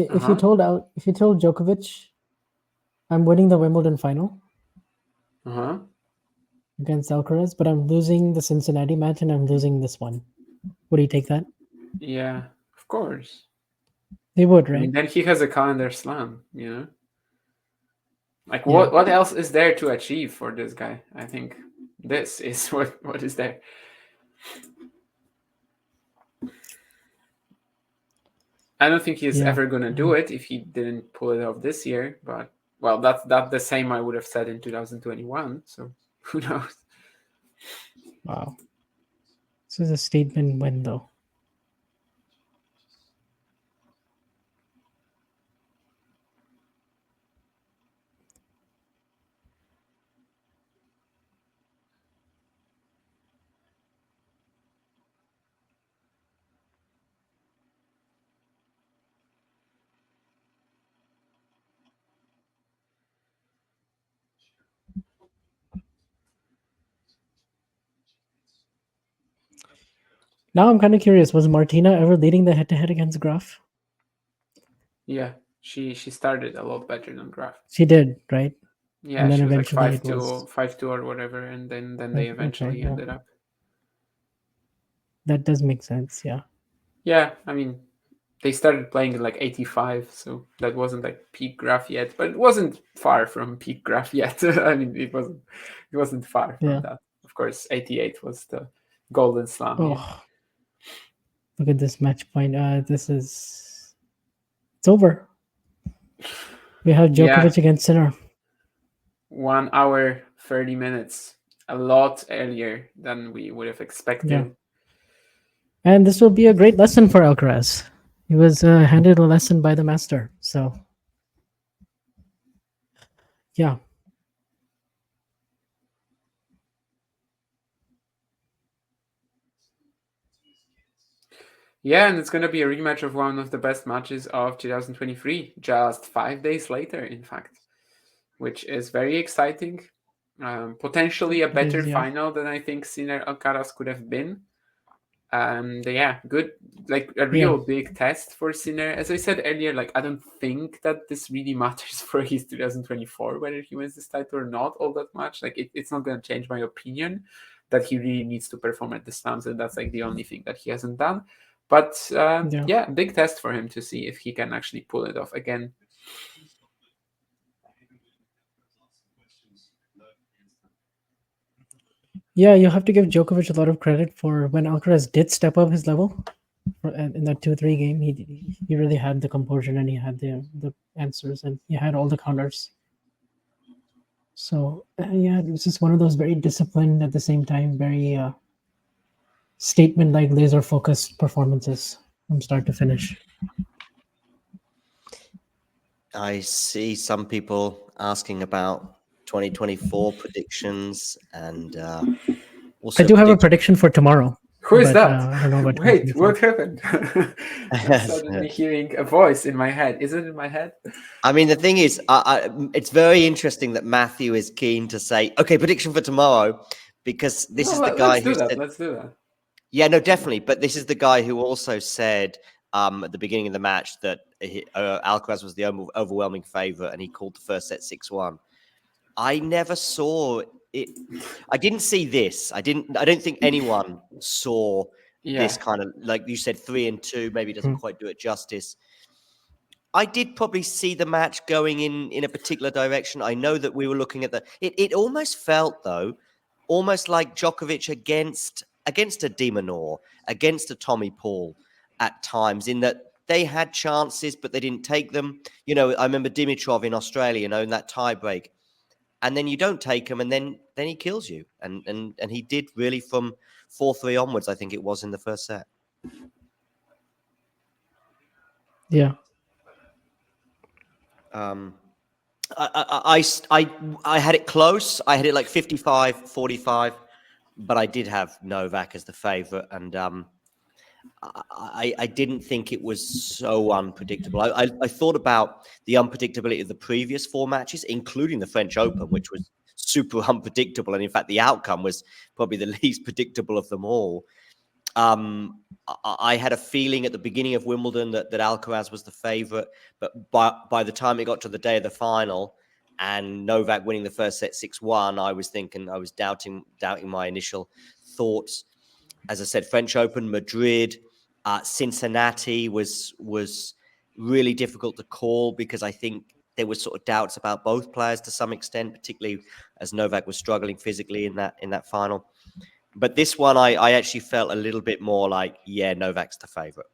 Uh-huh. If you told Djokovic, I'm winning the Wimbledon final Uh-huh. against Alcaraz, but I'm losing the Cincinnati match and I'm losing this one, would he take that? Yeah, of course. They would, I right? mean, then he has a calendar slam, you know? Like, Yeah. what else is there to achieve for this guy? I think this is what is there. I don't think he's Yeah. ever gonna do it if he didn't pull it off this year. But well, that's the same I would have said in 2021. So who knows? Wow. This is a statement win, though. Now I'm kind of curious. Was Martina ever leading the head-to-head against Graf? Yeah, she started a lot better than Graf. She did, right? Yeah, And then she was like eventually five it two, was 5-2 or whatever, and then they okay. eventually Yeah, ended up. that does make sense. Yeah. Yeah, I mean, they started playing in like 85, so that wasn't like peak Graf yet, but it wasn't far from peak Graf yet. I mean, it wasn't far from Yeah. that. Of course, 88 was the golden slam year. Oh, look at this match point. It's over. We have Yeah, Djokovic against Sinner. 1 hour 30 minutes, a lot earlier than we would have Yeah. expected. And this will be a great lesson for Alcaraz. He was handed a lesson by the master. So, yeah. Yeah, and it's going to be a rematch of one of the best matches of 2023, just 5 days later, in fact, which is very exciting. Potentially a It better is, yeah. final than I think Sinner Alcaraz could have been. Yeah, good, like a Yeah. real big test for Sinner. As I said earlier, like I don't think that this really matters for his 2024 whether he wins this title or not all that much. Like it's not going to change my opinion that he really needs to perform at the slams, and that's like the only thing that he hasn't done. But Yeah. yeah, big test for him to see if he can actually pull it off again. Yeah, you have to give Djokovic a lot of credit for when Alcaraz did step up his level in that 2-3 game. He really had the composure and he had the answers and he had all the counters. So yeah, it was just one of those very disciplined at the same time, very statement like laser focused performances from start to finish. I see some people asking about 2024 predictions and also I do have a prediction for tomorrow, Who is but that? I don't know about Wait, 2024. what happened? I'm suddenly hearing a voice in my head. Is it in my head? I mean, the thing is, it's very interesting that Matthew is keen to say, okay, prediction for tomorrow, because this is the guy who said, Let's do that. yeah, no, definitely. But this is the guy who also said at the beginning of the match that Alcaraz was the overwhelming favorite and he called the first set 6-1. I never saw it. I didn't see this. I don't think anyone saw this kind of, like you said, 3-2. Maybe doesn't quite do it justice. I did probably see the match going in a particular direction. I know that we were looking at it almost felt, though, almost like Djokovic against a De Minaur, against a Tommy Paul at times, in that they had chances, but they didn't take them. You know, I remember Dimitrov in Australia, you know, in that tie break. And then you don't take him, and then he kills you. And he did really from 4-3 onwards, I think it was in the first set. Yeah. I had it close. I had it like 55-45, but I did have Novak as the favorite, and I didn't think it was so unpredictable. I thought about the unpredictability of the previous 4 matches, including the French Open, which was super unpredictable, and in fact the outcome was probably the least predictable of them all. I had a feeling at the beginning of Wimbledon that Alcaraz was the favorite, but by the time it got to the day of the final and Novak winning the first set 6-1, I was doubting my initial thoughts. As I said, French Open, Madrid, Cincinnati was really difficult to call because I think there was sort of doubts about both players to some extent, particularly as Novak was struggling physically in that final. But this one, I actually felt a little bit more like, yeah, Novak's the favorite.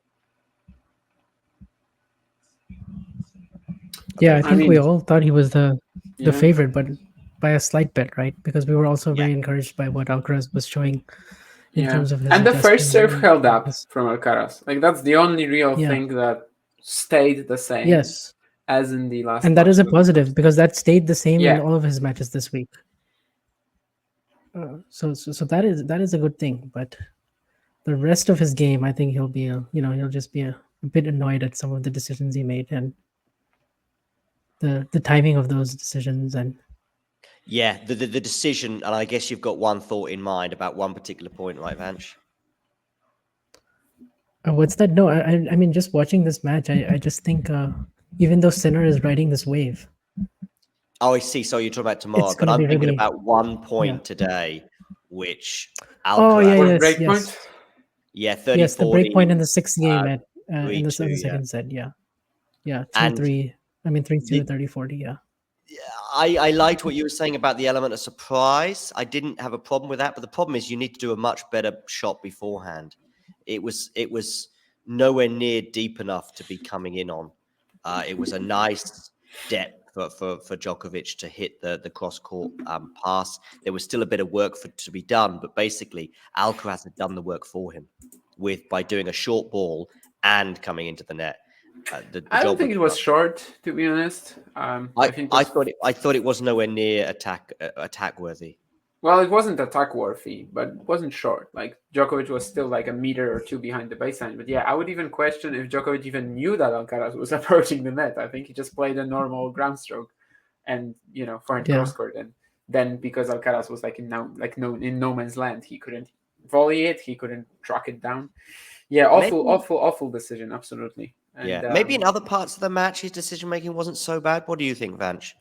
Yeah, I think we all thought he was the favorite, but by a slight bit, right? Because we were also very encouraged by what Alcaraz was showing in terms of his and the first serve adjustment held up from Alcaraz. Like that's the only real thing that stayed the same. Yes, as in the last. And that is a positive because that stayed the same in all of his matches this week. So that is a good thing. But the rest of his game, I think he'll be he'll just be a bit annoyed at some of the decisions he made and the timing of those decisions and. Yeah, the decision, and I guess you've got one thought in mind about one particular point, right, Vanch? What's that? No, I mean, just watching this match, I just think even though Sinner is riding this wave. Oh, I see. So you're talking about tomorrow, but I'm thinking about one point today, which Alcaraz... break point? Yeah, 30-40. Yes, the break point in the sixth game in the second set, yeah. 2-3, 3-2, 30-40, yeah. I liked what you were saying about the element of surprise. I didn't have a problem with that, but the problem is you need to do a much better shot beforehand. It was nowhere near deep enough to be coming in on. It was a nice depth for Djokovic to hit the cross-court pass. There was still a bit of work to be done, but basically Alcaraz had done the work for him by doing a short ball and coming into the net. I don't think it was short, to be honest. I thought it was nowhere near attack worthy. Well, it wasn't attack worthy, but it wasn't short. Like Djokovic was still like a meter or two behind the baseline. But yeah, I would even question if Djokovic even knew that Alcaraz was approaching the net. I think he just played a normal ground stroke, and forehand cross court. And then because Alcaraz was in no man's land, he couldn't volley it. He couldn't track it down. Yeah, awful decision. Absolutely. And, maybe in other parts of the match, his decision making wasn't so bad. What do you think, Vanch?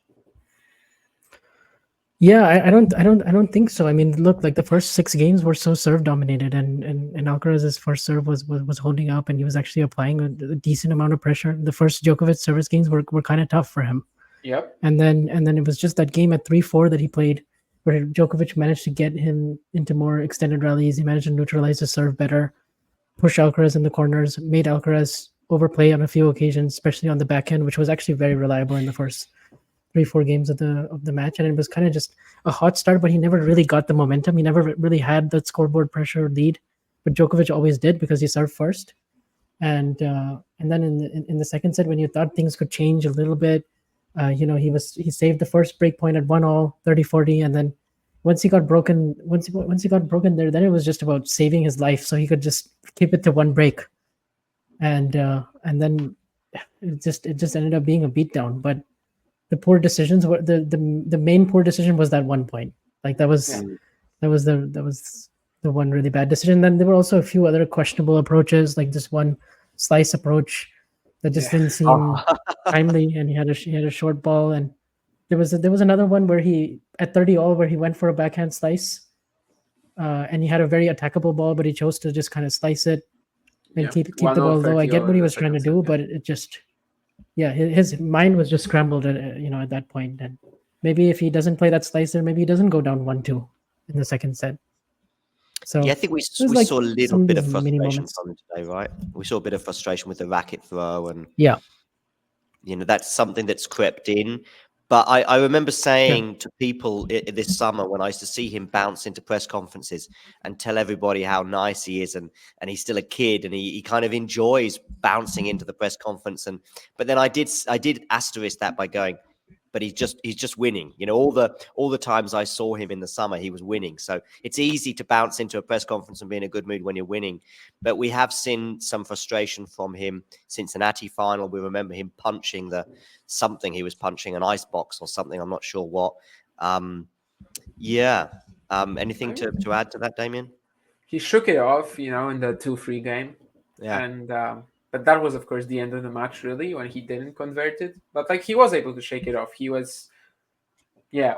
Yeah, I don't think so. I mean, look, like the first 6 games were so serve dominated, and Alcaraz's first serve was holding up, and he was actually applying a decent amount of pressure. The first Djokovic service games were kind of tough for him. Yep. And then it was just that game at 3-4 that he played, where Djokovic managed to get him into more extended rallies. He managed to neutralize the serve better, push Alcaraz in the corners, made Alcaraz overplay on a few occasions, especially on the backhand, which was actually very reliable in the first 3-4 games of the match. And it was kind of just a hot start, but he never really got the momentum. He never really had that scoreboard pressure lead, but Djokovic always did because he served first. And then in the second set, when you thought things could change a little bit, he saved the first break point at 1-all, 30-40, and then once he got broken there, then it was just about saving his life so he could just keep it to one break. And then it just ended up being a beatdown. But the poor decisions were the main poor decision was that one point. Like that was the one really bad decision. Then there were also a few other questionable approaches, like this one slice approach that just didn't seem timely, and he had a short ball, and there was another one where he at 30-all where he went for a backhand slice, and he had a very attackable ball, but he chose to just kind of slice it and keep the ball low. I get what he was trying to do, but it just his mind was just scrambled at that point. And maybe if he doesn't play that slicer, maybe he doesn't go down 1-2 in the second set. So I think we saw a little bit of frustration from him today, right? We saw a bit of frustration with the racket throw, and that's something that's crept in. But I remember saying to people this summer when I used to see him bounce into press conferences and tell everybody how nice he is, and he's still a kid, and he kind of enjoys bouncing into the press conference. But then I did asterisk that by going, but he's just winning. All the times I saw him in the summer, he was winning. So it's easy to bounce into a press conference and be in a good mood when you're winning. But we have seen some frustration from him. Cincinnati final, we remember him punching he was punching an ice box or something. I'm not sure what. Anything to add to that, Damien? he shook it off, in the 2-3 game, and but that was of course the end of the match really when he didn't convert it. But like he was able to shake it off. He was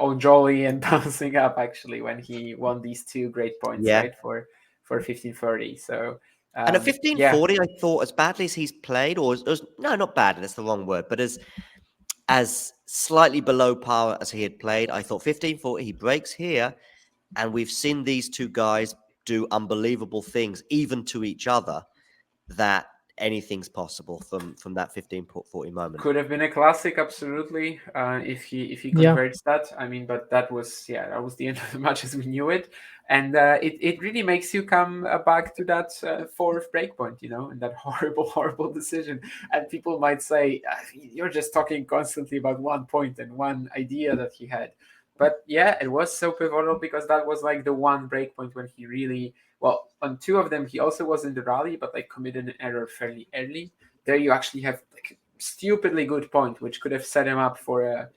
all jolly and bouncing up actually when he won these 2 great points, right, for 15:30. So. And at 15:40, I thought as badly as he's played, or no, not bad. That's the wrong word, but as slightly below par as he had played, I thought 15:40 he breaks here, and we've seen these 2 guys do unbelievable things, even to each other, that anything's possible from that 15:40 moment. Could have been a classic, absolutely, if he converts that. I mean, but that was the end of the match as we knew it, and it really makes you come back to that 4th breakpoint, and that horrible decision. And people might say you're just talking constantly about 1 point and one idea that he had, but yeah, it was so pivotal because that was like the one breakpoint when he really. Well, on 2 of them, he also was in the rally, but like committed an error fairly early. There you actually have like a stupidly good point, which could have set him up for a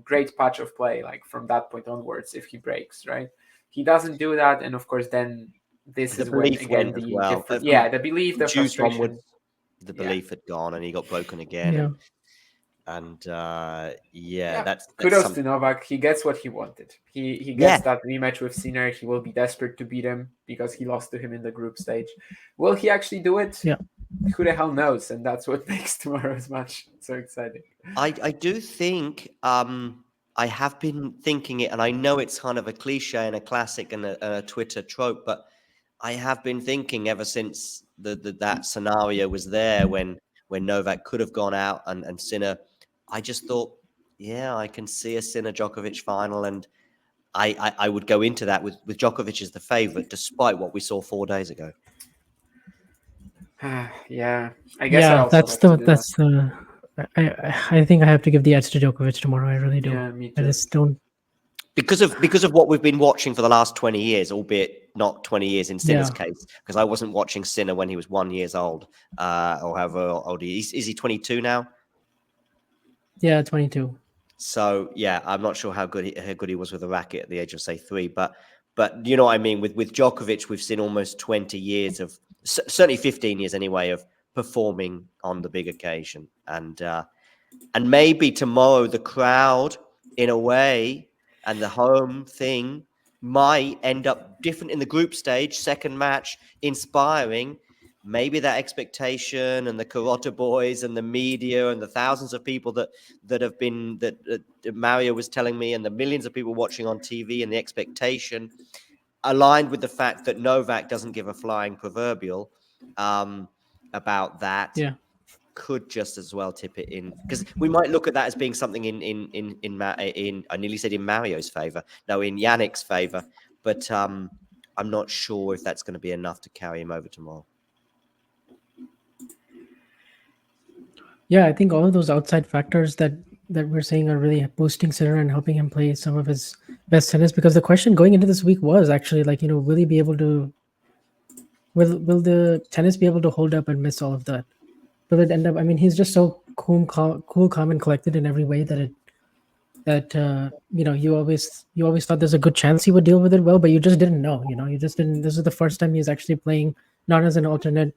great patch of play, like from that point onwards, if he breaks, right? He doesn't do that, and of course, then this The is when belief again went as the well. the belief, the Juice frustration. onwards, the belief had gone, and he got broken again. Yeah. And that's kudos to Novak. He gets what he wanted. He gets that rematch with Sinner. He will be desperate to beat him because he lost to him in the group stage. Will he actually do it? Yeah. Who the hell knows? And that's what makes tomorrow's match so exciting. I do think I have been thinking it, and I know it's kind of a cliche and a classic and a Twitter trope, but I have been thinking ever since that scenario was there when Novak could have gone out and Sinner. I just thought, I can see a Sinner Djokovic final, and I would go into that with Djokovic as the favorite, despite what we saw 4 days ago. I guess. I think I have to give the edge to Djokovic tomorrow. I really do. Yeah, me too. I just don't. Because of what we've been watching for the last 20 years, albeit not 20 years in Sinner's case, because I wasn't watching Sinner when he was 1 year old, or however old he is. Is he 22 now? Yeah, 22. So I'm not sure how good he was with a racket at the age of say 3, but you know what I mean. With Djokovic, we've seen almost 20 years of certainly 15 years anyway of performing on the big occasion, and maybe tomorrow the crowd in a way and the home thing might end up different in the group stage, second match, inspiring. Maybe that expectation and the Carota boys and the media and the thousands of people that have been that Mario was telling me, and the millions of people watching on TV, and the expectation aligned with the fact that Novak doesn't give a flying proverbial about that. Yeah. Could just as well tip it in, because we might look at that as being something in I nearly said in Mario's favor, no, in Yannick's favor, but I'm not sure if that's going to be enough to carry him over tomorrow. Yeah, I think all of those outside factors that we're saying are really boosting Sinner and helping him play some of his best tennis. Because the question going into this week was actually like, will he be able to? Will the tennis be able to hold up and miss all of that? Will it end up? I mean, he's just so cool, calm, and collected in every way that you always thought there's a good chance he would deal with it well, but you just didn't know. You just didn't. This is the first time he's actually playing not as an alternate.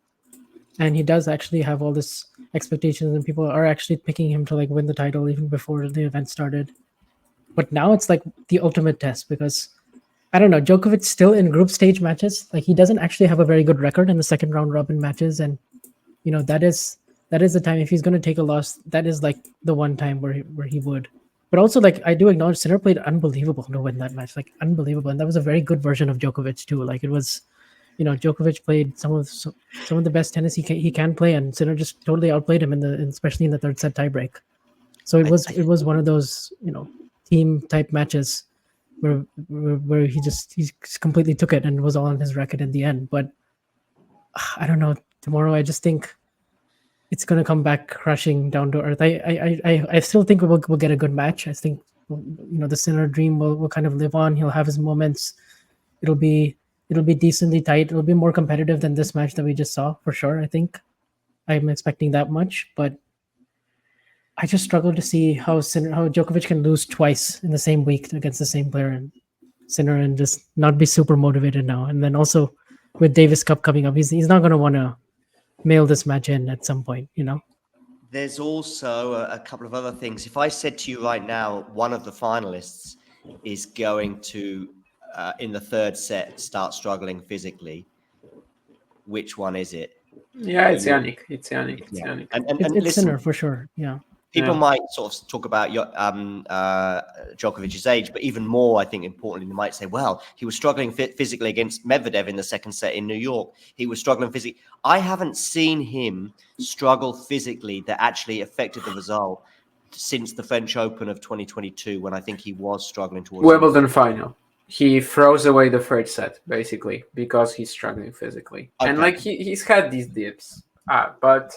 And he does actually have all this expectations, and people are actually picking him to like win the title even before the event started. But now it's like the ultimate test, because I don't know, Djokovic still in group stage matches, like he doesn't actually have a very good record in the second round robin matches, and that is the time, if he's going to take a loss, that is like the one time where he would. But also, like, I do acknowledge Sinner played unbelievable to win that match, like unbelievable, and that was a very good version of Djokovic too. Like it was. Djokovic played some of the best tennis he can play, and Sinner just totally outplayed him especially in the third set tiebreak. So it was one of those team type matches where he completely took it and was all on his racket in the end. But I don't know, tomorrow I just think it's going to come back crashing down to earth. I still think we'll get a good match. I think the Sinner dream will kind of live on. He'll have his moments. It'll be decently tight. It'll be more competitive than this match that we just saw, for sure. I think I'm expecting that much, but I just struggle to see how Djokovic can lose twice in the same week against the same player and Sinner, and just not be super motivated now. And then also with Davis Cup coming up. He's not going to want to mail this match in at some point, you know. There's also a couple of other things. If I said to you right now, one of the finalists is going to, in the third set, start struggling physically, which one is it? Yeah, it's You- Yannick. It's Yannick. It's Yeah. Yannick. And It's listen, Sinner for sure. Yeah. people Yeah. might sort of talk about Djokovic's age, but even more, I think, importantly, they might say, well, he was struggling physically against Medvedev in the second set in New York. He was struggling physically. I haven't seen him struggle physically that actually affected the result since the French Open of 2022, when I think he was struggling towards the end. Wimbledon final. He throws away the third set, basically, because he's struggling physically. Okay. And like he's had these dips. But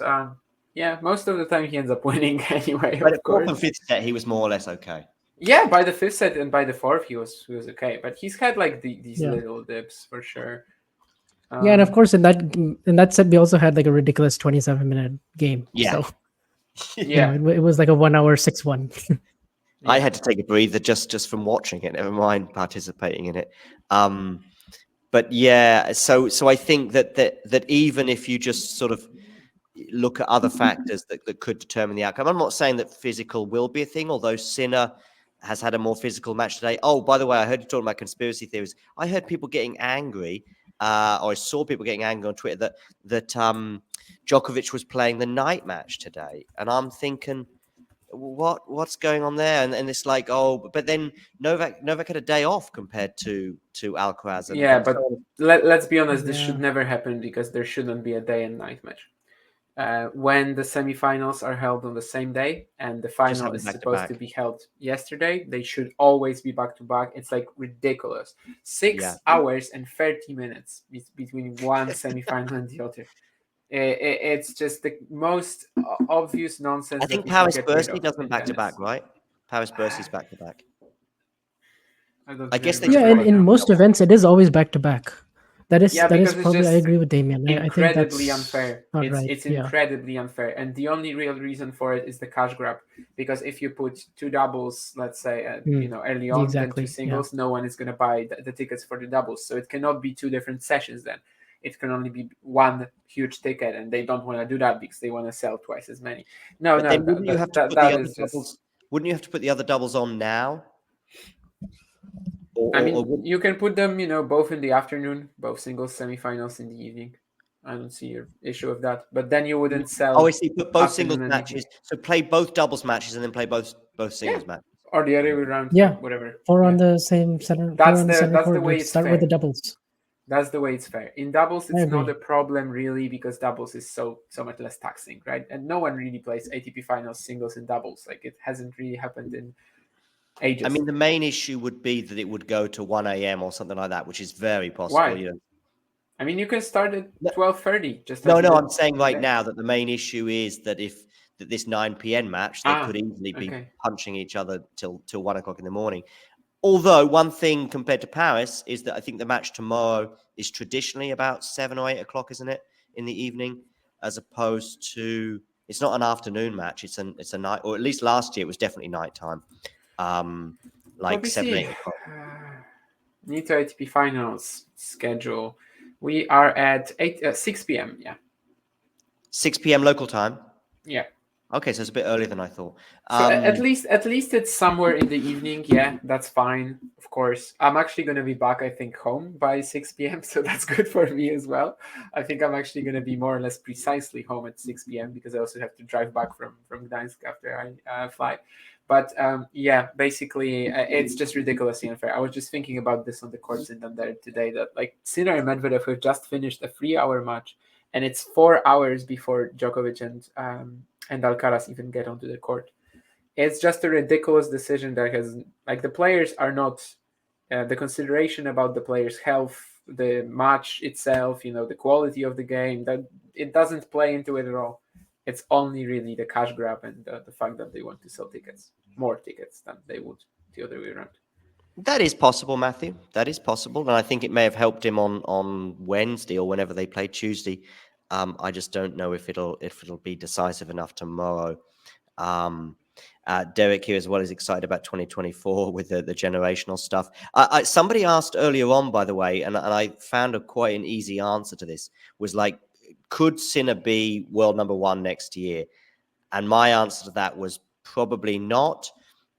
yeah, most of the time he ends up winning anyway, But of at fourth and course. fifth set, he was more or less okay. Yeah, by the fifth set and by the fourth he was okay. But he's had like these Yeah. little dips for sure. Yeah, and of course in that set we also had like a ridiculous 27-minute game. Yeah. So Yeah. you know, it was like a 1 hour 6-1. I had to take a breather just from watching it, never mind participating in it. But yeah, so I think that even if you just sort of look at other factors that could determine the outcome, I'm not saying that physical will be a thing, although Sinner has had a more physical match today. Oh, by the way, I heard you talking about conspiracy theories. I heard people getting angry, or I saw people getting angry on Twitter that Djokovic was playing the night match today, and I'm thinking, what's going on there? And it's like, oh, but then Novak had a day off compared to Alcaraz. Yeah, but let's be honest, this Yeah. should never happen because there shouldn't be a day and night match. When the semifinals are held on the same day and the final have is them back to supposed back. to be held yesterday, they should always be back to back. It's like ridiculous. 6 Yeah. hours and 30 minutes between one semifinal and the other. It's just the most obvious nonsense. I think that we should Paris get rid Bercy of does them in back to tennis. back, right? Paris Bercy's back to back. I guess they remember just Yeah, want right in now. most events it is always back to back. That is Yeah, that is because it's probably, I just agree with Damien. I think incredibly that's unfair. not It's right. it's Yeah. incredibly unfair, and the only real reason for it is the cash grab. Because if you put two doubles, let's say, early on, then Exactly, two singles, no one is going to buy the tickets for the doubles. So it cannot be two different sessions. Then it can only be one huge ticket, and they don't want to do that because they want to sell twice as many. No, But no, then wouldn't you have to put the that other is just. doubles? Wouldn't you have to put the other doubles on now? I mean, you can put them, both in the afternoon, both singles, semifinals in the evening. I don't see your issue with that. But then you wouldn't sell. Oh, I see. Put both singles afternoon and evening. matches. So play both doubles matches and then play both singles matches. Or the other way around. Yeah. Whatever. Four Yeah. on the same center. That's Four on the center the court. way Let's it's start fair. with the doubles. That's the way it's fair. In doubles, I it's not agree. a problem really because doubles is so much less taxing, right? And no one really plays ATP finals singles and doubles. Like it hasn't really happened in ages. I mean, the main issue would be that it would go to 1 a.m. or something like that, which is very possible. Why? You know? I mean, you can start at 12:30. No, I'm saying right now that the main issue is that that this 9 p.m. match, they could easily be punching each other till 1 o'clock in the morning. Although one thing compared to Paris is that I think the match tomorrow is traditionally about 7 or 8 o'clock, isn't it, in the evening, as opposed to it's not an afternoon match. It's a night, or at least last year it was definitely nighttime, like 7, 8 o'clock. Nito ATP finals schedule. We are at 6 p.m. Yeah. 6 p.m. local time. Yeah. Okay, so it's a bit earlier than I thought. So at least it's somewhere in the evening. Yeah, that's fine. Of course, I'm actually going to be back, I think, home by 6 p.m. So that's good for me as well. I think I'm actually going to be more or less precisely home at 6 p.m. because I also have to drive back from Gdańsk after I fly. But yeah, basically, it's just ridiculously unfair. I was just thinking about this on the courts in Santander today that like Sinner and Medvedev have just finished a 3-hour match, and it's 4 hours before Djokovic and Alcaraz even get onto the court. It's just a ridiculous decision that has, like, the players are not, the consideration about the players' health, the match itself, the quality of the game, that it doesn't play into it at all. It's only really the cash grab and the fact that they want to sell tickets, more tickets than they would the other way around. That is possible, Matthew. That is possible. And I think it may have helped him on Wednesday or whenever they play Tuesday. I just don't know if it'll be decisive enough tomorrow. Derek here as well is excited about 2024 with the generational stuff. Somebody asked earlier on, by the way, and I found quite an easy answer to this, was like, could Sinner be world number one next year? And my answer to that was probably not,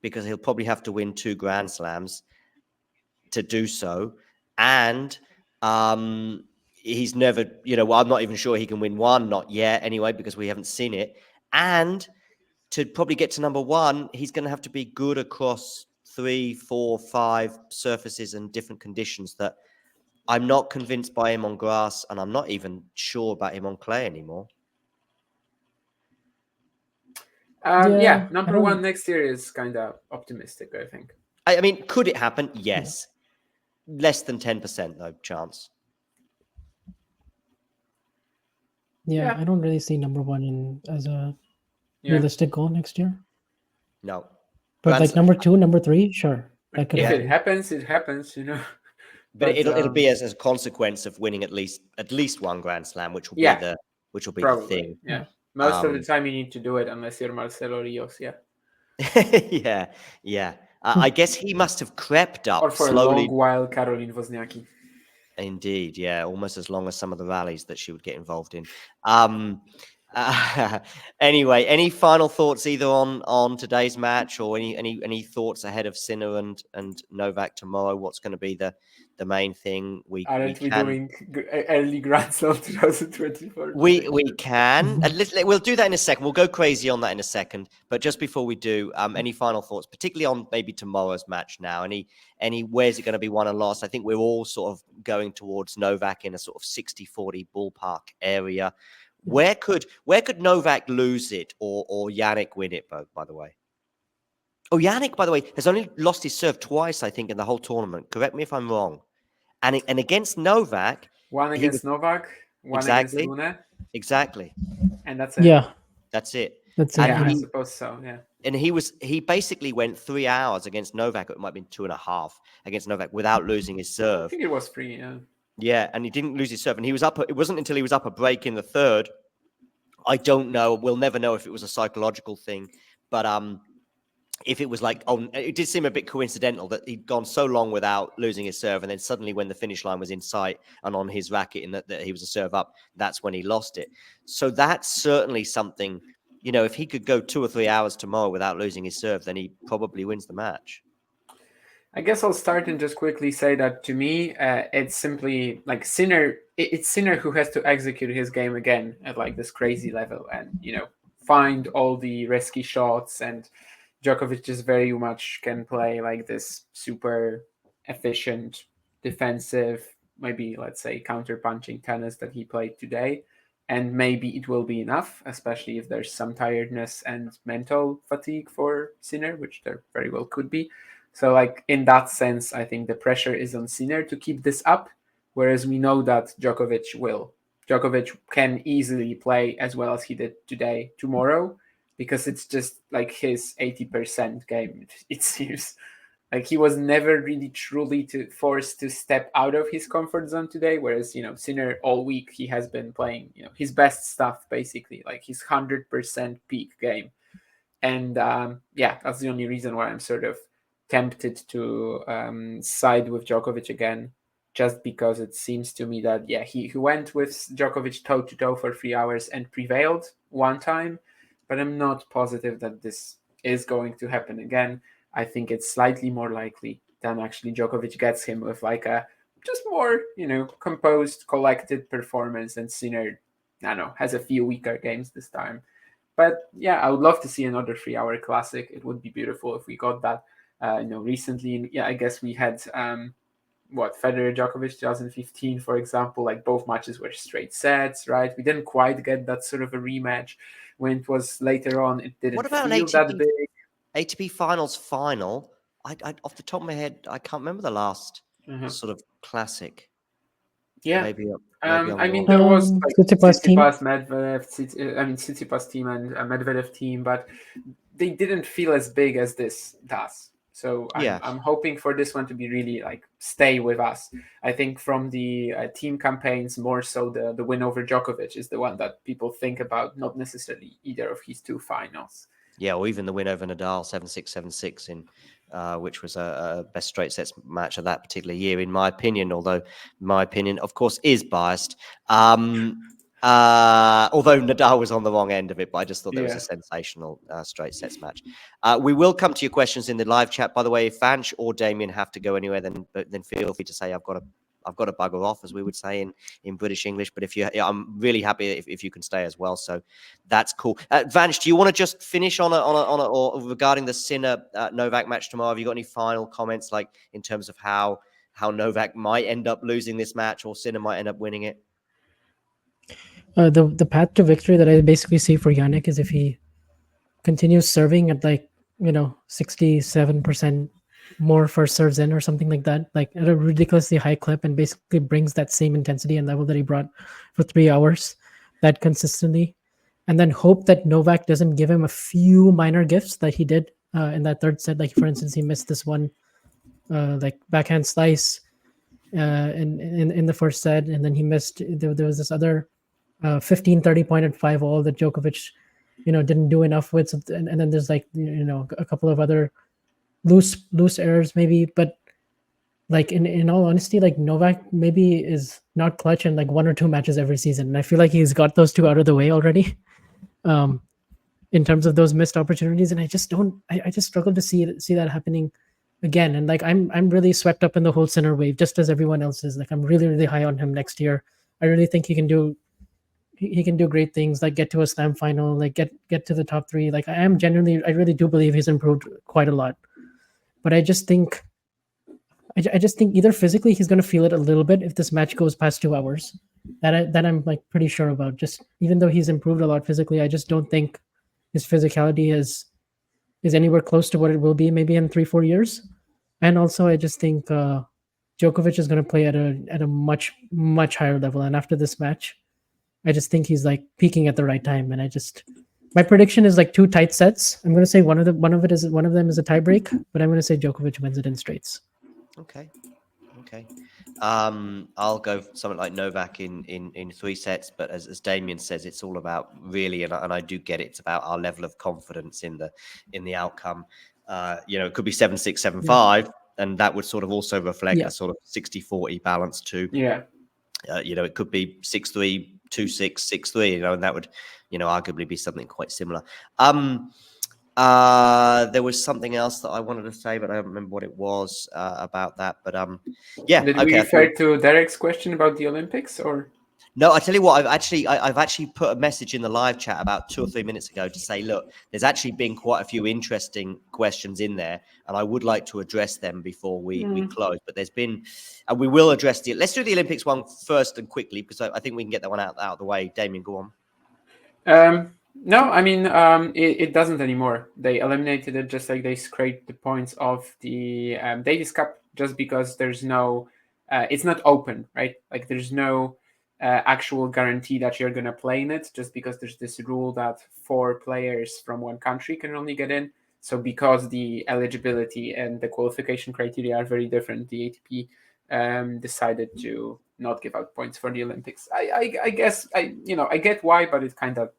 because he'll probably have to win 2 Grand Slams to do so. And he's never, I'm not even sure he can win one, not yet anyway, because we haven't seen it. And to probably get to number one, he's going to have to be good across 3, 4, 5 surfaces and different conditions that I'm not convinced by him on grass, and I'm not even sure about him on clay anymore. Number one next year is kind of optimistic, I think. I mean, could it happen? Yes. Less than 10% though, chance. Yeah, I don't really see number one as a realistic goal next year. No. But like number 2, number 3, sure. If it happens, it happens, But it'll be as a consequence of winning at least one Grand Slam, which will be the thing. Yeah. Most of the time you need to do it unless you're Marcelo Rios, yeah. I guess he must have crept up or for slowly. a long while, Caroline Wozniacki. Indeed, yeah, almost as long as some of the rallies that she would get involved in. Anyway, any final thoughts either on today's match, or any thoughts ahead of Sinner and Novak tomorrow? What's going to be the main thing? Aren't we doing early Grand Slam 2024? We can. We'll do that in a second. We'll go crazy on that in a second. But just before we do, any final thoughts, particularly on maybe tomorrow's match now? Any where's it going to be won and lost? I think we're all sort of going towards Novak in a sort of 60-40 ballpark area. Where could Novak lose it or Yannick win it, by the way? Oh, Yannick, by the way, has only lost his serve twice, I think, in the whole tournament. Correct me if I'm wrong. And against Novak... One against Novak, one against Luna. Exactly. And that's it. Yeah. That's it. I suppose so, yeah. And he basically went 3 hours against Novak. It might have been 2.5 against Novak without losing his serve. I think it was 3, yeah. Yeah, and he didn't lose his serve. And he was up. It wasn't until he was up a break in the third. I don't know. We'll never know if it was a psychological thing. But if it was like, it did seem a bit coincidental that he'd gone so long without losing his serve. And then suddenly when the finish line was in sight and on his racket and that he was a serve up, that's when he lost it. So that's certainly something, if he could go 2 or 3 hours tomorrow without losing his serve, then he probably wins the match. I guess I'll start and just quickly say that to me, it's simply like Sinner. It's Sinner who has to execute his game again at like this crazy level, and find all the risky shots. And Djokovic just very much can play like this super efficient, defensive, maybe let's say counter-punching tennis that he played today, and maybe it will be enough, especially if there's some tiredness and mental fatigue for Sinner, which there very well could be. So, like, in that sense, I think the pressure is on Sinner to keep this up, whereas we know that Djokovic will. Djokovic can easily play as well as he did today, tomorrow, because it's just like his 80% game, it seems. Like, he was never really truly forced to step out of his comfort zone today, whereas, Sinner all week, he has been playing, his best stuff, basically, like his 100% peak game. And, that's the only reason why I'm sort of tempted to side with Djokovic again, just because it seems to me that, he went with Djokovic toe-to-toe for 3 hours and prevailed one time, but I'm not positive that this is going to happen again. I think it's slightly more likely than actually Djokovic gets him with like a just more, composed, collected performance, and Sinner, I don't know, has a few weaker games this time. But I would love to see another 3-hour classic. It would be beautiful if we got that. Recently, I guess we had Federer Djokovic 2015, for example. Like, both matches were straight sets, right? We didn't quite get that sort of a rematch. When it was later on, it didn't feel that big. ATP Finals final. I off the top of my head, I can't remember the last sort of classic. Yeah, maybe there was like Tsitsipas team. Tsitsipas team and Medvedev team, but they didn't feel as big as this does. So I'm hoping for this one to be really like stay with us. I think from the team campaigns, more so the win over Djokovic is the one that people think about, not necessarily either of his two finals. Yeah, or even the win over Nadal, 7-6, 7-6 in which was a best straight sets match of that particular year, in my opinion, although my opinion, of course, is biased. Although Nadal was on the wrong end of it, but I just thought that was a sensational straight sets match. We will come to your questions in the live chat. By the way, if Vanch or Damien have to go anywhere, then feel free to say I've got to bugger off, as we would say in British English. But I'm really happy if you can stay as well. So that's cool. Vanch, do you want to just finish on or regarding the Sinner Novak match tomorrow? Have you got any final comments, like in terms of how Novak might end up losing this match or Sinner might end up winning it? The path to victory that I basically see for Yannick is if he continues serving at 67% more first serves in or something like that, like at a ridiculously high clip, and basically brings that same intensity and level that he brought for 3 hours, that consistently, and then hope that Novak doesn't give him a few minor gifts that he did in that third set. Like for instance, he missed this one backhand slice in the first set, and then he missed there was this other 15-30 point at 5-all that Djokovic didn't do enough with, and then there's a couple of other loose errors maybe, but in all honesty, Novak maybe is not clutch in 1 or 2 matches every season, and I feel like he's got those 2 out of the way already, in terms of those missed opportunities, and I just struggle to see that happening again. And I'm really swept up in the whole Sinner wave, just as everyone else is. I'm really high on him next year. I really think he can do great things, like get to a slam final, like get to the top 3. I really do believe he's improved quite a lot, but I just think either physically he's going to feel it a little bit if this match goes past 2 hours. That I'm pretty sure about. Just even though he's improved a lot physically, I just don't think his physicality is anywhere close to what it will be maybe in 3-4 years. And also I just think Djokovic is going to play at a much higher level, and after this match I just think he's peaking at the right time, and my prediction is 2 tight sets. I'm going to say one of them is a tiebreak, but I'm going to say Djokovic wins it in straights. Okay. I'll go something like Novak in 3 sets, but as Damien says, it's all about really, and I do get it, it's about our level of confidence in the outcome. It could be 7-6, 7-5, and that would sort of also reflect a sort of 60-40 balance too. Yeah. It could be 6-3, 2-6, 6-3, and that would, arguably be something quite similar. There was something else that I wanted to say, but I don't remember what it was about that. But yeah. Did we refer to Derek's question about the Olympics, or? No, I tell you what, I've actually put a message in the live chat about 2 or 3 minutes ago to say, look, there's actually been quite a few interesting questions in there, and I would like to address them before we close. But there's been, and we will address let's do the Olympics one first and quickly, because I think we can get that one out of the way. Damien, go on. No, I mean, it doesn't anymore. They eliminated it, just like they scraped the points of the Davis Cup, just because there's no, it's not open, right? There's no actual guarantee that you're going to play in it, just because there's this rule that 4 players from one country can only get in. So because the eligibility and the qualification criteria are very different, the ATP decided to not give out points for the Olympics. I guess I get why, but it kind of,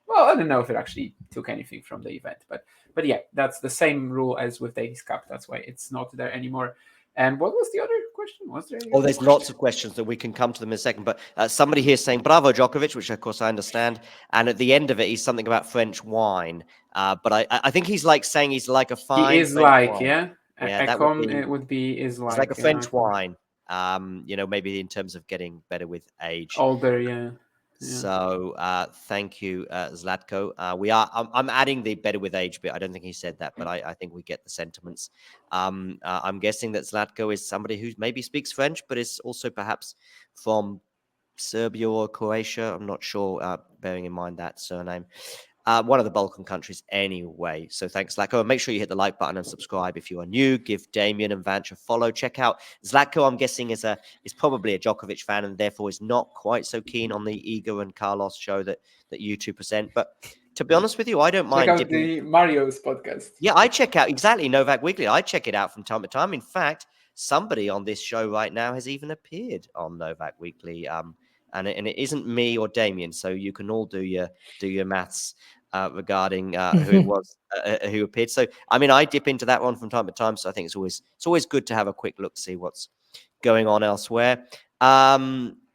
well, I don't know if it actually took anything from the event, but yeah, that's the same rule as with Davis Cup. That's why it's not there anymore. And what was the other question? Was there? There's lots of questions that we can come to them in a second. But somebody here saying "Bravo, Djokovic," which of course I understand. And at the end of it, he's something about French wine. But I think he's saying he's like a fine. He is French wine. Yeah. It would be is like. It's like a French wine. Maybe in terms of getting better with age. Older, yeah. So thank you, Zlatko. I'm adding the better with age bit. I don't think he said that, but I think we get the sentiments. I'm guessing that Zlatko is somebody who maybe speaks French, but is also perhaps from Serbia or Croatia. I'm not sure, bearing in mind that surname. One of the Balkan countries anyway. So thanks, Zlatko. And make sure you hit the like button and subscribe if you are new. Give Damien and Vanch a follow. Check out Zlatko, I'm guessing, is probably a Djokovic fan and therefore is not quite so keen on the Igor and Carlos show that you two present. But to be honest with you, I don't mind. Check out the Mario's podcast. Yeah, I check out exactly Novak Weekly. I check it out from time to time. In fact, somebody on this show right now has even appeared on Novak Weekly. And it isn't me or Damien, so you can all do your maths regarding who it was who appeared. So, I mean, I dip into that one from time to time. So I think it's always good to have a quick look, see what's going on elsewhere.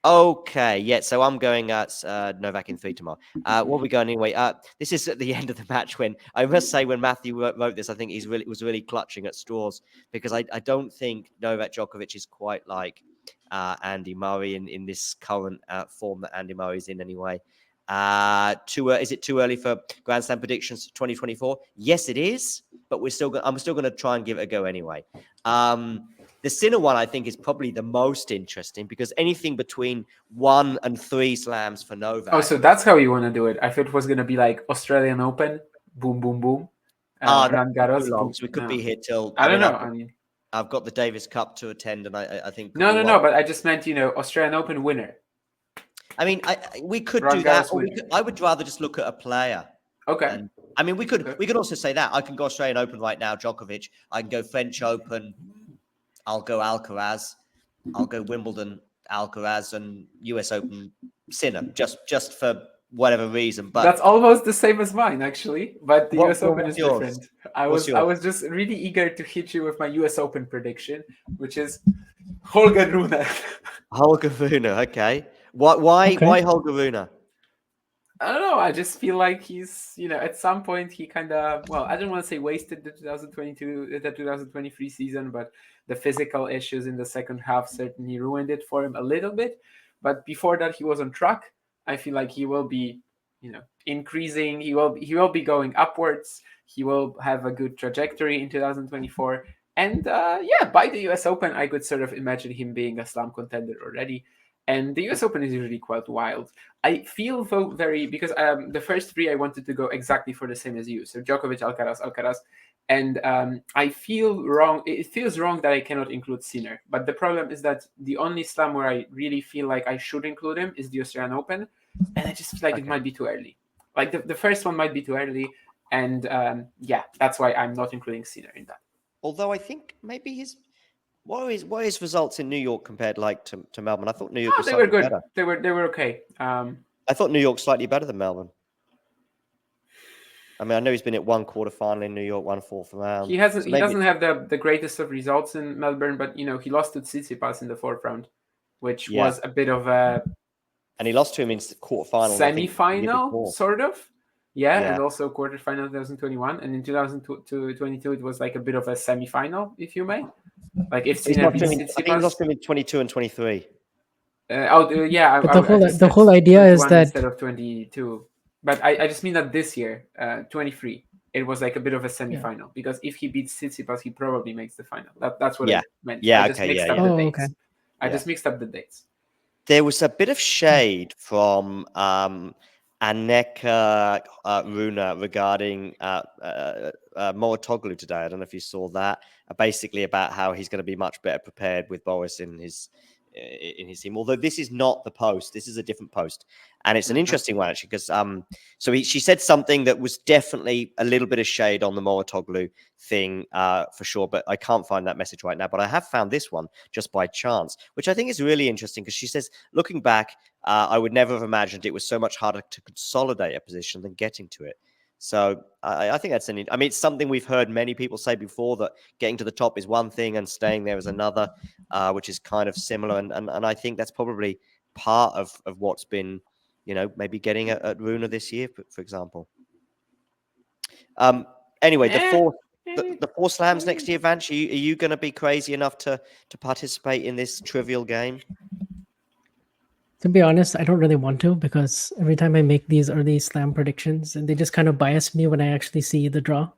Okay, yeah. So I'm going Novak in 3 tomorrow. What are we going anyway? This is at the end of the match. When I must say, when Matthew wrote this, I think was really clutching at straws, because I don't think Novak Djokovic is quite like Andy Murray in this current form that Andy Murray's in anyway. Is it too early for Grand Slam predictions 2024? Yes, it is, but I'm still going to try and give it a go anyway. The Sinner one, I think, is probably the most interesting, because anything between 1 and 3 slams for Novak. Oh, so that's how you want to do it. I thought it was going to be like Australian Open, boom, boom, boom. Roland Garros, too long, boom. so we could be here till... I don't know. I've got the Davis Cup to attend, and I think... No, but I just meant, Australian Open winner. I mean, we could Roland do that. Garros winner. I would rather just look at a player. Okay. And, I mean, we could also say that. I can go Australian Open right now, Djokovic. I can go French Open. I'll go Alcaraz. I'll go Wimbledon, Alcaraz, and US Open, Sinner, just for whatever reason. But that's almost the same as mine, actually. But the US Open is yours? different. I was just really eager to hit you with my US Open prediction, which is Holger Rune. Holger Rune, okay. Why Holger Rune? I don't know. I just feel like he's, at some point he kind of, I don't want to say wasted the 2023 season, but the physical issues in the second half certainly ruined it for him a little bit. But before that, he was on track. I feel like he will be, increasing. He will be going upwards. He will have a good trajectory in 2024. And by the US Open, I could sort of imagine him being a slam contender already. And the US Open is usually quite wild. I feel, though, because the first 3 I wanted to go exactly for the same as you. So Djokovic, Alcaraz. And I feel wrong. It feels wrong that I cannot include Sinner. But the problem is that the only slam where I really feel like I should include him is the Australian Open. And I just feel like it might be too early. Like the first one might be too early. And that's why I'm not including Sinner in that. Although I think maybe what are his results in New York compared to Melbourne? I thought New York was they were good. Better. They were okay. I thought New York slightly better than Melbourne. I mean, I know he's been at 1 quarterfinal in New York, 1 4th round. He doesn't have the greatest of results in Melbourne, but he lost to Tsitsipas in the 4th round, which was a bit of a. And he lost to him in quarterfinal. Semi-final, sort of. Yeah, and also quarterfinal 2021, and in 2022 it was like a bit of a semi-final, if you may. Like if Sinner beats Tsitsipas. I think he lost him in 22 and 23. But the whole idea is that instead of 22. But I just mean that this year, 23, it was like a bit of a semi-final, because if he beats Tsitsipas, he probably makes the final. That's what I meant. Yeah, I just mixed up the dates. I just mixed up the dates. There was a bit of shade from Anneka Runa regarding Mouratoglou today. I don't know if you saw that. Basically about how he's going to be much better prepared with Boris in his team. Although this is not the post, this is a different post, and it's an interesting one actually, because she said something that was definitely a little bit of shade on the Mouratoglou thing for sure, but I can't find that message right now. But I have found this one just by chance, which I think is really interesting, because she says, looking back, I would never have imagined it was so much harder to consolidate a position than getting to it. So I think that's it's something we've heard many people say before, that getting to the top is one thing and staying there is another, which is kind of similar. And I think that's probably part of what's been, maybe getting at Runa this year, for example. Anyway, the 4 slams next year, Vance, are you going to be crazy enough to participate in this trivial game? To be honest, I don't really want to, because every time I make these early slam predictions, and they just kind of bias me when I actually see the draw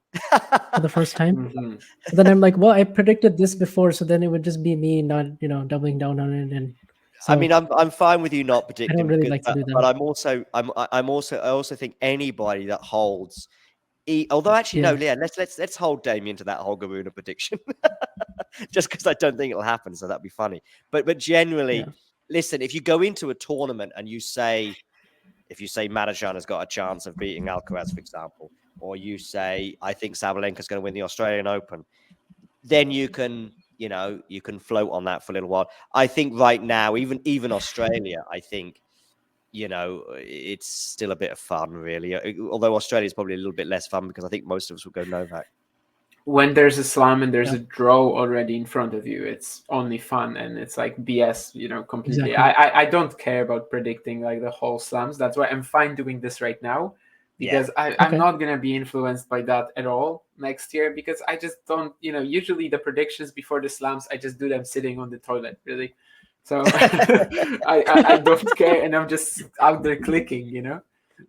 for the first time. Mm-hmm. So then I'm like, well, I predicted this before, so then it would just be me not, doubling down on it. And so, I mean, I'm fine with you not predicting. I don't really like to do that. But I also think anybody that holds. Although actually no, Leah, let's hold Damien to that Holger Rune prediction, just because I don't think it'll happen. So that'd be funny. But generally. Yeah. Listen, if you go into a tournament and if you say Matajan has got a chance of beating Alcaraz, for example, or you say, I think Sabalenka's going to win the Australian Open, then you can float on that for a little while. I think right now, even Australia, I think it's still a bit of fun, really. Although Australia is probably a little bit less fun because I think most of us will go Novak. When there's a slam and there's a draw already in front of you, it's only fun and it's like BS, completely. Exactly. I don't care about predicting like the whole slams. That's why I'm fine doing this right now, because I'm not going to be influenced by that at all next year, because I just don't, usually the predictions before the slams, I just do them sitting on the toilet, really. So I don't care, and I'm just out there clicking,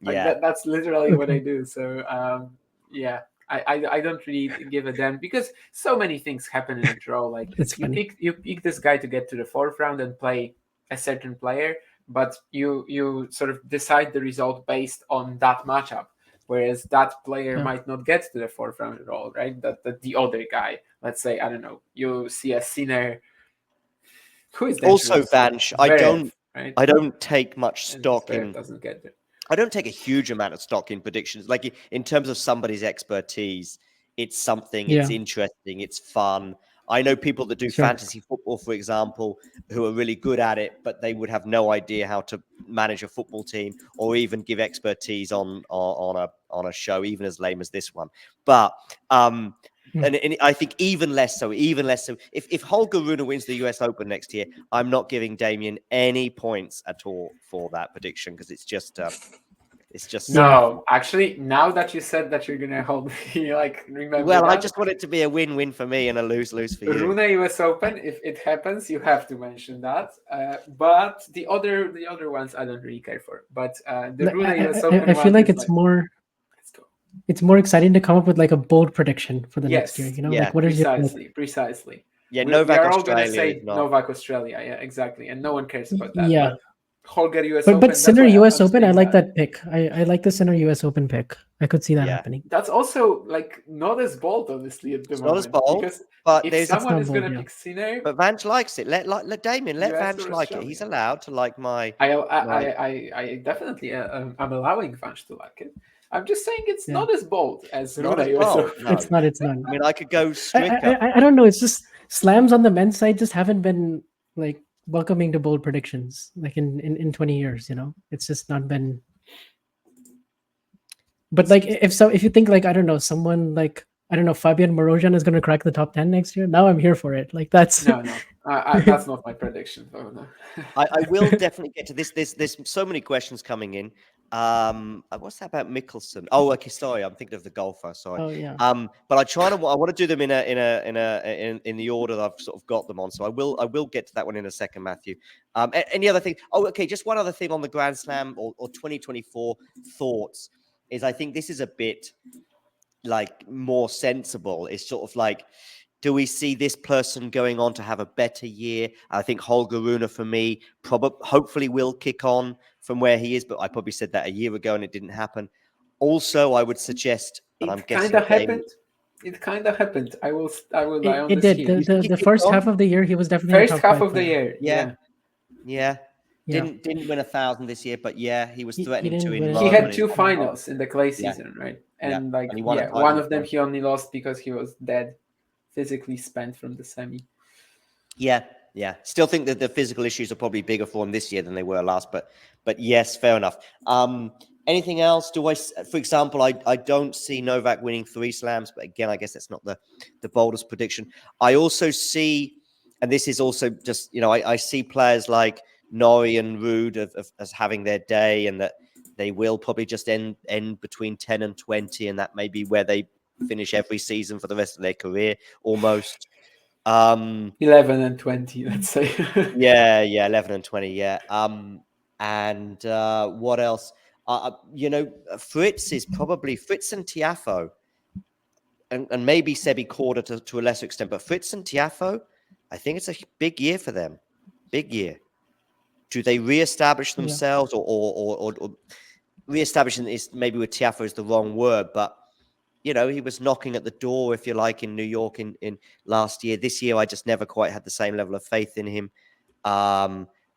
that's literally what I do. So yeah. I don't really give a damn, because so many things happen in a draw. Like It's funny. you pick this guy to get to the fourth round and play a certain player, but you sort of decide the result based on that matchup. Whereas that player might not get to the fourth round at all, right? That the other guy, let's say, I don't know, you see a Sinner. Who is also Vanch? right? I don't take much stock Zverev in. Doesn't get there. I don't take a huge amount of stock in predictions. Like in terms of somebody's expertise, it's something, it's interesting, it's fun. I know people that do fantasy football, for example, who are really good at it, but they would have no idea how to manage a football team or even give expertise on a show, even as lame as this one. But and I think even less so. If Holger Rune wins the US Open next year, I'm not giving Damien any points at all for that prediction, because it's just no. Actually, now that you said that you're gonna hold me, like, remember. Well, I just want it to be a win-win for me and a lose-lose for you. Rune US Open, if it happens, you have to mention that. But the other ones, I don't really care for. But the Rune US Open, I feel like it's more. It's more exciting to come up with like a bold prediction for the next year. Like what is precisely. Yeah, Novak Australia. We're all gonna say Novak Australia. Yeah, exactly, and no one cares about that. Yeah. But Holger US Open. But Sinner US Open, I like that pick. I like the Sinner US Open pick. I could see that happening. That's also like not as bold, honestly, at the moment. Not as bold, because but if someone is going to pick Sinner, but Vanch likes it. Let Damien let Vanch like it. He's allowed to like my. I definitely I'm allowing Vanch to like it. I'm just saying it's not as bold as Rune US Open. No. It's not. I mean, I could go stricter. I don't know. It's just slams on the men's side just haven't been like welcoming to bold predictions like in 20 years. It's just not been. But like if you think like, I don't know, someone like, I don't know, Fabian Marozsan is going to crack the top 10 next year, now I'm here for it. Like that's no that's not my prediction. Oh, no. I will definitely get to this. There's so many questions coming in. What's that about Mickelson? Oh, okay, sorry, I'm thinking of the golfer. Sorry. Oh yeah. But I want to do them in the order that I've sort of got them on. So I will get to that one in a second, Matthew. Any other thing? Oh, okay, just one other thing on the Grand Slam or 2024 thoughts is, I think this is a bit like more sensible. It's sort of like, do we see this person going on to have a better year? I think Holger Rune, for me, hopefully will kick on from where he is, but I probably said that a year ago and it didn't happen. Also, I would suggest, and I'm guessing it kind of happened. I will lie on it this. It did. The first half of the year, he was definitely first half of the year. Yeah. Didn't win 1,000 this year, but he was threatening to win. He had 2 finals in the clay season, right? And one of them he only lost because he was dead, physically spent from the semi. Yeah. Still think that the physical issues are probably bigger for him this year than they were last, but yes, fair enough. Anything else? For example, I don't see Novak winning 3 slams, but again, I guess that's not the boldest prediction. I also see, and this is also just, I see players like Norrie and Ruud as having their day, and that they will probably just end between 10 and 20, and that may be where they finish every season for the rest of their career, almost. 11 and 20, let's say. 11 and 20, and what else? Fritz is probably Fritz and Tiafoe, and maybe Sebi Korda to a lesser extent, but Fritz and Tiafoe, I think it's a big year for them. Big year. Do they reestablish themselves, or reestablishing is maybe with Tiafoe is the wrong word, but he was knocking at the door, if you like, in New York in last year. This year, I just never quite had the same level of faith in him.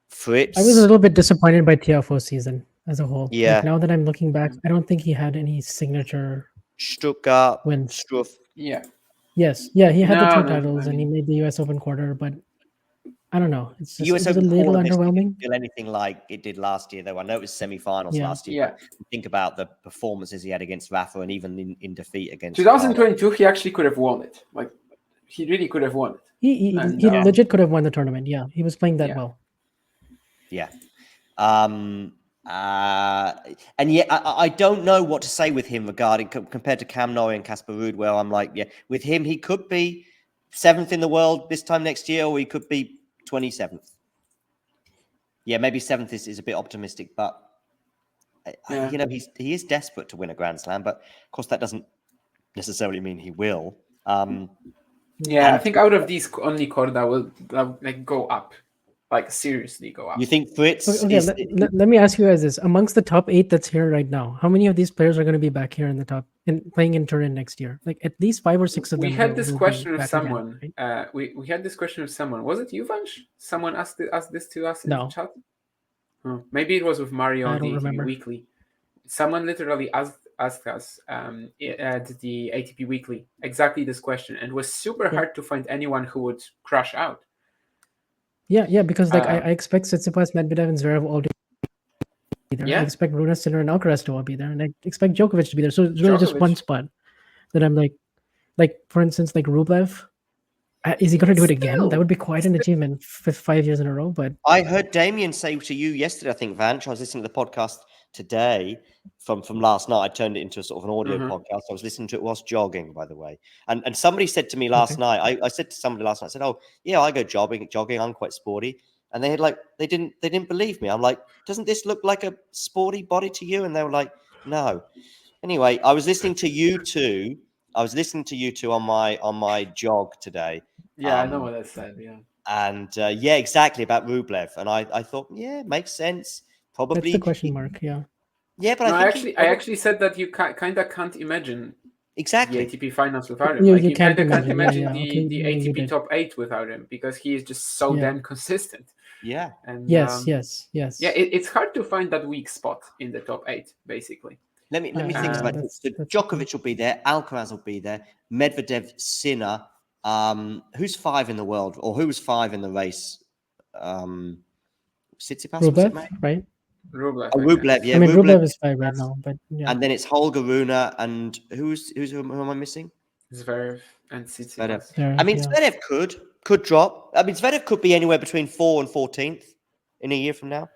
Fritz, I was a little bit disappointed by Tiafoe's season as a whole. Yeah. Like, now that I'm looking back, I don't think he had any signature Stuttgart wins. Struff. Yeah. Yes. Yeah, he had the 2 titles and he made the US Open quarter, but I don't know. It's just US it was a Open little tournament underwhelming. didn't feel anything like it did last year, though. I know it was semi-finals Yeah. last year. Yeah. But think about the performances he had against Rafa, and even in defeat against 2022, he actually could have won it. Like, he really could have won it. He And, legit could have won the tournament. Yeah, he was playing that Yeah. well. Yeah. And yet I don't know what to say with him regarding compared to Cam Norrie and Casper Ruud, where I'm like, yeah, with him, he could be 7th in the world this time next year, or he could be 27th. Yeah, maybe 7th is a bit optimistic, but Yeah. you know, he is desperate to win a Grand Slam, but of course that doesn't necessarily mean he will. Yeah, I and- think out of these, only Korda will like go up, like seriously go up. You think Fritz Okay, is let me ask you guys this: amongst the top 8 that's here right now, how many of these players are going to be back here in the top and playing in Turin next year? Like at least 5 or 6 of them. We had this will question be with back again, someone. right? We had this question with someone. Was it you, Vansh? Someone asked this to us in No. the chat. Oh, maybe it was with Mario I on the don't ATP remember. Weekly. Someone literally asked us at the ATP Weekly exactly this question, and it was super hard to find anyone who would crash out. Yeah, because like I expect Tsitsipas, Medvedev, and Zverev all to be there. Yeah. I expect Rune, Sinner, and Alcaraz to all be there, and I expect Djokovic to be there. So it's really just Djokovic. one spot that I'm like for instance, like Rublev. Is he going to do it again? Still. That would be quite an achievement for 5 years in a row. But I heard Damien say to you yesterday, I think, Vanch, I was listening to the podcast today from last night. I turned it into a sort of an audio podcast. I was listening to it whilst jogging, by the way. And somebody said to me last night, I said to somebody last night, I said, oh, yeah, I go jogging. I'm quite sporty. And they had they didn't believe me. I'm like, doesn't this look like a sporty body to you? And they were like, no. Anyway, I was listening to you two. On my jog today. Yeah, I know what I said. Yeah. And yeah, exactly about Rublev. And I thought, yeah, makes sense. Probably that's the question mark. Yeah. Yeah, but No, I actually said that you kind of can't imagine exactly the ATP finals without him. You Like you can't kind of can't imagine. imagine Yeah. Okay, the yeah, you ATP did. top 8 without him because he is just so damn consistent. Yeah. And Yes. Yeah, it's hard to find that weak spot in the top 8, basically. Let me think about it. So Djokovic will be there, Alcaraz will be there, Medvedev, Sinner. Who's 5 in the world, or who was 5 in the race? Tsitsipas, Rublev, was it, right? Rublev. Oh, Rublev, yeah. I mean, Rublev is 5 right now, but yeah. And then it's Holger Rune, and who am I missing? Zverev and Tsitsipas. I mean, Zverev could drop. I mean, Zverev could be anywhere between 4 and 14th in a year from now.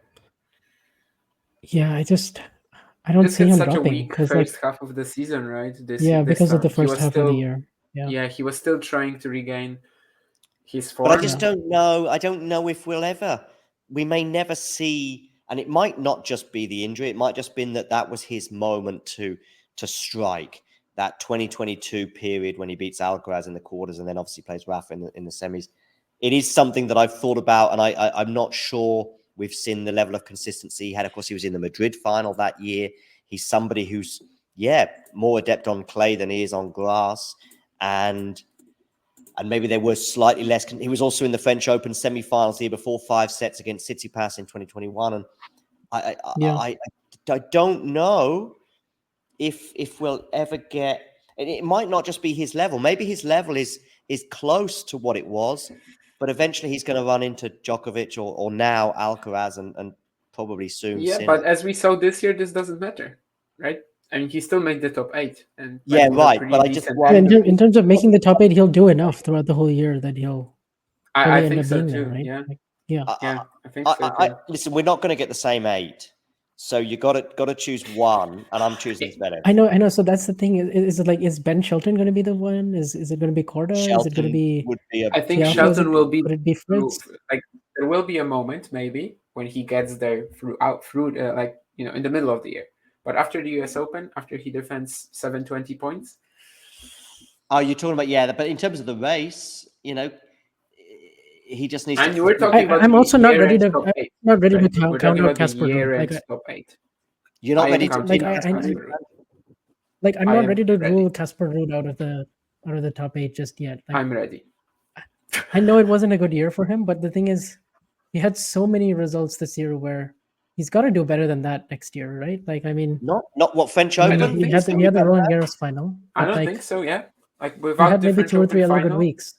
Yeah, I don't see him such dropping a weak because first half of the season, right? Because of the first half of the year. Yeah, he was still trying to regain his form. But I just don't know. I don't know if we may never see, and it might not just be the injury. It might just been that was his moment to strike, that 2022 period when he beats Alcaraz in the quarters and then obviously plays Rafa in the semis. It is something that I've thought about, and I'm not sure we've seen the level of consistency he had. Of course, he was in the Madrid final that year. He's somebody who's, more adept on clay than he is on grass. And maybe there was slightly less. He was also in the French Open semi-finals the year before, 5 sets against Tsitsipas in 2021. And I don't know if we'll ever get. And it might not just be his level. Maybe his level is close to what it was, but eventually he's going to run into Djokovic or now Alcaraz and probably soon. Yeah, but as we saw this year, this doesn't matter, right? I mean, he still made the top 8, and right. But I just in terms of making the top 8, he'll do enough throughout the whole year that he'll. I think so too. There, right? Yeah. I think so too. Listen, we're not going to get the same 8, so you got to choose one, and I'm choosing Zverev. I know. So that's the thing. Is Ben Shelton going to be the one? Is it going to be Korda? Is it going to be? I think Shelton will be. Would it be Fritz? Like there will be a moment maybe when he gets there through in the middle of the year. But after the US Open, after he defends 720 points. Oh, you're talking about but in terms of the race, he just needs. And we're talking about. I'm also not ready to. I'm not ready to count out Casper. Top 8. You're not ready to. I'm not ready to rule Casper Ruud out of the top 8 just yet. I'm ready. I know it wasn't a good year for him, but the thing is, he had so many results this year where he's got to do better than that next year, right? Not what French Open. He had the Roland Garros final. I don't think so. Yeah, without he had maybe 2 or 3 other good weeks.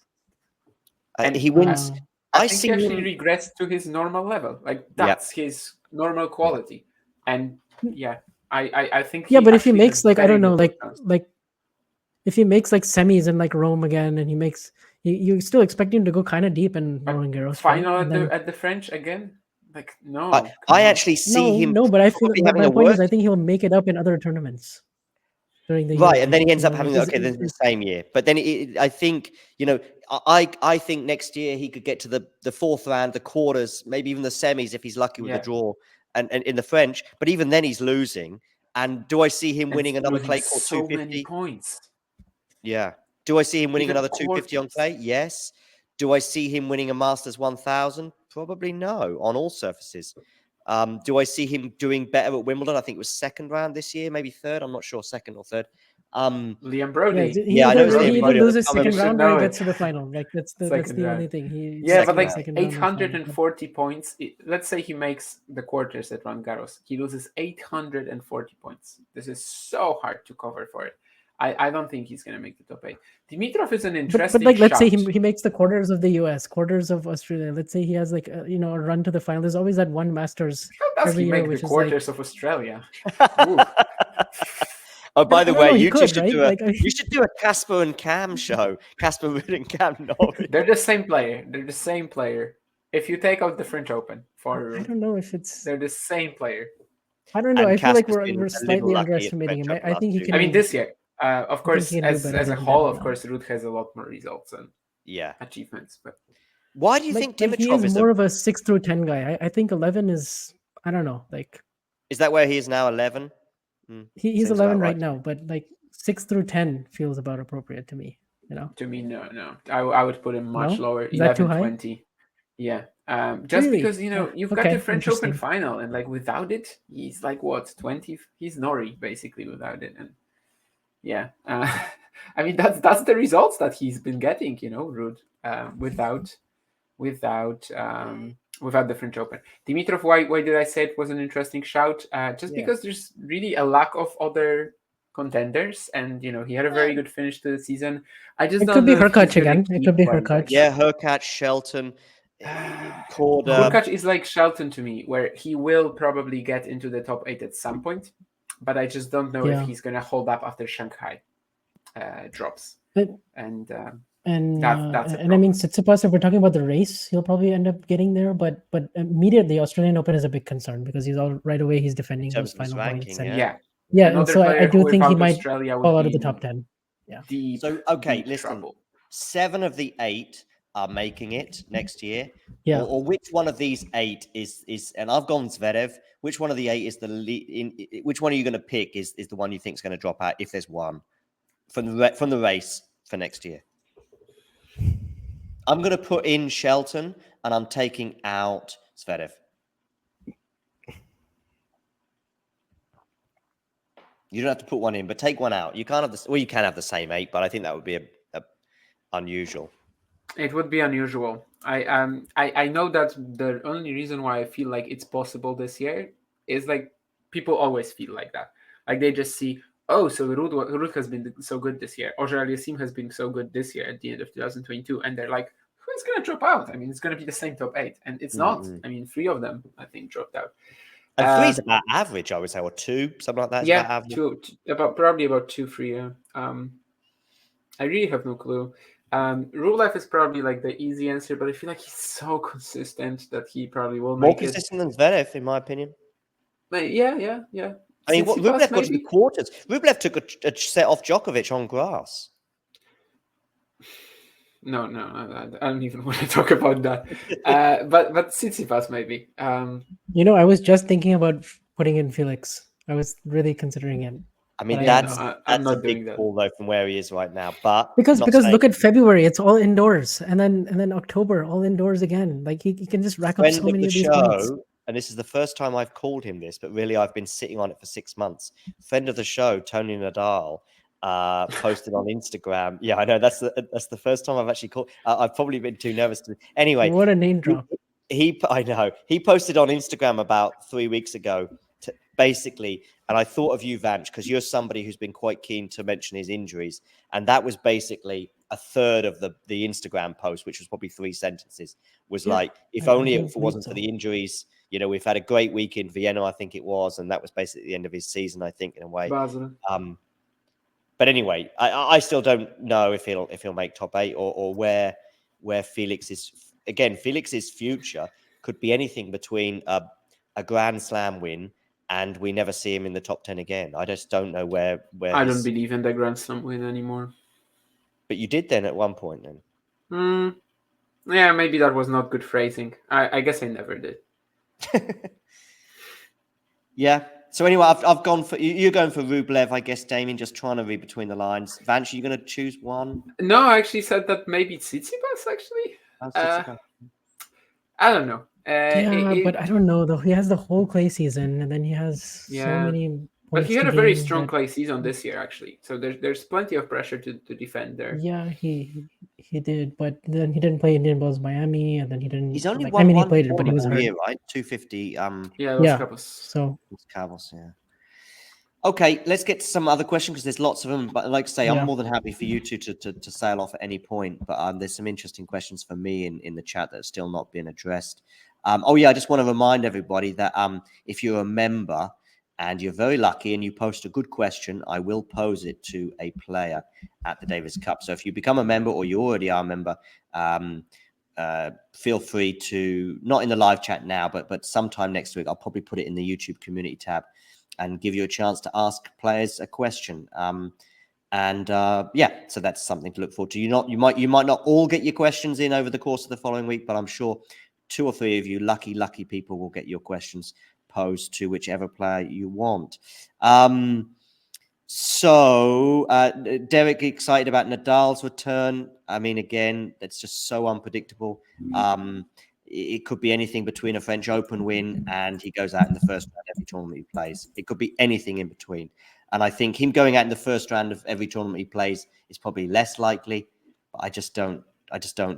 He wins. I think he actually regressed to his normal level. Like that's his normal quality. And I think but if he actually makes has like I very don't know, little like chance. if he makes like semis in like Rome again, and he makes you still expect him to go kind of deep in Roland Garros, final right? at the French again? Like no, I actually see him. No, but I feel probably but having my a point is worse I think he'll make it up in other tournaments during the right, year. and then he ends up Like, having the same year. But then I think I think next year he could get to the fourth round, the quarters, maybe even the semis if he's lucky with the draw, and in the French. But even then he's losing. And do I see him winning another clay court 250? Many points. Yeah. Do I see him winning Even another 250 on clay? Yes. Do I see him winning a Masters 1000? Probably no, on all surfaces. Do I see him doing better at Wimbledon? I think it was second round this year, maybe third. I'm not sure, second or third. Liam Brody. He I know his name. he either loses second should round or he know gets it. to the final. Like that's the only thing. But like second round or final. 840 points. Let's say he makes the quarters at Roland Garros. He loses 840 points. This is so hard to cover for it. I don't think he's going to make the top 8. Dimitrov is an interesting but like let's say shout. he makes the quarters of the US, quarters of Australia. Let's say he has like a run to the final. There's always that one Masters How does every he year, make which the is like quarters of Australia? Oh, by the I don't way, know, he you two could, should right? do a Like, you should do a Casper and Cam show. Casper Ruud and Cam Norrie. They're the same player. They're the same player. If you take out the French Open for I don't know if it's. they're the same player. I don't know. And I feel like Casper's been we're a little slightly lucky at underestimating him. French Open I think he last can. I mean, this year, of course, he can do better as a than whole, that, of course, Ruud has a lot more results and achievements. But why do you think like he Dimitrov is more of a 6 through 10 guy. I think 11 is. I don't know. Like is that where he is now? 11. he's 11 right now, but like 6 through 10 feels about appropriate to me. To me, no. I would put him much lower. Is that too high? 20. Yeah. Just really? because you've got the French Open final, and like without it, he's like what 20? He's Norrie basically without it, and I mean that's the results that he's been getting. Ruud without the French Open. Dimitrov, why did I say it was an interesting shout? Because there's really a lack of other contenders, and he had a very good finish to the season. I just don't know. It could be Hurkacz again. It could be Hurkacz. Yeah, Hurkacz, Shelton, Korda. Hurkacz is like Shelton to me, where he will probably get into the top 8 at some point, but I just don't know if he's going to hold up after Shanghai drops. And I mean, Tsitsipas, if we're talking about the race, he'll probably end up getting there. But immediately, Australian Open is a big concern because right away he's defending those final points. And so I do think he might fall out of the top 10. Yeah. So okay, listen. Trouble. 7 of the 8 are making it next year. Yeah. Or which one of these 8 is? And I've gone Zverev. Which one of the 8 is the lead? Which one are you going to pick? Is the one you think is going to drop out if there's one from the race for next year? I'm going to put in Shelton, and I'm taking out Zverev. You don't have to put one in, but take one out. You can't have you can have the same 8, but I think that would be a unusual. It would be unusual. I know that the only reason why I feel like it's possible this year is like people always feel like that. Like they just see, oh, so Ruud has been so good this year. Auger-Aliassime has been so good this year at the end of 2022. And they're like, who's going to drop out? I mean, it's going to be the same top 8. And it's not. I mean, 3 of them, I think, dropped out. And 3 is about average, I would say, or 2, something like that. Yeah, about average. probably about 2, 3. I really have no clue. Rublev is probably like the easy answer, but I feel like he's so consistent that he probably will make it. More consistent than Zverev, in my opinion. But yeah. I mean, Rublev got to the quarters. Rublev took a set off Djokovic on grass. No, I don't even want to talk about that. But Tsitsipas maybe. I was just thinking about putting in Felix. I was really considering it. I mean, that's a big call though from where he is right now. But because look at February, it's all indoors, and then October, all indoors again. Like he can just rack up so many of these points. And this is the first time I've called him this, but really I've been sitting on it for 6 months. Friend of the show, Tony Nadal, posted on Instagram. Yeah, I know that's the first time I've actually called. I've probably been too nervous to. Anyway, what a name drop. I know he posted on Instagram about 3 weeks ago. Basically, and I thought of you, Vanch, because you're somebody who's been quite keen to mention his injuries, and that was basically a third of the Instagram post, which was probably 3 sentences, was Yeah, like, if I only do it believe wasn't so. for the injuries, we've had a great week in Vienna, I think it was, and that was basically the end of his season, I think, in a way. Basel. But anyway, I still don't know if he'll make top 8 or where Felix is. Again, Felix's future could be anything between a Grand Slam win and we never see him in the top 10 again. I just don't know where I don't believe in the Grand Slam win anymore. But you did then at one point then. Yeah, maybe that was not good phrasing. I guess I never did. Yeah. So anyway, I've gone for you're going for Rublev, I guess, Damien, just trying to read between the lines. Vance, are you going to choose one? No, I actually said that maybe Tsitsipas, actually. Tsitsipas. I don't know. But I don't know though. He has the whole clay season, and then he has so many But points he had to a very gain strong that- clay season this year, actually. So there's plenty of pressure to defend there. Yeah, he did, but then he didn't play Indian Wells Miami, and then he didn't. He's only like, won he one played it, but he was all hurt. year, right? 250. Yeah, Los Yeah. Cabos. So Cabos, yeah. Okay, let's get to some other questions because there's lots of them. But like I say, I'm more than happy for you two to sail off at any point. But there's some interesting questions for me in the chat that are still not being addressed. Oh yeah, I just want to remind everybody that if you're a member and you're very lucky and you post a good question, I will pose it to a player at the Davis Cup. So if you become a member or you already are a member, feel free to, not in the live chat now, but sometime next week, I'll probably put it in the YouTube community tab and give you a chance to ask players a question. Yeah, so that's something to look forward to. You might not all get your questions in over the course of the following week, but I'm sure 2 or 3 of you lucky people will get your questions posed to whichever player you want. So Derek, excited about Nadal's return. I mean, again, that's just so unpredictable. It could be anything between a French Open win and he goes out in the first round every tournament he plays. It could be anything in between. And I think him going out in the first round of every tournament he plays is probably less likely. But I just don't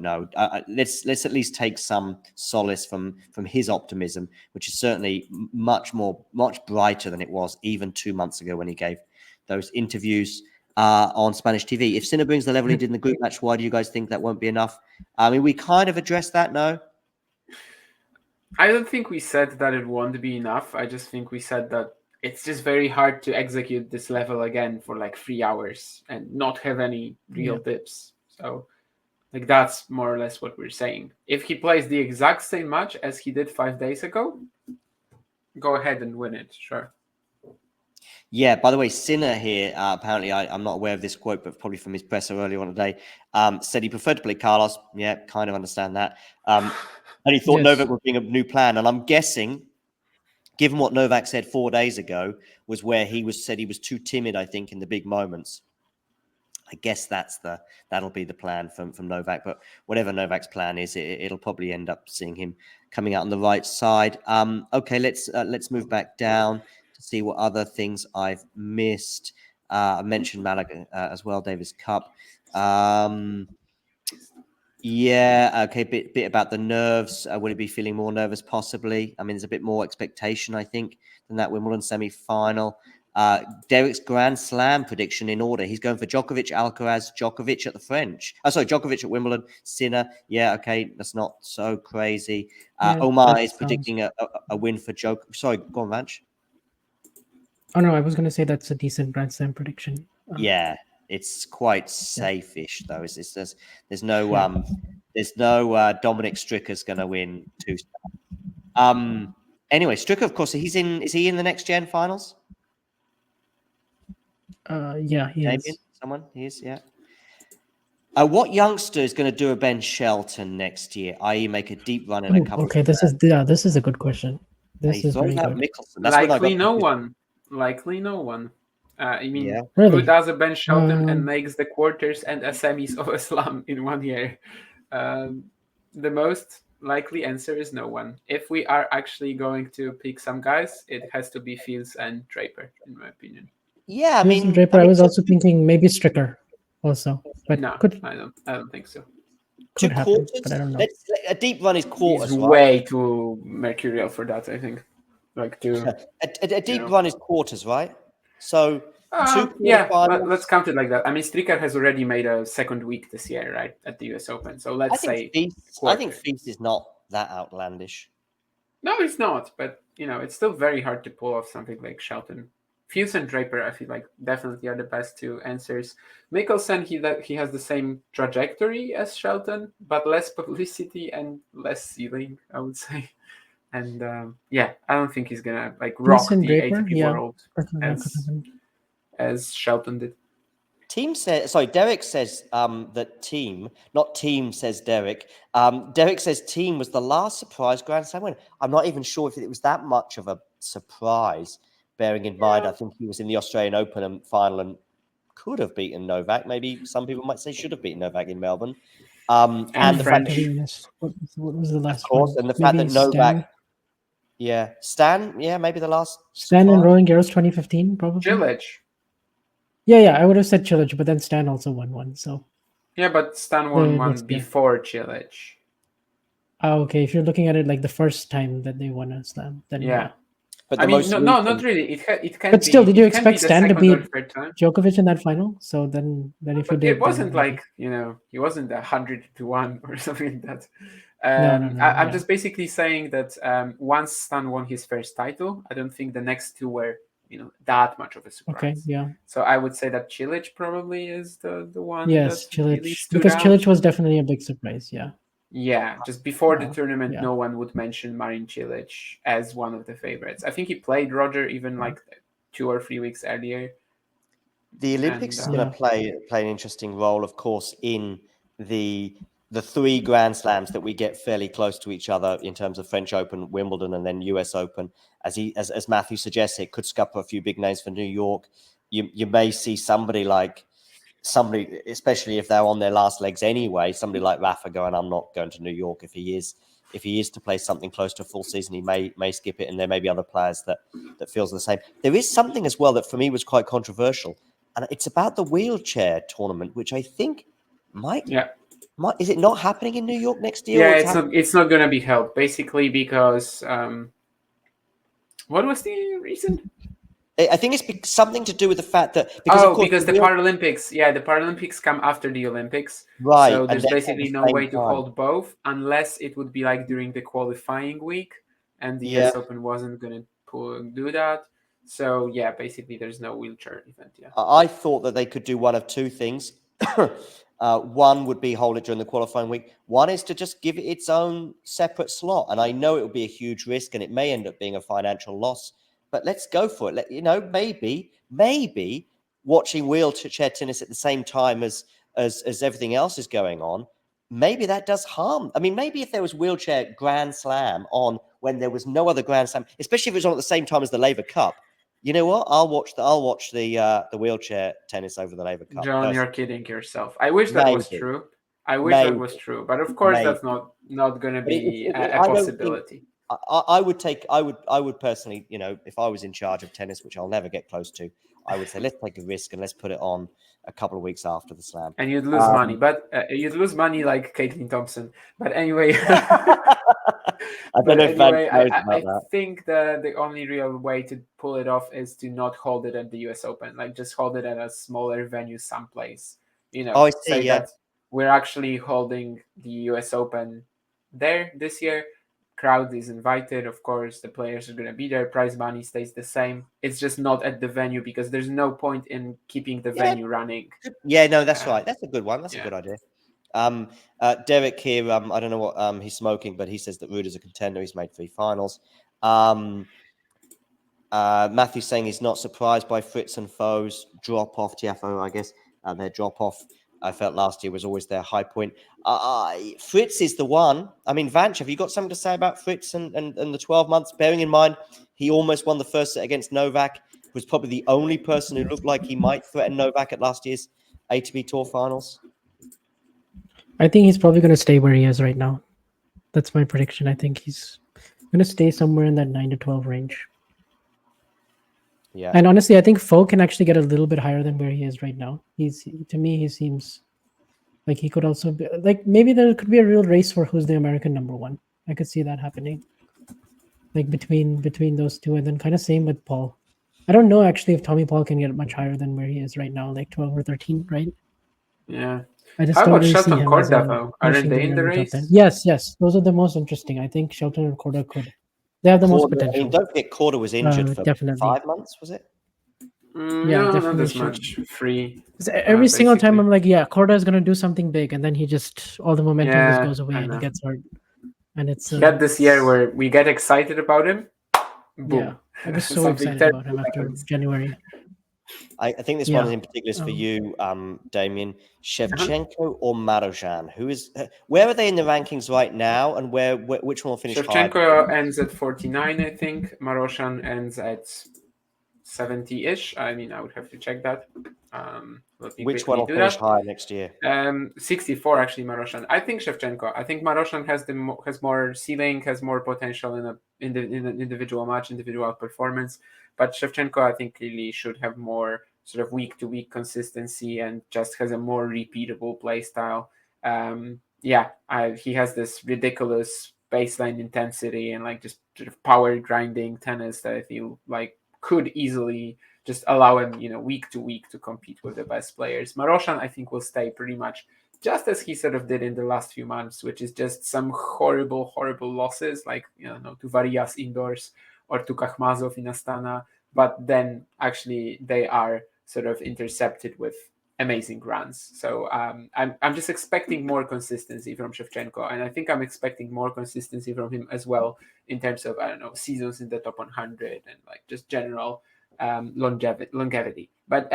know. Let's at least take some solace from his optimism, which is certainly much brighter than it was even 2 months ago when he gave those interviews on Spanish TV. If Sinner brings the level he did in the group match, why do you guys think that won't be enough? I mean, we kind of addressed that, no? I don't think we said that it won't be enough. I just think we said that it's just very hard to execute this level again for like 3 hours and not have any real dips. So like that's more or less what we're saying. If he plays the exact same match as he did 5 days ago, go ahead and win it, sure. Yeah, by the way, Sinner here, apparently I'm not aware of this quote, but probably from his presser earlier on today, said he preferred to play Carlos. Yeah, kind of understand that. And he thought Novak was being a new plan. And I'm guessing, given what Novak said 4 days ago, was where said he was too timid, I think, in the big moments. I guess that'll be the plan from Novak. But whatever Novak's plan is, it'll probably end up seeing him coming out on the right side. Okay, let's move back down to see what other things I've missed. I mentioned Malaga as well, Davis Cup. Yeah, okay, bit about the nerves. Will he be feeling more nervous? Possibly. I mean, there's a bit more expectation, I think, than that Wimbledon semi-final. Derek's Grand Slam prediction in order. He's going for Djokovic, Alcaraz, Djokovic at the French. Djokovic at Wimbledon, Sinner. Yeah, okay, that's not so crazy. Omar is predicting a win for Djokovic. Sorry, go on, Vanch. Oh no, I was going to say that's a decent Grand Slam prediction. Yeah, it's quite safe-ish though. There's no Dominic Stricker's going to win 2. Anyway, Stricker, of course, is he in the next gen finals? Yeah, he is. Someone? He is, yeah. What youngster is going to do a Ben Shelton next year, i.e. make a deep run in a couple Okay, this is a good question. This is very good. Likely no one. Likely no one. I mean, really? who does a Ben Shelton and makes the quarters and semis of a slam in 1 year? The most likely answer is no one. If we are actually going to pick some guys, it has to be Fields and Draper, in my opinion. Yeah, I mean, Draper. I was also thinking maybe Stricker, also, but no, I don't think so. Could happen, but I don't know. A deep run is quarters. He's way too mercurial for that, I think. Like a deep run is quarters, right? So Yeah, quarterfinals. let's count it like that. I mean, Stricker has already made a second week this year, right, at the US Open. So let's say I think Feast is not that outlandish. No, it's not. But it's still very hard to pull off something like Shelton. Fuse and Draper, I feel like definitely are the best two answers. Mickelson, he has the same trajectory as Shelton, but less publicity and less ceiling, I would say. And I don't think he's gonna like rock and the Draper, ATP yeah, world that could happen. as Shelton did. Derek says that not Team says Derek. Derek says Team was the last surprise Grand Slam win. I'm not even sure if it was that much of a surprise, bearing in mind, I think he was in the Australian Open final and could have beaten Novak. Maybe some people might say should have beaten Novak in Melbourne. And the fact that, what was the last of course, one? and the fact Maybe that Novak, Stan? maybe the last Stan and Roland Garros 2015, probably. Cilic. Yeah, I would have said Cilic, but then Stan also won one. So yeah, but Stan won one before Cilic. Oh, okay. If you're looking at it like the first time that they won a slam, then yeah. But I mean, no, not really. It can. But still, did you expect Stan to beat Djokovic in that final? So then if you did, it wasn't like he wasn't 100-1 or something like that. No, I'm just basically saying that once Stan won his first title, I don't think the next two were that much of a surprise. Okay, yeah. So I would say that Cilic probably is the one. Yes, that Cilic, really because out. Cilic was definitely a big surprise. Yeah. Yeah, just before the tournament, no one would mention Marin Cilic as one of the favorites. I think he played Roger even like 2 or 3 weeks earlier. The Olympics is going to play an interesting role, of course, in the 3 Grand Slams that we get fairly close to each other in terms of French Open, Wimbledon, and then US Open. As Matthew suggests, it could scupper a few big names for New York. You may see somebody, especially if they're on their last legs anyway, somebody like Rafa going, I'm not going to New York. If he is to play something close to a full season, he may skip it. And there may be other players that feels the same. There is something as well that for me was quite controversial. And it's about the wheelchair tournament, which I think is it not happening in New York next year? Yeah, it's not going to be held, basically because what was the reason? I think it's something to do with the fact that because the Paralympics come after the Olympics, right? So there's basically no way to hold both unless it would be like during the qualifying week, and the US Open wasn't going to do that. So basically there's no wheelchair event. Yeah, I thought that they could do one of two things. One would be hold it during the qualifying week. One is to just give it its own separate slot, and I know it would be a huge risk, and it may end up being a financial loss. But let's go for it. Maybe watching wheelchair tennis at the same time as everything else is going on, maybe that does harm. I mean, maybe if there was wheelchair Grand Slam on when there was no other Grand Slam, especially if it was on at the same time as the Laver Cup, you know what? I'll watch the wheelchair tennis over the Laver Cup. John, you're kidding yourself. I wish that was true. That was true, but of course that's not going to be a possibility. I would personally, if I was in charge of tennis, which I'll never get close to, I would say let's take a risk and let's put it on a couple of weeks after the slam. And you'd lose money, but you'd lose money like Caitlin Thompson. But anyway, I don't know if I think the only real way to pull it off is to not hold it at the US Open, like just hold it at a smaller venue someplace. That we're actually holding the US Open there this year. Crowd is invited, of course. The players are going to be there. Prize money stays the same. It's just not at the venue because there's no point in keeping the venue running. Yeah, no, that's right. That's a good one. That's a good idea. Derek here, I don't know what he's smoking, but he says that Ruder's a contender. He's made 3 finals. Matthew's saying he's not surprised by Fritz and Foe's drop off. Tiafoe, I guess, their drop off. I felt last year was always their high point. Fritz is the one. I mean, Vanch, have you got something to say about Fritz and the 12 months? Bearing in mind, he almost won the first set against Novak. Was probably the only person who looked like he might threaten Novak at last year's ATP Tour Finals. I think he's probably going to stay where he is right now. That's my prediction. I think he's going to stay somewhere in that 9 to 12 range. Yeah. And honestly, I think Foe can actually get a little bit higher than where he is right now. To me, he seems like he could also be like, maybe there could be a real race for who's the American number 1. I could see that happening. Like between those two, and then kind of same with Paul. I don't know actually if Tommy Paul can get much higher than where he is right now, like 12 or 13, right? Yeah. I just How don't about really see Shelton him as Korda though? Aren't finishing the they in year the in the top 10. race? Yes, those are the most interesting. I think Shelton and Korda could. They have the most Corda, I mean, potential. don't forget Corda was injured for Definitely. 5 months, was it? Yeah, No, not definitely as should. much. Free. Every single time Basically. I'm like, yeah, Korda is gonna do something big, and then he just all the momentum just Yeah, goes away I and he know. gets hurt. And it's He had this year where we get excited about him, yeah, boom. I was so Something excited about him terrible after happens. January. I think this Yeah. one in particular is for you, Damien. Uh-huh. Shevchenko or Marozsan? Where are they in the rankings right now, and which one will finish higher? Shevchenko ends at 49, I think. Maroshan ends at 70-ish. I mean, I would have to check that. Let me Which one quickly will do finish that. higher next year? 64 actually. Maroshan. I think Shevchenko. I think Maroshan has more ceiling, has more potential in an individual match, individual performance. But Shevchenko, I think, clearly should have more sort of week to week consistency and just has a more repeatable play style. He has this ridiculous baseline intensity and like just sort of power grinding tennis that I feel like could easily just allow him, week to week to compete with the best players. Maroshan, I think, will stay pretty much just as he sort of did in the last few months, which is just some horrible, horrible losses, like to Varias indoors or to Kakhmazov in Astana. But then actually they are sort of intercepted with amazing runs. So I'm just expecting more consistency from Shevchenko, and I think I'm expecting more consistency from him as well in terms of seasons in the top 100 and like just general longevity. But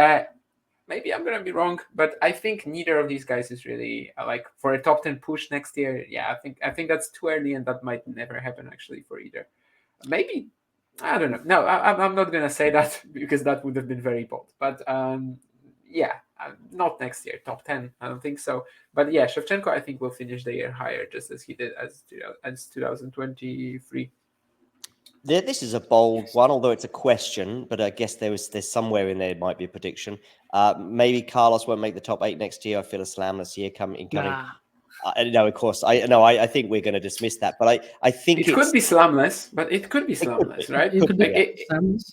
maybe I'm gonna be wrong, but I think neither of these guys is really like for a top 10 push next year. Yeah, I think that's too early, and that might never happen actually for either. Maybe I don't know. No, I'm not gonna say that because that would have been very bold. But yeah, not next year, top 10. I don't think so. But yeah, Shevchenko I think will finish the year higher, just as he did as 2023. This is a bold one, although it's a question, but I guess there's somewhere in there it might be a prediction. Maybe Carlos won't make the top 8 next year. I feel a slamless year incoming. Nah. No, of course. I think we're going to dismiss that, but I think It could be slamless, but it could be slamless, right? It could be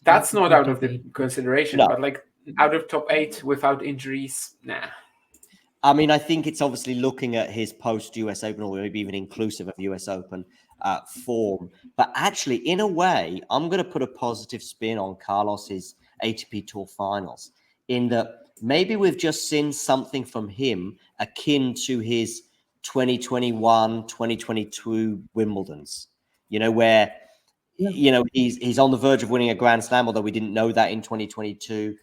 That's not out of top the 8. consideration, No. but like out of top 8 without injuries, nah. I mean, I think it's obviously looking at his post-US Open, or maybe even inclusive of US Open form. But actually, in a way, I'm going to put a positive spin on Carlos's ATP Tour Finals, in that maybe we've just seen something from him akin to his 2021, 2022 Wimbledons, where, he's on the verge of winning a Grand Slam, although we didn't know that in 2022.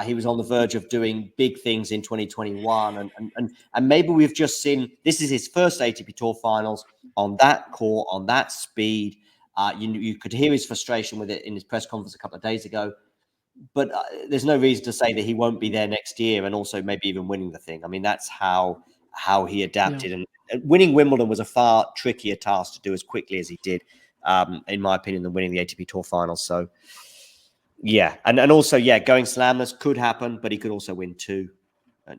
He was on the verge of doing big things in 2021, and maybe we've just seen this is his first ATP Tour Finals on that court, on that speed. You could hear his frustration with it in his press conference a couple of days ago, but there's no reason to say that he won't be there next year, and also maybe even winning the thing. I mean, that's how he adapted, and winning Wimbledon was a far trickier task to do as quickly as he did, in my opinion, than winning the ATP Tour Finals. So. Yeah, and also, going slamless could happen, but he could also win 2.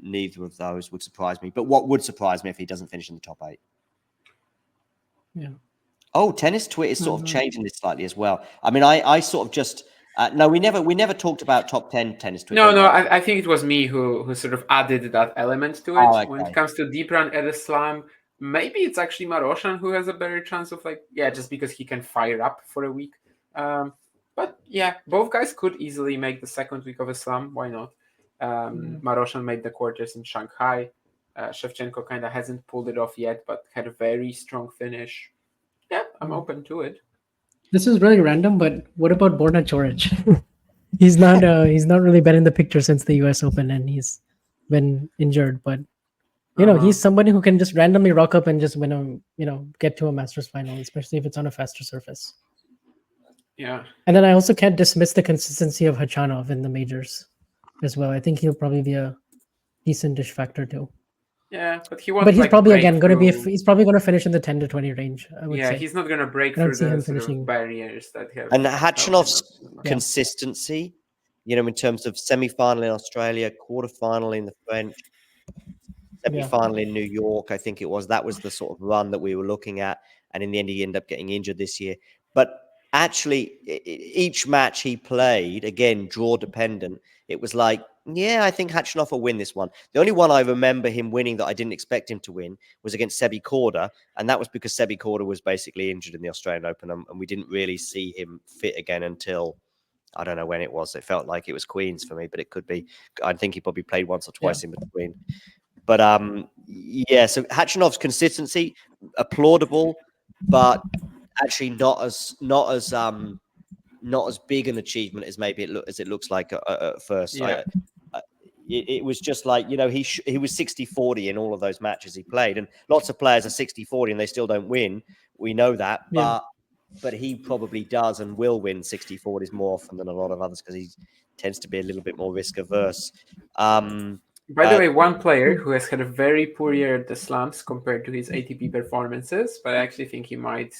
Neither of those would surprise me. But what would surprise me if he doesn't finish in the top 8? Yeah. Oh, tennis Twitter is sort of changing this slightly as well. I mean, I sort of just no, we never talked about top 10 tennis Twitter. No, I think it was me who sort of added that element to it. Oh, okay. When it comes to deep run at a slam, maybe it's actually Maroshan who has a better chance of just because he can fire up for a week. But yeah, both guys could easily make the second week of a slam. Why not? Maroshan made the quarters in Shanghai. Shevchenko kind of hasn't pulled it off yet, but had a very strong finish. Yeah, I'm open to it. This is really random, but what about Borna Coric? He's not really been in the picture since the US Open, and he's been injured, but he's somebody who can just randomly rock up and just win get to a Masters final, especially if it's on a faster surface. Yeah. And then I also can't dismiss the consistency of Khachanov in the majors as well. I think he'll probably be a decent-ish factor too. Yeah, but he's probably again going to be he's probably going to finish in the 10 to 20 range, I would say. He's not going to break through the sort of barriers that have. And Khachanov's consistency, in terms of semi-final in Australia, quarter-final in the French, semi-final in New York, I think it was. That was the sort of run that we were looking at. And in the end, he ended up getting injured this year. But actually, each match he played, again, draw dependent, it was like, yeah, I think Khachanov will win this one. The only one I remember him winning that I didn't expect him to win was against Sebi Korda, and that was because Sebi Korda was basically injured in the Australian Open, and we didn't really see him fit again until, I don't know when it was. It felt like it was Queens for me, but it could be. I think he probably played once or twice in between. But yeah, so Khachanov's consistency, applaudable, but actually not as big an achievement as maybe it looks like at first. Yeah. It was just like, he was 60-40 in all of those matches he played, and lots of players are 60-40 and they still don't win. We know that, but he probably does and will win 60-40s more often than a lot of others because he tends to be a little bit more risk averse. By the way, one player who has had a very poor year at the slams compared to his ATP performances, but I actually think he might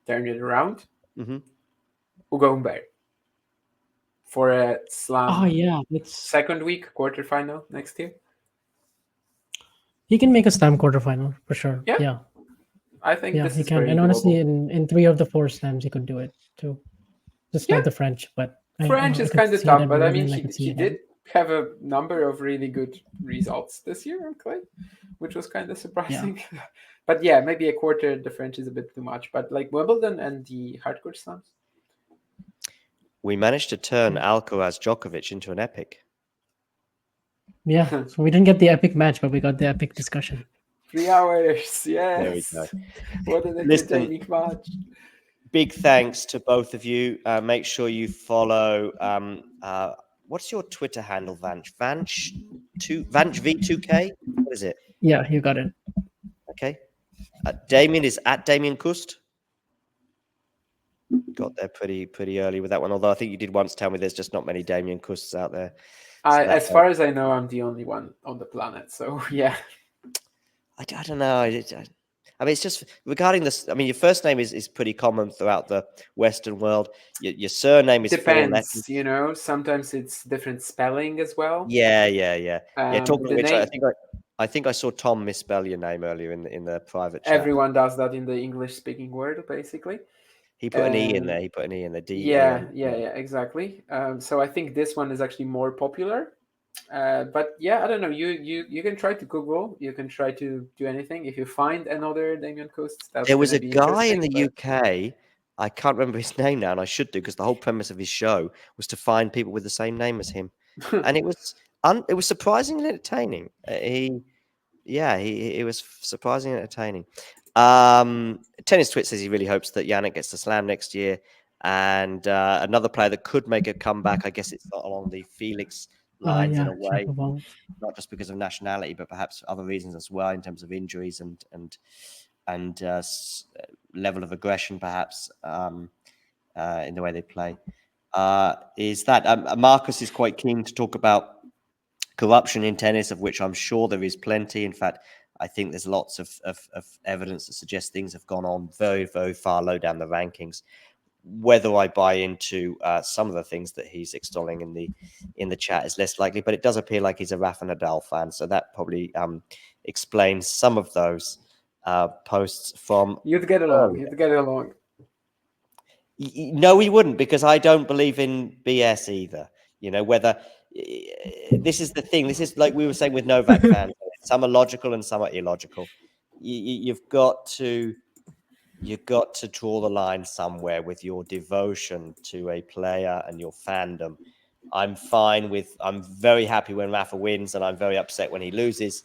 turn it around. Mm-hmm. Ugo Humbert for a slam it's second week quarterfinal next year. he can make a slam quarterfinal for sure. Yeah. I think this he is can. very And honestly, doable. in 3 of the 4 slams, he could do it too. Just not the French, but French is I could kind of see it tough. in But I Wimbledon, mean, could see he it did have a number of really good results this year on clay, which was kind of surprising. But yeah, maybe a quarter the French is a bit too much. But like Wimbledon and the hardcourt slams, we managed to turn Alcaraz Djokovic into an epic. Yeah, so we didn't get the epic match, but we got the epic discussion. 3 hours, yes. There we go. What an entertaining match. Big thanks to both of you. Make sure you follow. What's your Twitter handle, Vanch? Vanch V2K. What is it? Yeah, you got it. Okay. Damien is at Damien Kust. Got there pretty early with that one. Although I think you did once tell me there's just not many Damien Kusts out there. So as far as I know, I'm the only one on the planet. So yeah. I don't know. I mean, it's just regarding this. I mean, your first name is pretty common throughout the Western world. Your surname is depends. Sometimes it's different spelling as well. Yeah. Talking of which, name, I think I saw Tom misspell your name earlier in the private chat. Everyone does that in the English-speaking world, basically. He put an E in there. He put an E in the D. Yeah, exactly. So I think this one is actually more popular. But yeah, I don't know. You can try to Google. You can try to do anything. If you find another Damien Coast, there was a guy in the UK. I can't remember his name now, and I should do because the whole premise of his show was to find people with the same name as him, and it was surprisingly entertaining. It was surprisingly entertaining. Tennis Twit says he really hopes that Yannick gets the slam next year, and another player that could make a comeback. I guess it's not along the Felix lines in a way, not just because of nationality, but perhaps other reasons as well in terms of injuries and level of aggression, perhaps in the way they play. Is that Marcus is quite keen to talk about corruption in tennis, of which I'm sure there is plenty. In fact, I think there's lots of evidence that suggests things have gone on very, very far low down the rankings. Whether I buy into some of the things that he's extolling in the chat is less likely, but it does appear like he's a Rafa Nadal fan, so that probably explains some of those posts from. You'd get along. No, we wouldn't, because I don't believe in BS either. Whether this is the thing. This is like we were saying with Novak fans. Some are logical and some are illogical. You've got to draw the line somewhere with your devotion to a player and your fandom. I'm very happy when Rafa wins, and I'm very upset when he loses.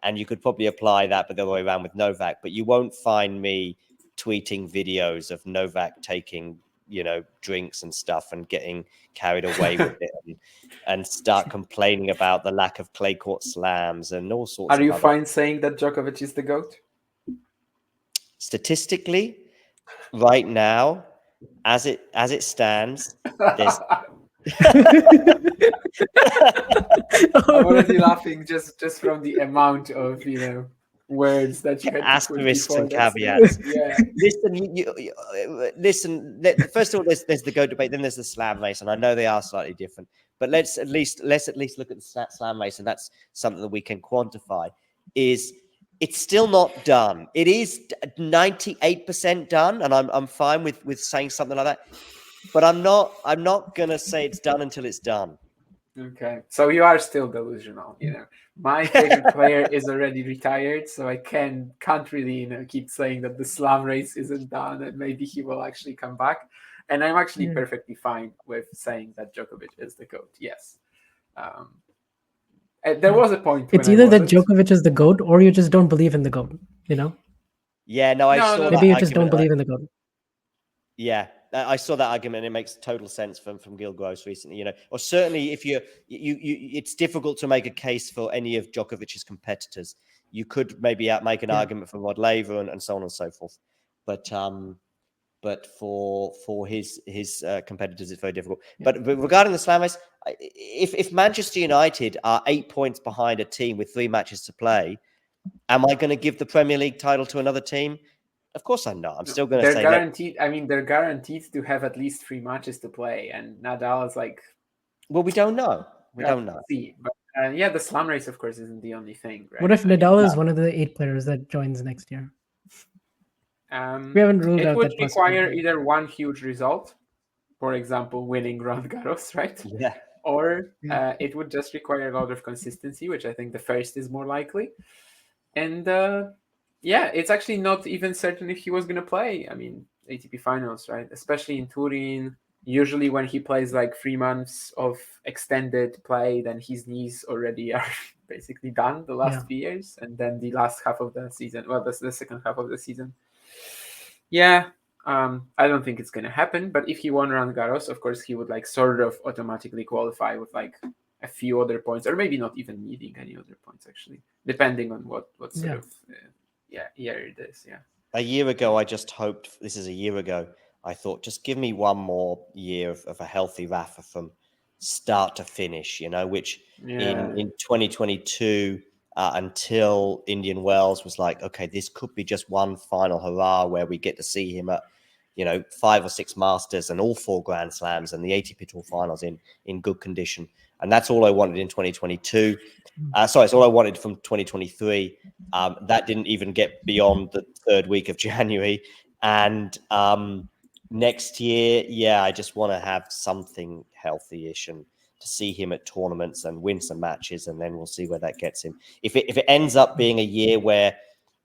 And you could probably apply that, but the other way around with Novak. But you won't find me tweeting videos of Novak taking, drinks and stuff and getting carried away with it and start complaining about the lack of clay court slams and all sorts of Are you fine saying that Djokovic is the GOAT? Statistically, right now, as it stands, there's I'm already laughing just from the amount of words that you had asterisks and caveats. Yeah. Listen. First of all, there's the GOAT debate. Then there's the slam race, and I know they are slightly different. But let's at least look at the slam race, and that's something that we can quantify. Is It's still not done. It is 98% done, and I'm fine with saying something like that. But I'm not gonna say it's done until it's done. Okay, so you are still delusional. My favorite player is already retired, so I can't really keep saying that the slam race isn't done and maybe he will actually come back. And I'm actually perfectly fine with saying that Djokovic is the GOAT. Yes. There was a point It's when either I that wasn't. Djokovic is the GOAT or you just don't believe in the GOAT, you know? Yeah, no, I No, saw no, that Maybe you just don't argument. believe in the GOAT. Yeah, I saw that argument. It makes total sense from Gil Gross recently. Or certainly if you, it's difficult to make a case for any of Djokovic's competitors. You could maybe make an argument for Rod Laver and so on and so forth, but for his competitors, it's very difficult. Yeah. But regarding the slam race, if Manchester United are 8 points behind a team with 3 matches to play, am I going to give the Premier League title to another team? Of course I'm not. I'm still going to They're say guaranteed. I mean, they're guaranteed to have at least 3 matches to play, and Nadal is like. Well, we don't know. We don't know. See, but the slam race, of course, isn't the only thing, right? What if Nadal is one of the 8 players that joins next year? We haven't ruled it out would that require possibility. either one huge result, for example, winning Roland Garros, right? Yeah. Or it would just require a lot of consistency, which I think the first is more likely. And it's actually not even certain if he was going to play. I mean, ATP finals, right? Especially in Turin. Usually when he plays like 3 months of extended play, then his knees already are basically done the last few years. And then the last half of the season, well, that's the second half of the season. Yeah, I don't think it's going to happen. But if he won Roland Garros, of course, he would like sort of automatically qualify with like a few other points, or maybe not even needing any other points, actually, depending on what sort of year it is. Yeah. A year ago, I just hoped, this is a year ago, I thought, just give me one more year of a healthy Rafa from start to finish, which in 2022, until Indian Wells was like, okay, this could be just one final hurrah where we get to see him at, 5 or 6 Masters and all 4 Grand Slams and the ATP Tour finals in good condition. And that's all I wanted in 2022. Sorry, it's all I wanted from 2023. That didn't even get beyond the 3rd week of January. And next year, I just want to have something healthy-ish and to see him at tournaments and win some matches, and then we'll see where that gets him. If it ends up being a year where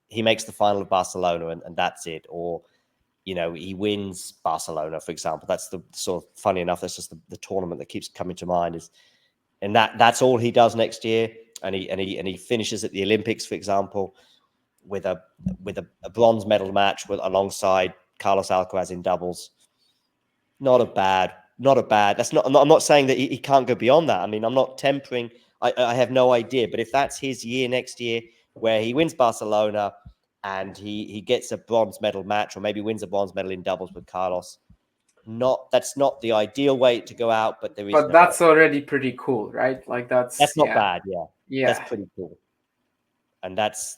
he makes the final of Barcelona and that's it, or he wins Barcelona, for example, that's the sort of, funny enough, that's just the tournament that keeps coming to mind, and that's all he does next year. And he finishes at the Olympics, for example, with a bronze medal match alongside Carlos Alcaraz in doubles. Not a bad. That's not. I'm not saying that he can't go beyond that. I mean, I'm not tempering. I have no idea. But if that's his year next year, where he wins Barcelona and he gets a bronze medal match, or maybe wins a bronze medal in doubles with Carlos, that's not the ideal way to go out. But there is. But that's already pretty cool, right? Like that's not bad. Yeah. That's pretty cool. And that's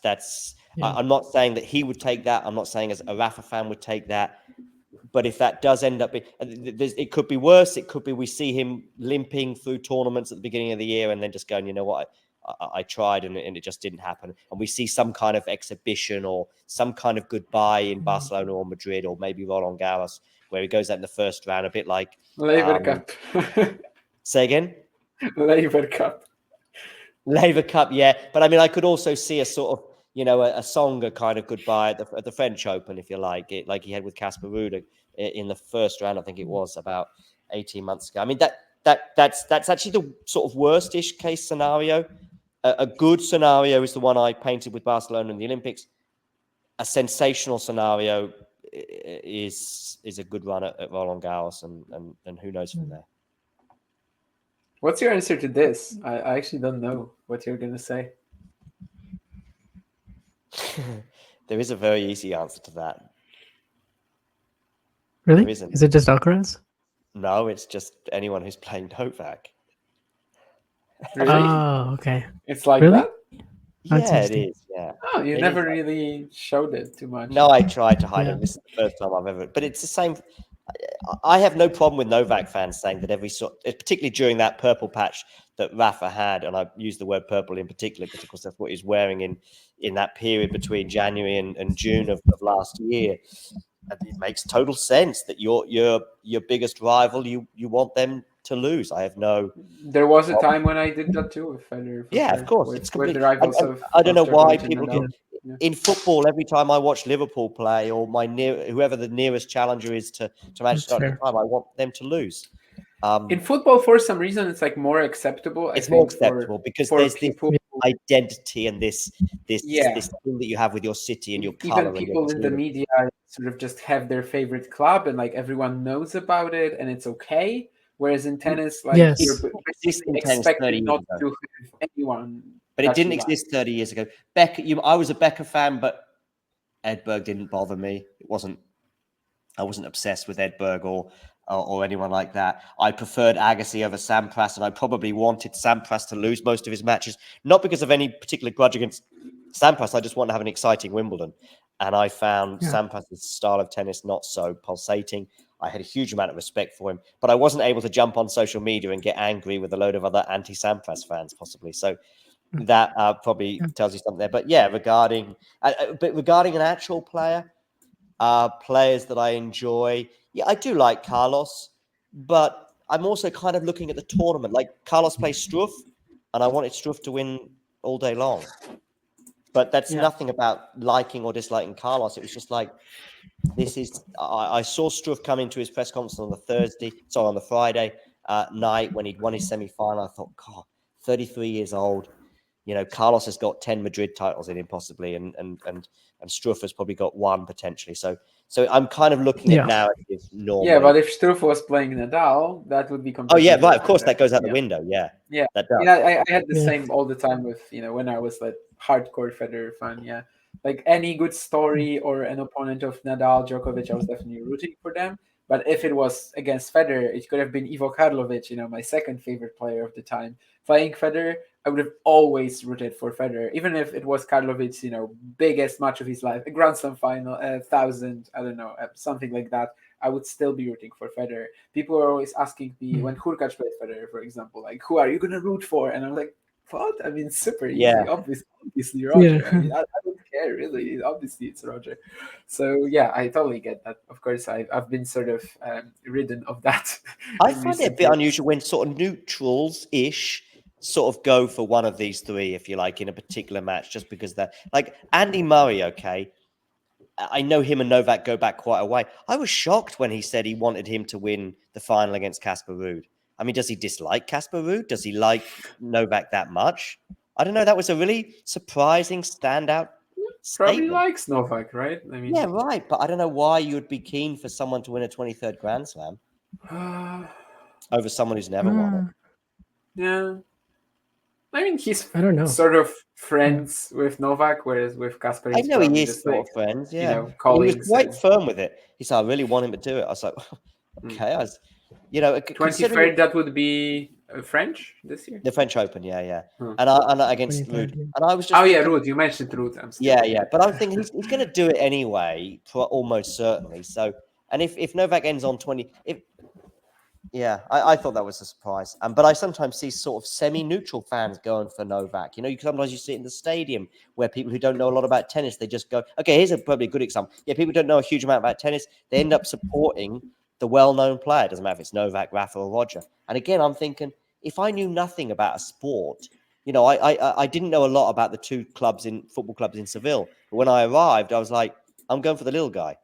I'm not saying that he would take that. I'm not saying as a Rafa fan would take that. But if that does end up, it could be worse. It could be we see him limping through tournaments at the beginning of the year and then just going, you know what, I tried and it just didn't happen. And we see some kind of exhibition or some kind of goodbye in Barcelona or Madrid or maybe Roland Garros, where he goes out in the first round, a bit like Laver Cup. Say again? Laver Cup. Laver Cup, yeah. But I mean, I could also see a sort of, a Songa kind of goodbye at the French Open, if you like it, like he had with Casper Ruud in the first round. I think it was about 18 months ago. I mean, that's actually the sort of worst-ish case scenario. A good scenario is the one I painted with Barcelona in the Olympics. A sensational scenario is a good run at Roland Garros, and who knows from there. What's your answer to this? I actually don't know what you're going to say. There is a very easy answer to that. Really? Is it just Alcaraz? No, it's just anyone who's playing Novak. Really? Oh, okay. It's like really? that? Yeah, it is. Yeah. Oh, you never really showed it too much. No, I tried to hide it. This is the first time I've ever. But it's the same. I have no problem with Novak fans saying that particularly during that purple patch that Rafa had, and I use the word purple in particular because, of course, that's what he's wearing in that period between January and June of last year. And it makes total sense that your biggest rival, you want them to lose. I have no. There was a time when I did that too with Federer. Yeah, of course, with, it's with the complete. rivals of I don't know why Djokovic and people Nadal. get in football. Every time I watch Liverpool play or whoever the nearest challenger is to Manchester United at the time, I want them to lose. In football, for some reason, it's like more acceptable. It's more acceptable because for there's people, this identity and this yeah, thing that you have with your city and your even color. people in the media sort of just have their favorite club and like everyone knows about it and it's okay. Whereas in tennis, like Yes. you're Existed in tennis 30 expected years not ago. to have anyone. But it that didn't you like. exist 30 years ago. I was a Becker fan, but Edberg didn't bother me. I wasn't obsessed with Edberg or anyone like that. I preferred Agassi over Sampras, and I probably wanted Sampras to lose most of his matches, not because of any particular grudge against Sampras. I just want to have an exciting Wimbledon. And I found Sampras' style of tennis not so pulsating. I had a huge amount of respect for him, but I wasn't able to jump on social media and get angry with a load of other anti-Sampras fans, possibly. So that probably tells you something there. But yeah, regarding an actual player, players that I enjoy, yeah, I do like Carlos, but I'm also kind of looking at the tournament. Like Carlos plays Struff, and I wanted Struff to win all day long. But that's nothing about liking or disliking Carlos. It was just like, this is. I saw Struff come into his press conference on the Friday night when he'd won his semi-final. I thought, God, 33 years old. You know, Carlos has got 10 Madrid titles in him possibly, and Struff has probably got one potentially. So I'm kind of looking at narrative normally. Yeah, but if Struff was playing Nadal, that would be completely. Oh yeah, right. Of course, that goes out the window. Yeah. Yeah. That does. I had the same all the time with when I was like hardcore Federer fan. Yeah, like any good story or an opponent of Nadal, Djokovic, I was definitely rooting for them. But if it was against Federer, it could have been Ivo Karlovic, my second favorite player of the time. Playing Federer, I would have always rooted for Federer, even if it was Karlovic's, biggest match of his life, a Grand Slam final, 1,000, I don't know, something like that. I would still be rooting for Federer. People are always asking me when Hurkacz plays Federer, for example, like, who are you going to root for? And I'm like, what? I mean, super easy. Yeah. Obviously Roger. I mean, I don't care, really. Obviously, it's Roger. So, yeah, I totally get that. Of course, I've been sort of ridden of that. I find it a bit unusual when sort of neutrals-ish sort of go for one of these three, if you like, in a particular match, just because they're like Andy Murray, okay? I know him and Novak go back quite a way. I was shocked when he said he wanted him to win the final against Casper Ruud. I mean, does he dislike Casper Ruud? Does he like Novak that much? I don't know. That was a really surprising standout Probably statement. likes Novak, right? I mean, yeah, right. But I don't know why you would be keen for someone to win a 23rd Grand Slam over someone who's never won it. Yeah. I mean, I don't know. Sort of friends with Novak, whereas with Casper, I know he is just sort like, of friends, yeah. Colleagues. He was quite firm with it. He said, I really want him to do it. I was like, okay. 23rd, that would be French this year? The French Open, yeah. And against Ruud. And I was just Ruud. You mentioned Ruud. Yeah. But I'm thinking he's going to do it anyway, almost certainly. So, and if Novak ends on 20, I thought that was a surprise. But I sometimes see sort of semi-neutral fans going for Novak. Sometimes you see it in the stadium where people who don't know a lot about tennis, they just go, okay, here's probably a good example. Yeah, people don't know a huge amount about tennis. They end up supporting the well-known player. It doesn't matter if it's Novak, Rafa, or Roger. And again, I'm thinking, if I knew nothing about a sport, I didn't know a lot about the two football clubs in Seville. But when I arrived, I was like, I'm going for the little guy.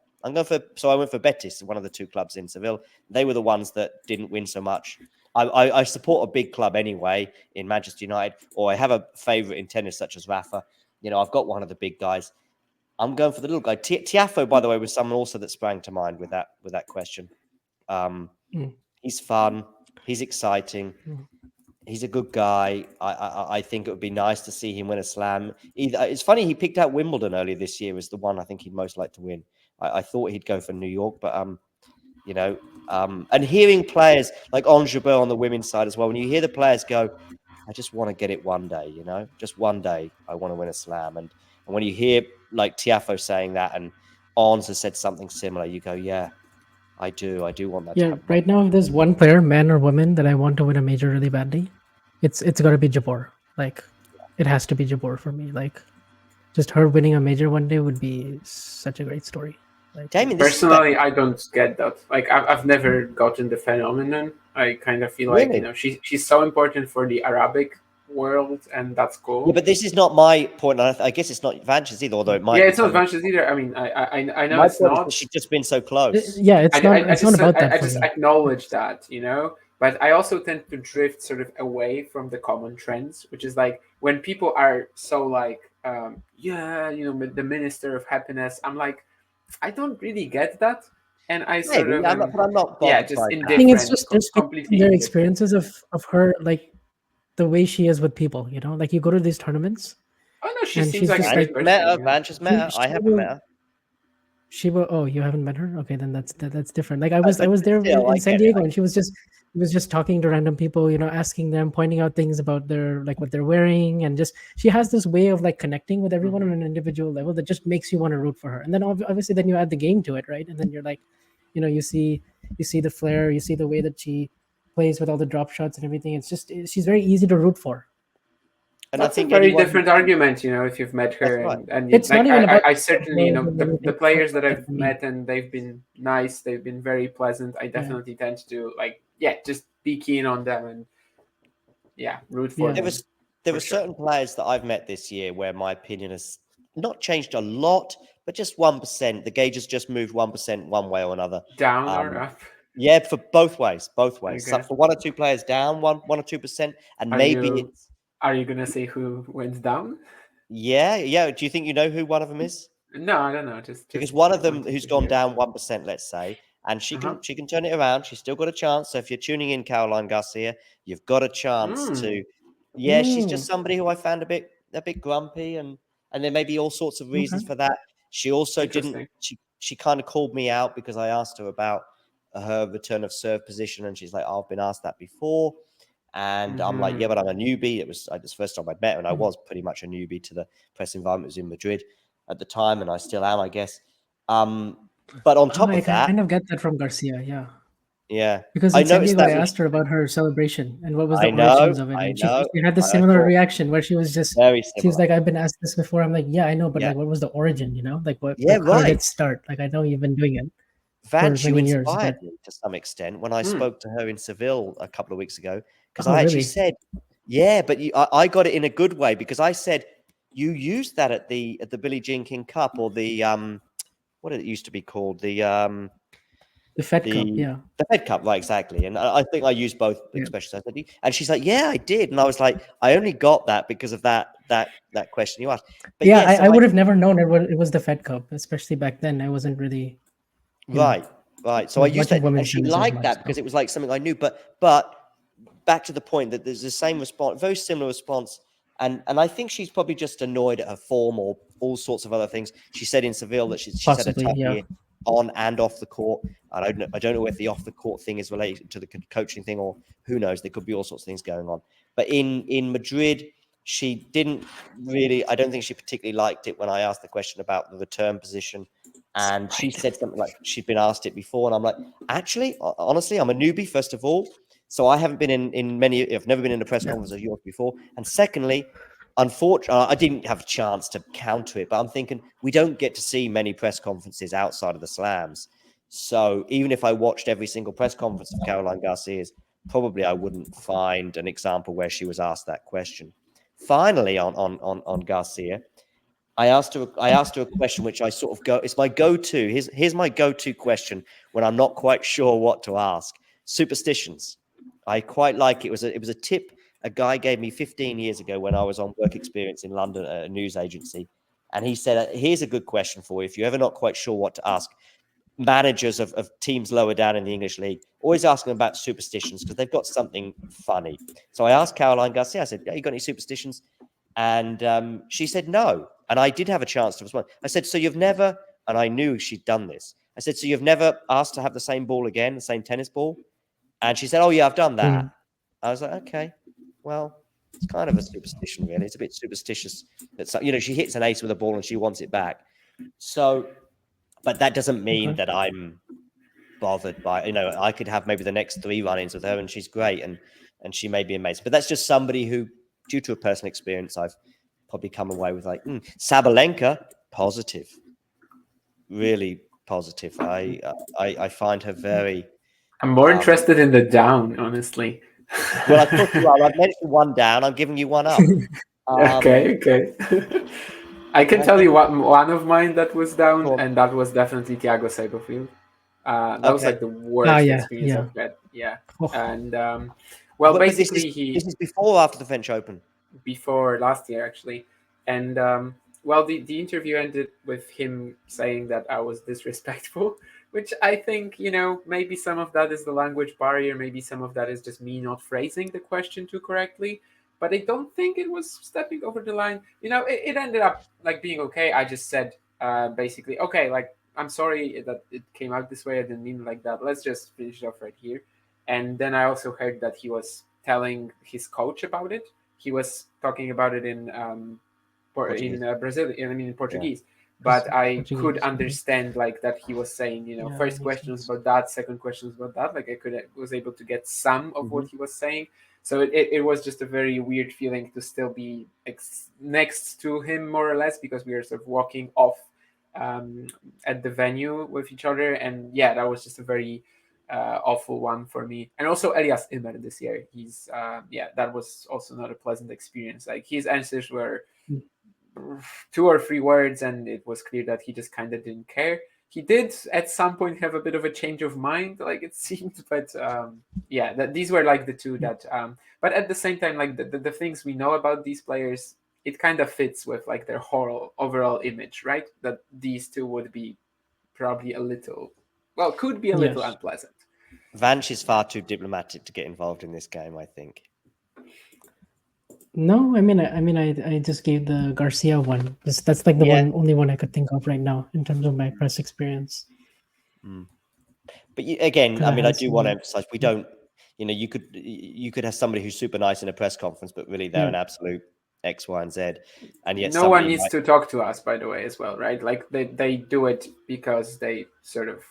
So I went for Betis, one of the two clubs in Seville. They were the ones that didn't win so much. I support a big club anyway in Manchester United, or I have a favourite in tennis such as Rafa. I've got one of the big guys. I'm going for the little guy. Tiafoe, by the way, was someone also that sprang to mind with that question. He's fun. He's exciting. He's a good guy. I think it would be nice to see him win a slam. It's funny, he picked out Wimbledon earlier this year as the one I think he'd most like to win. I thought he'd go for New York, but and hearing players like Anjabeur on the women's side as well, when you hear the players go, I just want to get it one day, just one day I want to win a slam. And when you hear like Tiafoe saying that and Ons has said something similar, you go, yeah, I do want that to Yeah, happen. right now, if there's one player, man or woman, that I want to win a major really badly, it's got to be Jabor. Like, it has to be Jabor for me. Like, just her winning a major one day would be such a great story. Like, yeah. Damien, this is Personally, I don't get that. Like, I've never gotten the phenomenon. I kind of feel like, really. she's so important for the Arabic world, and that's cool. Yeah, but this is not my point. I guess it's not Vanch's either, although it might Yeah, be it's not coming. Vanch's either. I mean, I know My it's point is not. that she's just been so close. Yeah, it's not. I It's not just about that I for just me. acknowledge that, but I also tend to drift sort of away from the common trends, which is like when people are so like, the minister of happiness. I'm like, I don't really get that, and I sort Maybe, of but I'm not yeah, bothered just by that. I think it's indifferent, just completely their indifferent. experiences of her, like the way she is with people. You know, like you go to these tournaments, Oh no, she and seems she's like a just great like person. Vanch has met her. I haven't met her. She will. Oh, you haven't met her? Okay, then that's different. Like I was But there still, I in San get it. Diego, and she was just talking to random people, asking them, pointing out things about their like what they're wearing, and just she has this way of like connecting with everyone on an individual level that just makes you want to root for her. And then obviously then you add the game to it, right? And then you're like, you see the flair, you see the way that she plays with all the drop shots and everything. It's just she's very easy to root for. And I That's a think very anyone. different argument, if you've met That's her, right. and It's not even about I certainly, and the everything. It's not players about that that I've for me. met, and they've been nice, they've been very pleasant. I Yeah, definitely tend to like, just be keen on them and root for yeah. There them was there for were sure. certain players that I've met this year where my opinion has not changed a lot, but just 1%. The gauge has just moved 1% one way or another. Down or up? Yeah, for both ways, both ways. So Okay. for one or two players down, 1 or 2%, and Are maybe you it's are you gonna say who went down? yeah. Do you think you know who one of them is? No, I don't know. Because Just one of them wanted who's to gone hear. down 1%, let's say, and she Uh-huh. can turn it around. She's still got a chance. So if you're tuning in, Caroline Garcia, you've got a chance Mm, to. Yeah, she's just somebody who I found a bit grumpy, and there may be all sorts of reasons Okay. for that. She also didn't. interesting. She kind of called me out because I asked her about her return of serve position, and she's like, oh, "I've been asked that before." And I'm like, yeah, Mhm. but I'm a newbie. It was the first time I'd met her, and I Mm. was pretty much a newbie to the press environment. It was in Madrid at the time, and I still am, I guess. But on Oh, top I of that, kind of get that from Garcia, yeah. yeah, Because I in San noticed Diego, I that asked her about her celebration and what was the I know, origins of it, I and know, she had this I similar thought reaction where she very was similar. like, "I've been asked this before." I'm like, "Yeah, I know, but Yeah, like, what was the origin? Like what, yeah, how did right. it start? Like, I know you've been doing it for Vance, you many years, inspired but me to some extent when I Hmm. spoke to her in Seville a couple of weeks ago because oh, I actually really? said, yeah, but I got it in a good way because I said you used that at the Billie Jean King Cup or the what it used to be called The Fed Cup, the yeah, the Fed Cup, right? Exactly, and I think I used both yeah, expressions. I said, and she's like, "Yeah, I did," and I was like, "I only got that because of that question you asked." But yeah. yeah, I so would have never known it was the Fed Cup, especially back then. I wasn't really, you know, right. So I used watching that, and women's she tennis as liked much. that So because it was like something I knew. But back to the point that there's the same response, very similar response, and I think she's probably just annoyed at her form or all sorts of other things. She said in Seville that she's had a possibly, tough yeah. year on and off the court. I don't know if the off the court thing is related to the coaching thing or who knows. There could be all sorts of things going on. But in Madrid, she didn't really. I don't think she particularly liked it when I asked the question about the return position. And she said something like she'd been asked it before, and I'm like, actually, honestly, I'm a newbie first of all, so I haven't been in many. I've never been in a press Yeah. conference of yours before. And secondly, unfortunately, I didn't have a chance to counter it. But I'm thinking we don't get to see many press conferences outside of the slams. So even if I watched every single press conference of Caroline Garcia's, probably I wouldn't find an example where she was asked that question. Finally, on Garcia, I asked her a question which I sort of go. It's my go-to. Here's my go-to question when I'm not quite sure what to ask. Superstitions. I quite like it. It was a tip a guy gave me 15 years ago when I was on work experience in London at a news agency, and he said, "Here's a good question for you. If you're ever not quite sure what to ask, managers of teams lower down in the English league always ask them about superstitions because they've got something funny." So I asked Caroline Garcia. I said, "You got any superstitions?" And she said no. And I did have a chance to respond. I said, "So you've never," and I knew she'd done this. I said, "So you've never asked to have the same ball again, the same tennis ball?" And she said, "Oh, yeah, I've done that." Mm. I was like, "Okay, well, it's kind of a superstition, really. It's a bit superstitious that, she hits an ace with a ball and she wants it back." So, but that doesn't mean Okay. that I'm bothered by, I could have maybe the next 3 run-ins with her and she's great and she may be amazing. But that's just somebody who, due to a personal experience, I've probably come away with like, Sabalenka, positive. Really positive. I find her very... I'm more interested in the down, honestly. Well, of course you are. I've mentioned one down. I'm giving you one up. Okay. I can tell you one of mine that was down, Go on. and that was definitely Thiago Seybofield. That was like the worst experience I've had. Yeah. And well, But basically this is before or after the French Open? Before last year, actually. And well, the interview ended with him saying that I was disrespectful, which I think, maybe some of that is the language barrier, maybe some of that is just me not phrasing the question too correctly. But I don't think it was stepping over the line. It ended up like being okay. I just said basically, okay, like, I'm sorry that it came out this way. I didn't mean it like that. Let's just finish it off right here. And then I also heard that he was telling his coach about it. He was talking about it in Brazilian, in Portuguese. Yeah. But I could understand like that he was saying, first question was about that, second question was about that. Like I was able to get some of what he was saying. So it was just a very weird feeling to still be next to him, more or less, because we were sort of walking off at the venue with each other. And yeah, that was just a very awful one for me. And also Elias Immer this year. He's that was also not a pleasant experience. Like his answers were 2 or 3 words, and it was clear that he just kind of didn't care. He did at some point have a bit of a change of mind, like it seemed, but these were like the two that. But at the same time, like the things we know about these players, it kind of fits with like their whole overall image, right? That these two would be probably could be a little unpleasant. Vance is far too diplomatic to get involved in this game, I think. No, I just gave the Garcia one. That's like the only one I could think of right now in terms of my press experience. But again, I do want to emphasize, we don't, you could have somebody who's super nice in a press conference, but really they're an absolute X, Y, and Z. And yet no one needs to talk to us, by the way, as well, right? Like they do it because they sort of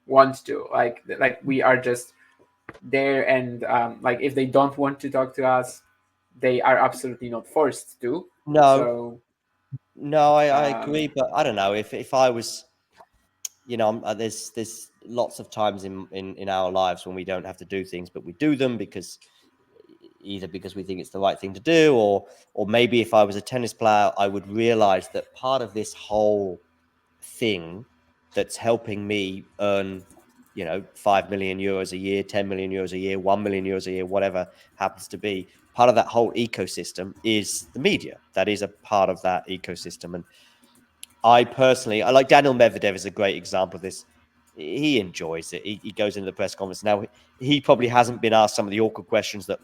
want to. Like we are just there, and like if they don't want to talk to us, they are absolutely not forced to. No, I agree, but I don't know if I was, there's lots of times in our lives when we don't have to do things, but we do them because we think it's the right thing to do, or maybe if I was a tennis player, I would realize that part of this whole thing that's helping me earn 5 million euros a year, 10 million euros a year, 1 million euros a year, whatever happens to be, part of that whole ecosystem is the media. That is a part of that ecosystem. And I personally, I like Daniel Medvedev is a great example of this. He enjoys it. He goes into the press conference. Now, he probably hasn't been asked some of the awkward questions that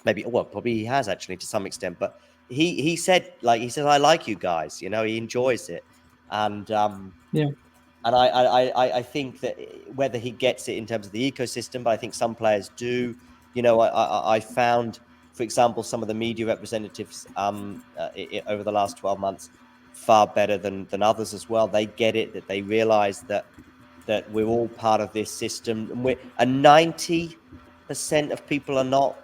probably he has actually to some extent, but he said, I like you guys, he enjoys it. And and I think that whether he gets it in terms of the ecosystem, but I think some players do. I found, for example, some of the media representatives over the last 12 months far better than others as well. They get it, that they realize that we're all part of this system, and 90% of people are not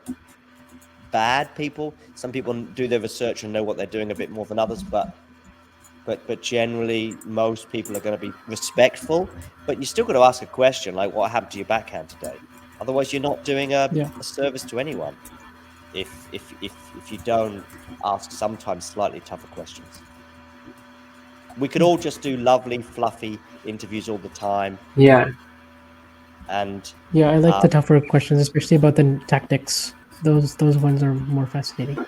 bad people. Some people do their research and know what they're doing a bit more than others, but generally most people are going to be respectful. But you still got to ask a question like, what happened to your backhand today? Otherwise you're not doing a service to anyone if you don't ask sometimes slightly tougher questions. We could all just do lovely fluffy interviews all the time. And I like the tougher questions, especially about the tactics. Those ones are more fascinating.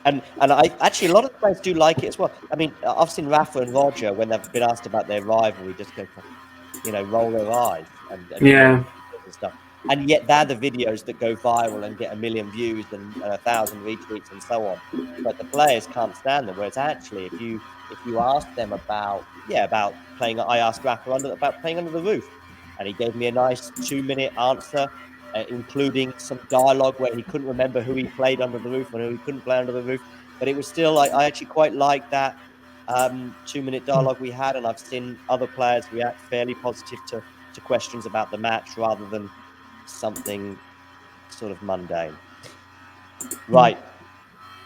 And I actually, a lot of the players do like it as well. I mean, I've seen Rafa and Roger, when they've been asked about their rivalry, just go, roll their eyes and stuff. And yet they're the videos that go viral and get 1 million views and 1,000 retweets and so on. But the players can't stand them. Whereas actually, if you ask them about playing, I asked Rafa about playing under the roof, and he gave me a nice 2-minute answer, including some dialogue where he couldn't remember who he played under the roof and who he couldn't play under the roof. But it was still I actually quite like that 2-minute dialogue we had, and I've seen other players react fairly positive to questions about the match rather than something sort of mundane. Right.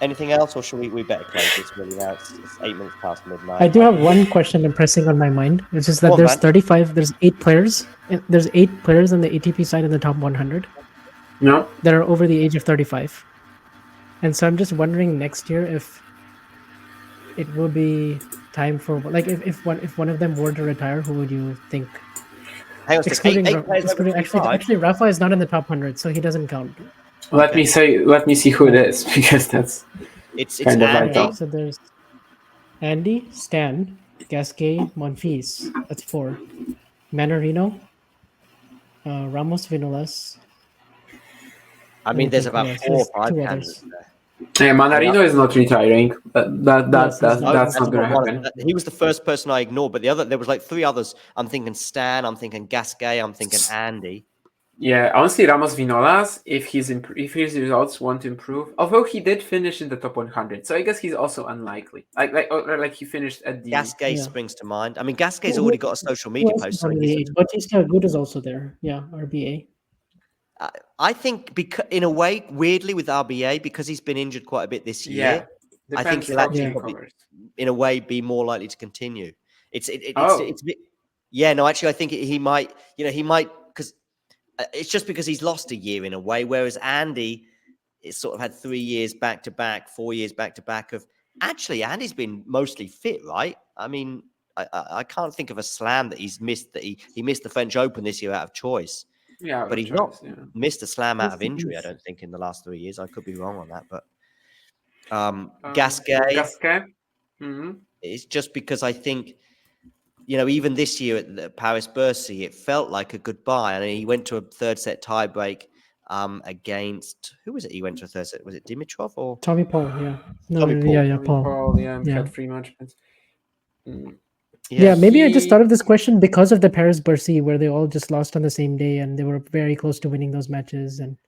Anything else, or should we better close this? Really, now it's 8 minutes past midnight. I do have one question impressing on my mind, which is that Go on, there's man. 35, there's 8 players. There's 8 players on the ATP side in the top 100 No, that are over the age of 35. And so I'm just wondering next year if it will be time for, like, if one of them were to retire, who would you think? Hang on a second. Eight players over Excluding 35. actually, Rafa is not in the top 100, so he doesn't count. let me see who it is, because that's It's kind of Andy. vital. So there's Andy, Stan, Gasquet, Monfils. That's 4. Manarino, Ramos, Vinolas. I mean, there's about 4 or 5 2 candidates others. there. Yeah, Manarino is not retiring. That's Yes, not going to happen. He was the first person I ignored, but there was like 3 others. I'm thinking Stan, I'm thinking Gasquet, I'm thinking Andy. Yeah, honestly, Ramos Vinolas, if his results want to improve, although he did finish in the top 100, so I guess he's also unlikely. Like he finished at the Gasquet springs to mind. I mean, Gasquet's already got a social media post. So Bautista Agut is also there. Yeah, RBA. I think because, in a way, weirdly with RBA, because he's been injured quite a bit this year, I think he'll actually probably, in a way, be more likely to continue. No, actually, I think he might. He might, because it's just because he's lost a year in a way, whereas Andy is sort of had 3 years back to back, 4 years back to back of. Actually, Andy's been mostly fit, right? I mean, I can't think of a slam that he's missed. That he missed the French Open this year out of choice. Yeah, but he's not missed a slam out of injury, I don't think, in the last 3 years. I could be wrong on that, but Gasquet. Mm-hmm. It's just because I think, even this year at the Paris Bercy, it felt like a goodbye. I mean, he went to a 3rd set tiebreak against, who was it? He went to a 3rd set. Was it Dimitrov or Tommy Paul? Yeah, Tommy Paul. Paul. Had 3 match points. Yeah, maybe I just thought of this question because of the Paris Bercy, where they all just lost on the same day, and they were very close to winning those matches. And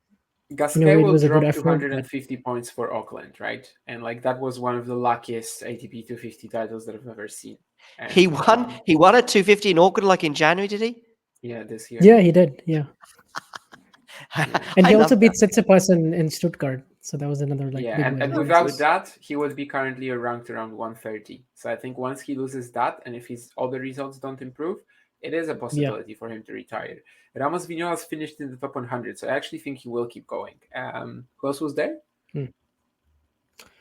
Gasquet will drop 250 points for Auckland, right? And that was one of the luckiest ATP 250 titles that I've ever seen. And, he won at 250 in Auckland, in January, did he? Yeah, this year. Yeah, he did. Yeah. And he also beat Tsitsipas in Stuttgart. So that was another big win. And without that, he would be currently ranked around 130. So I think once he loses that, and if his other results don't improve, it is a possibility for him to retire. Ramos Vinolas finished in the top 100, so I actually think he will keep going. Who else was there?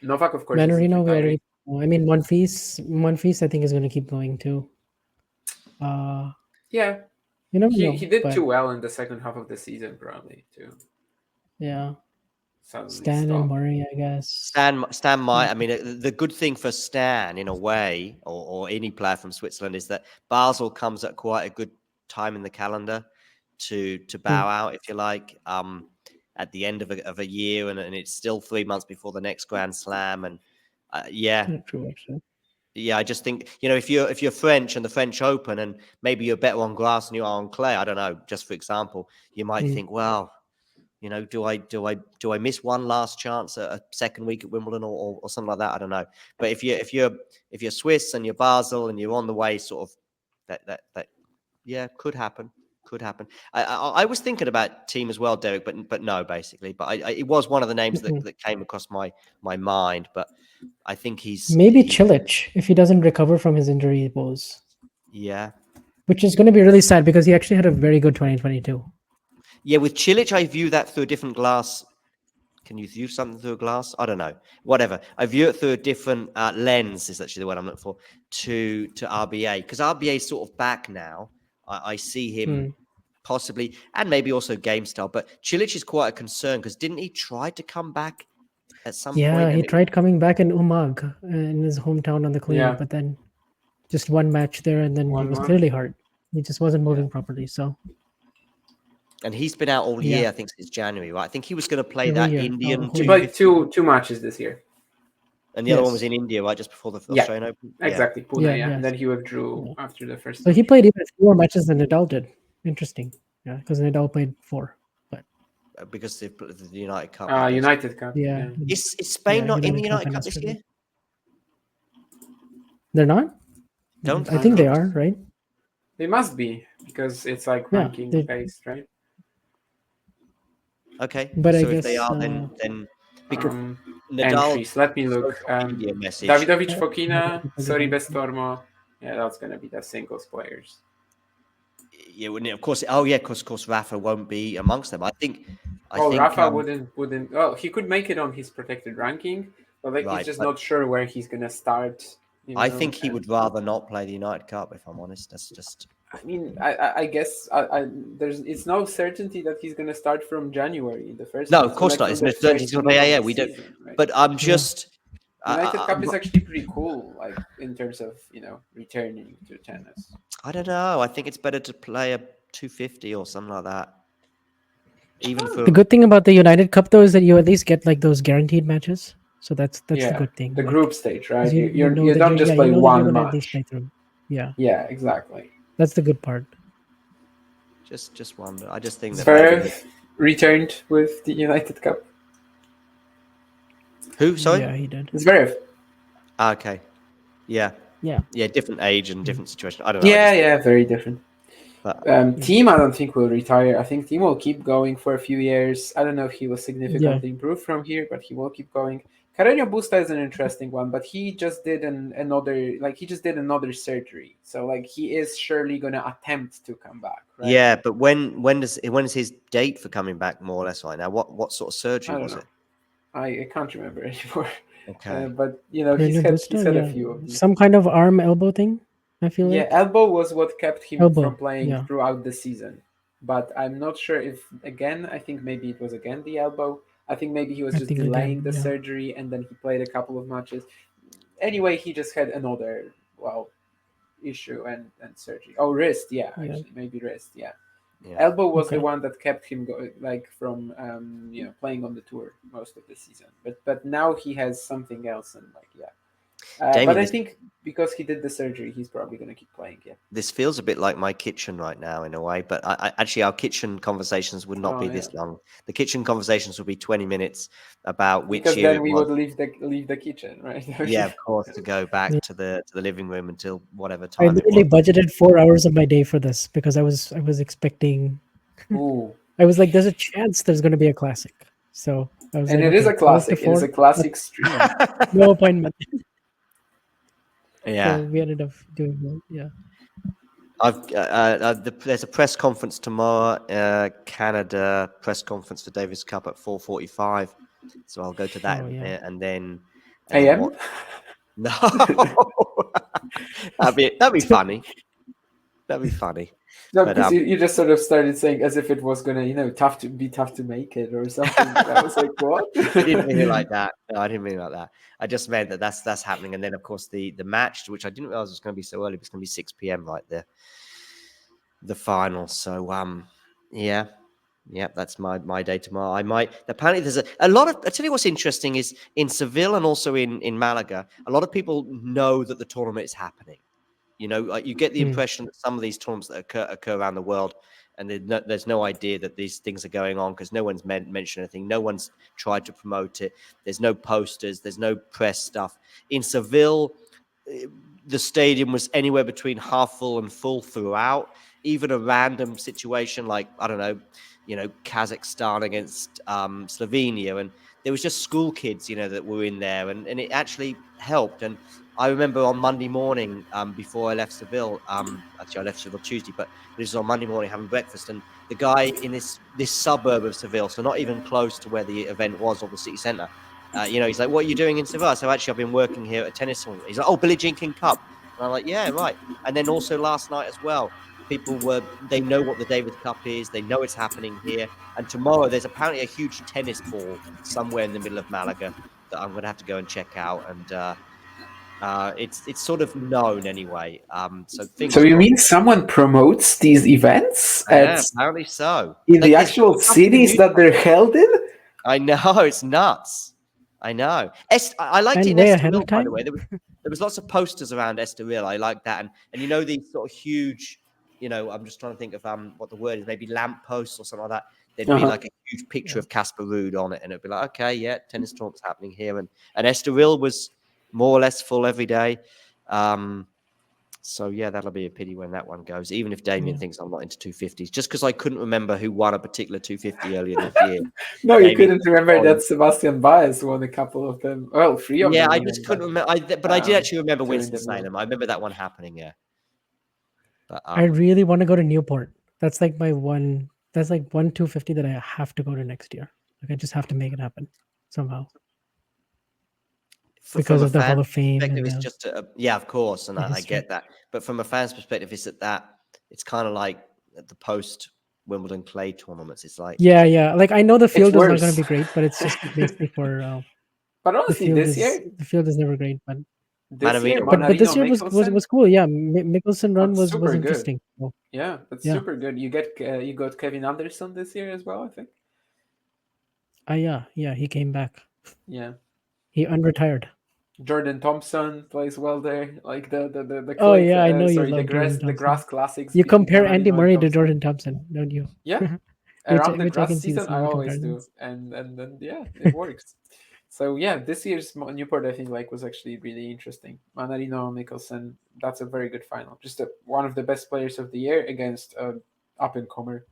Novak, of course. Manarino, Monfils, I think, is going to keep going too. Yeah. He did too well in the second half of the season, probably too. Yeah. Stan and Murray, I guess. Stan might. I mean, the good thing for Stan, in a way, or any player from Switzerland, is that Basel comes at quite a good time in the calendar to bow out, if you like, at the end of a year, and it's still 3 months before the next Grand Slam, and True, actually. Yeah, I just think, if you're French and the French Open, and maybe you're better on grass than you are on clay, I don't know, just for example, you might think, well, do I miss one last chance at a second week at Wimbledon or something like that? I don't know. But if you're Swiss and you're Basel and you're on the way, sort of that could happen. I was thinking about Team as well, Derek, but no, basically. But it was one of the names that came across my mind. But I think maybe Cilic, if he doesn't recover from his injury woes. Yeah. Which is going to be really sad because he actually had a very good 2022. Yeah, with Cilic, I view that through a different glass. Can you view something through a glass? I don't know. Whatever. I view it through a different lens, is actually the word I'm looking for, to RBA. Because RBA is sort of back now. I see him possibly, and maybe also game style. But Cilic is quite a concern because didn't he try to come back at some point? Yeah, he tried coming back in Umag in his hometown on the clay, but then just one match there, and then he was clearly hurt. He just wasn't moving properly, so... And he's been out all year, I think, since January, right? I think he was going to play that Indian. He played two matches this year. And the other one was in India, right? Just before the Australian Open? Exactly. Pune, And then he withdrew after the first. So he played even 4 matches than Nadal did. Interesting. Yeah, because Nadal played 4. But because the United Cup. United Cup. Yeah. Is Spain not in the United Cup this year? They're not. Don't I think they know. are, right? They must be because it's like Yeah, ranking they- based, right? Okay, But I so if they guess are, then because Nadal Entries. Let me look. social media message. Davidovich I- Fokina, I- Sorry Bestormo. Yeah, that's gonna be the singles players. Yeah, of course. Oh, yeah, of course, Rafa won't be amongst them. I think. Rafa wouldn't. Well, he could make it on his protected ranking, but like he's Right, just but not sure where he's gonna start. I think he would rather not play the United Cup. If I'm honest, that's just. I mean, I guess it's no certainty that he's gonna start from January in the first No, place. of course Like not. from It's the not. first He's going to week play. of Yeah, the we don't. season, right? But I'm just. United Cup is actually pretty cool, like in terms of returning to tennis. I don't know. I think it's better to play a 250 or something like that. Even for the good thing about the United Cup though is that you at least get like those guaranteed matches. So that's the good thing. The like, group stage, right? 'cause You know you that don't just play you know that you're one gonna at least play match. through. Yeah, Yeah, exactly. that's the good part. just wonder. I just think that Zverev returned with the United Cup. who? Sorry. Yeah, he did. Zverev. Okay. Yeah. Yeah. Different age and different situation. I don't know. Yeah, very different. But Team, I don't think will retire. I think Team will keep going for a few years. I don't know if he will significantly improve from here, but he will keep going. Carreño Busta is an interesting one, but he just did another surgery, so like he is surely going to attempt to come back, right? yeah, but when is his date for coming back more or less right now? What sort of surgery was it? I can't remember anymore. Okay. But he's Busta, had a few of these. Some kind of arm elbow thing. I feel like elbow was what kept him Elbow, from playing yeah. throughout the season. But I'm not sure if I think maybe it was again the elbow. I think maybe he was just delaying the surgery and then he played a couple of matches. Anyway, he just had another issue and surgery. Oh, wrist, actually, maybe wrist, yeah. Elbow was the one that kept him from playing on the tour most of the season. But now he has something else and but I think because he did the surgery, he's probably going to keep playing. Yeah. This feels a bit like my kitchen right now in a way, but actually our kitchen conversations would not be this long. The kitchen conversations would be 20 minutes about which because year then we would leave the kitchen, right? Yeah, of course, to go back to the living room until whatever time. I literally budgeted 4 hours of my day for this because I was expecting. Ooh. I was like, "There's a chance there's going to be a classic." So I was and like, it is a classic. It is a classic stream. No appointment. Yeah. So we ended up doing that. Yeah. There's a press conference tomorrow, Canada press conference for Davis Cup at 4:45. So I'll go to that and then AM? No. that'd be funny. That'd be funny. No, because you just sort of started saying as if it was gonna, tough to make it or something. I was like, what? I didn't mean it like that. No, I didn't mean it like that. I just meant that that's happening. And then of course the match, which I didn't realize was going to be so early, was going to be 6 p.m. right there. The final. So yeah, that's my day tomorrow. I might apparently there's a lot of. I tell you what's interesting is in Seville and also in Malaga, a lot of people know that the tournament is happening. You get the impression that some of these tournaments that occur around the world, and there's no idea that these things are going on because no one's mentioned anything. No one's tried to promote it. There's no posters. There's no press stuff. In Seville, the stadium was anywhere between half full and full throughout. Even a random situation like, I don't know, Kazakhstan against Slovenia. And there was just school kids, that were in there. And it actually helped. And I remember on Monday morning, before I left Seville, actually I left Seville Tuesday, but this was on Monday morning having breakfast, and the guy in this suburb of Seville, so not even close to where the event was or the city centre, he's like, "What are you doing in Seville?" So actually, I've been working here at a tennis tournament. He's like, "Oh, Billie Jean King Cup," and I'm like, "Yeah, right." And then also last night as well, they know what the Davis Cup is, they know it's happening here, and tomorrow there's apparently a huge tennis ball somewhere in the middle of Malaga that I'm going to have to go and check out, and it's sort of known anyway. So you mean someone promotes these events? Apparently so. In the actual cities that they're held in? I know, it's nuts. I know. I liked it in Estoril, by the way. There was lots of posters around Estoril. I like that. And these sort of huge, I'm just trying to think of what the word is, maybe lamp posts or something like that. There'd be like a huge picture of Casper Ruud on it, and it'd be like, okay, yeah, tennis tournament's happening here. And Estoril was more or less full every day. So yeah, that'll be a pity when that one goes. Even if Damien Yeah. thinks I'm not into 250s, just because I couldn't remember who won a particular 250 earlier this year. No, you Damien- couldn't remember that Sebastian Baez won a couple of them. Well, 3 of Yeah, them. I even, just couldn't but, remember. But I did actually remember Turin Winston did well. Salem. I remember that one happening. Yeah. But I really want to go to Newport. That's like my one. That's like 250 that I have to go to next year. Like I just have to make it happen somehow because from a of the Hall fan of Fame perspective, and it's just yeah, of course, and the I history. get that. But from a fan's perspective, it's kind of like the post Wimbledon clay tournaments. It's like Yeah. Like I know the field is not going worse. to be great, but it's just basically for But the honestly, field this is year, the field is never great. But Manarino. but this year was Mickelson, cool. Yeah, Mickelson run was super good. interesting. So, Yeah, that's Yeah. super good. You got Kevin Anderson this year as well, I think. yeah, he came back. Yeah. He unretired. Jordan Thompson plays well there. Like the Oh clay, yeah, I know you sorry, love Jordan the Thompson. grass classics. You between compare Andy Manarino and Murray to Thompson. Jordan Thompson, don't you? Yeah. Which Around the I grass can see season, I some always do, comparisons. and yeah, it works. So yeah, this year's Newport, I think, like was actually really interesting. Manarino Mickelson, that's a very good final. Just one of the best players of the year against up and comer.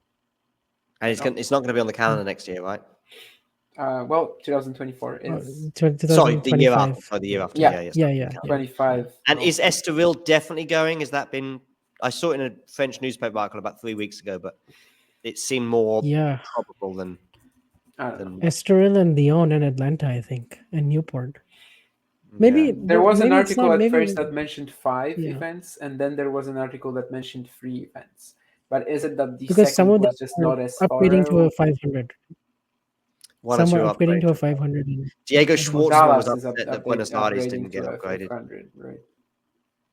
And it's not going to be on the calendar next year, right? Well, 2024 is Sorry, the year after. 2025. Oh, the year after. Yeah. Yeah. 25. And well, is Estoril definitely going? Has that been? I saw it in a French newspaper article about 3 weeks ago, but it seemed more Yeah, probable than. I don't know. Estoril and Lyon and Atlanta, I think, and Newport. Maybe Yeah. There was an maybe it's article not. at Maybe first that mentioned 5 Yeah. events, and then there was an article that mentioned 3 events. But is it that the because some second of them was just are not as upgrading to thorough? a 500. One Some or are two upgrading to a upgrades. 500. Diego I don't know. Schwartzman was Dallas is upset that Buenos Aires didn't upgrading get to a upgraded. 500, right?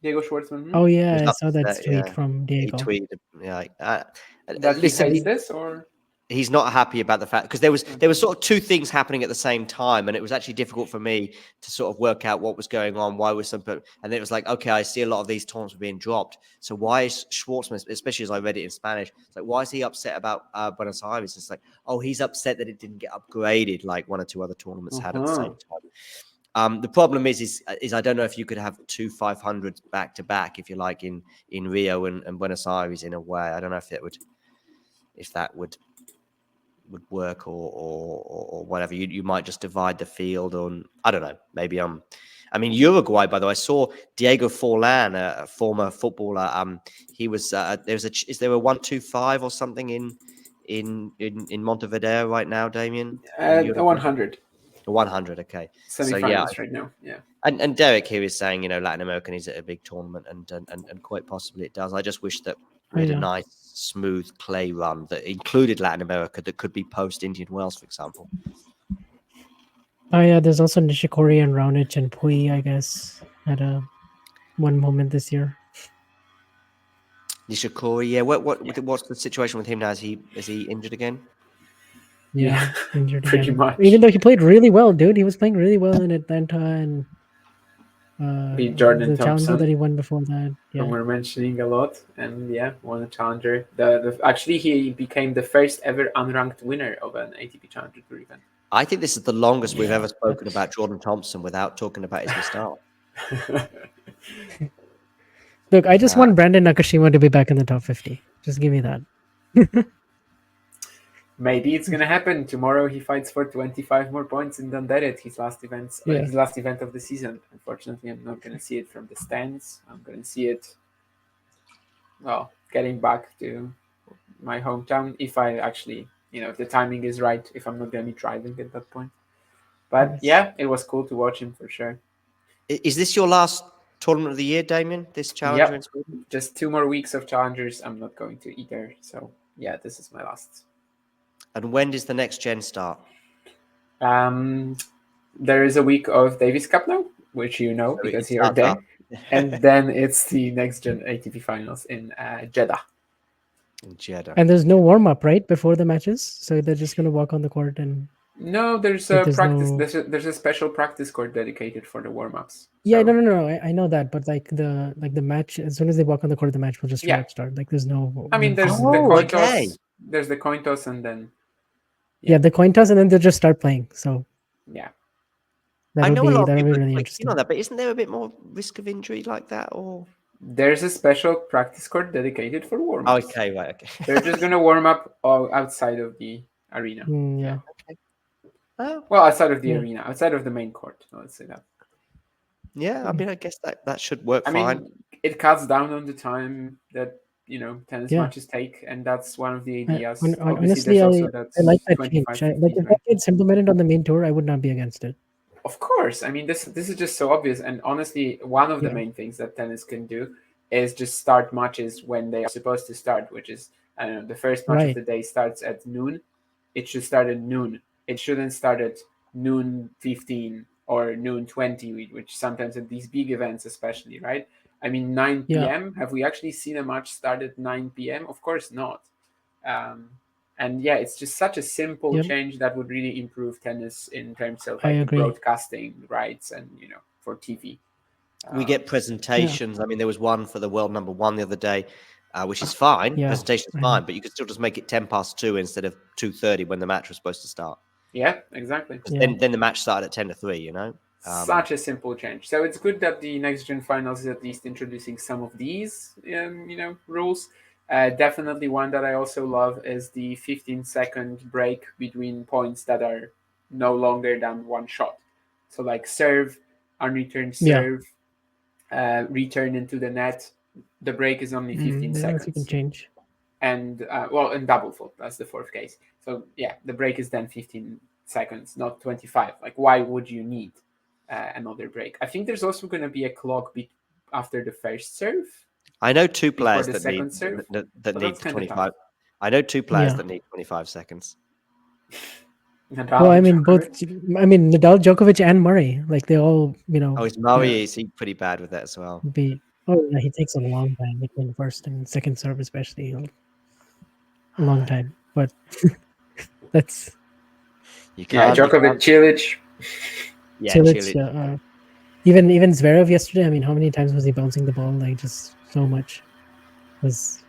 Diego Schwartzman. Oh He yeah, was I saw that upset, tweet yeah. from He Diego. tweeted, yeah. That he Listen, hates this, or he's not happy about the fact because there was sort of two things happening at the same time, and it was actually difficult for me to sort of work out what was going on. Why was and it was like, okay, I see a lot of these tournaments were being dropped. So why is Schwartzman, especially as I read it in Spanish, it's like, why is he upset about Buenos Aires? It's like, oh, he's upset that it didn't get upgraded like one or two other tournaments had at the same time. The problem is I don't know if you could have 2 500s back to back, if you like, in Rio and Buenos Aires in a way. I don't know if that would work or whatever. You might just divide the field on. I don't know. Maybe I mean, Uruguay, by the way, I saw Diego Forlan, a former footballer. He was is there a 125 or something in Montevideo right now, Damien? a 100. 100, okay. Semi-finals So right now. Yeah. And Derek here is saying, Latin American is a big tournament, and quite possibly it does. I just wish that we had a nice, smooth clay run that included Latin America that could be post Indian Wells, for example. Oh yeah, there's also Nishikori and Raonic and Pui, I guess, at one moment this year. Nishikori, yeah. What's the situation with him now? Is he injured again? Yeah, injured pretty again. much. Even though he played really well, dude, he was playing really well in Atlanta and Beat Jordan the challenger Thompson, that he won before that. who Yeah, we're mentioning a lot, and yeah, won a challenger. Actually, he became the first ever unranked winner of an ATP Challenger Tour event. I think this is the longest we've ever spoken about Jordan Thompson without talking about his style. Look, I just want Brandon Nakashima to be back in the top 50. Just give me that. Maybe it's gonna happen tomorrow. He fights for 25 more points in Dunderet, his last event of the season. Unfortunately, I'm not gonna see it from the stands. I'm gonna see it, well, getting back to my hometown if I actually, if the timing is right. If I'm not gonna be driving at that point. But yeah, it was cool to watch him for sure. Is this your last tournament of the year, Damien? This challenger in Sweden? Just 2 more weeks of challengers. I'm not going to either. So yeah, this is my last. And when does the next gen start? There is a week of Davis Cup now, which you know because you're there. And then it's the next gen ATP finals in Jeddah. And there's no warm up, right, before the matches, so they're just gonna walk on the court and. No, there's a practice. There's a special practice court dedicated for the warm ups. Yeah, no. I know that, but like the match, as soon as they walk on the court, the match will just start. Like there's no. I mean, there's the coin toss. There's the coin toss, and then. Yeah, the coin toss, and then they'll just start playing. So. Yeah. I know a lot of that'll be people are really quite keen interesting. on that, but isn't there a bit more risk of injury like that? Or There's a special practice court dedicated for warm-ups. okay, right, okay. They're just gonna warm up all outside of the arena. Yeah. Okay. Oh, Well, outside of the Yeah. arena, outside of the main court. Let's say that. yeah. I mean, I guess that should work I fine. mean, it cuts down on the time that tennis Yeah. matches take, and that's one of the ideas. Obviously, Honestly, there's also that I like that 25 change. 50s, Like if right? that gets implemented on the main tour, I would not be against it. Of course. I mean, this is just so obvious, and honestly, one of the Yeah. main things that tennis can do is just start matches when they are supposed to start, which is, I don't know, the first match of Right. the day starts at noon. It should start at noon. It shouldn't start at noon 15 or noon 20, which sometimes at these big events, especially, right? I mean, 9 Yeah. p.m. Have we actually seen a match start at 9 p.m.? Of course not. And yeah, it's just such a simple Yep. change that would really improve tennis in terms of I like the agree. broadcasting rights and for TV. We get presentations. I mean, there was one for the world number 1 the other day, which is fine. Yeah, Presentation's I know. fine, but you could still just make it 2:10 instead of 2:30 when the match was supposed to start. Yeah, exactly. Yeah. Then the match started at 2:50. Such a simple change. So it's good that the next gen finals is at least introducing some of these, rules. Definitely one that I also love is the 15-second break between points that are no longer than one shot. So like serve, unreturned Yeah. serve, return into the net. The break is only 15 That's you can seconds. change. And in double fault, that's the fourth case. So yeah, the break is then 15 seconds, not 25. Like, why would you need another break? I think there's also going to be a clock after the first serve. I know 2 before players the that need second serve. that So need that's kinda 25. tough. I know 2 players Yeah. that need 25 seconds. Nadal Well, I and mean, both. Djokovic. I mean, Nadal, Djokovic, and Murray. Like they all, Oh, is Murray? Is he pretty bad with that as well? be. Oh, yeah, he takes a long time between first and second serve, especially a long time. But that's You Yeah, can't. Djokovic, Cilic. Yeah, Cilic, Chile. even Zverev yesterday. I mean, how many times was he bouncing the ball? Like just so much. It was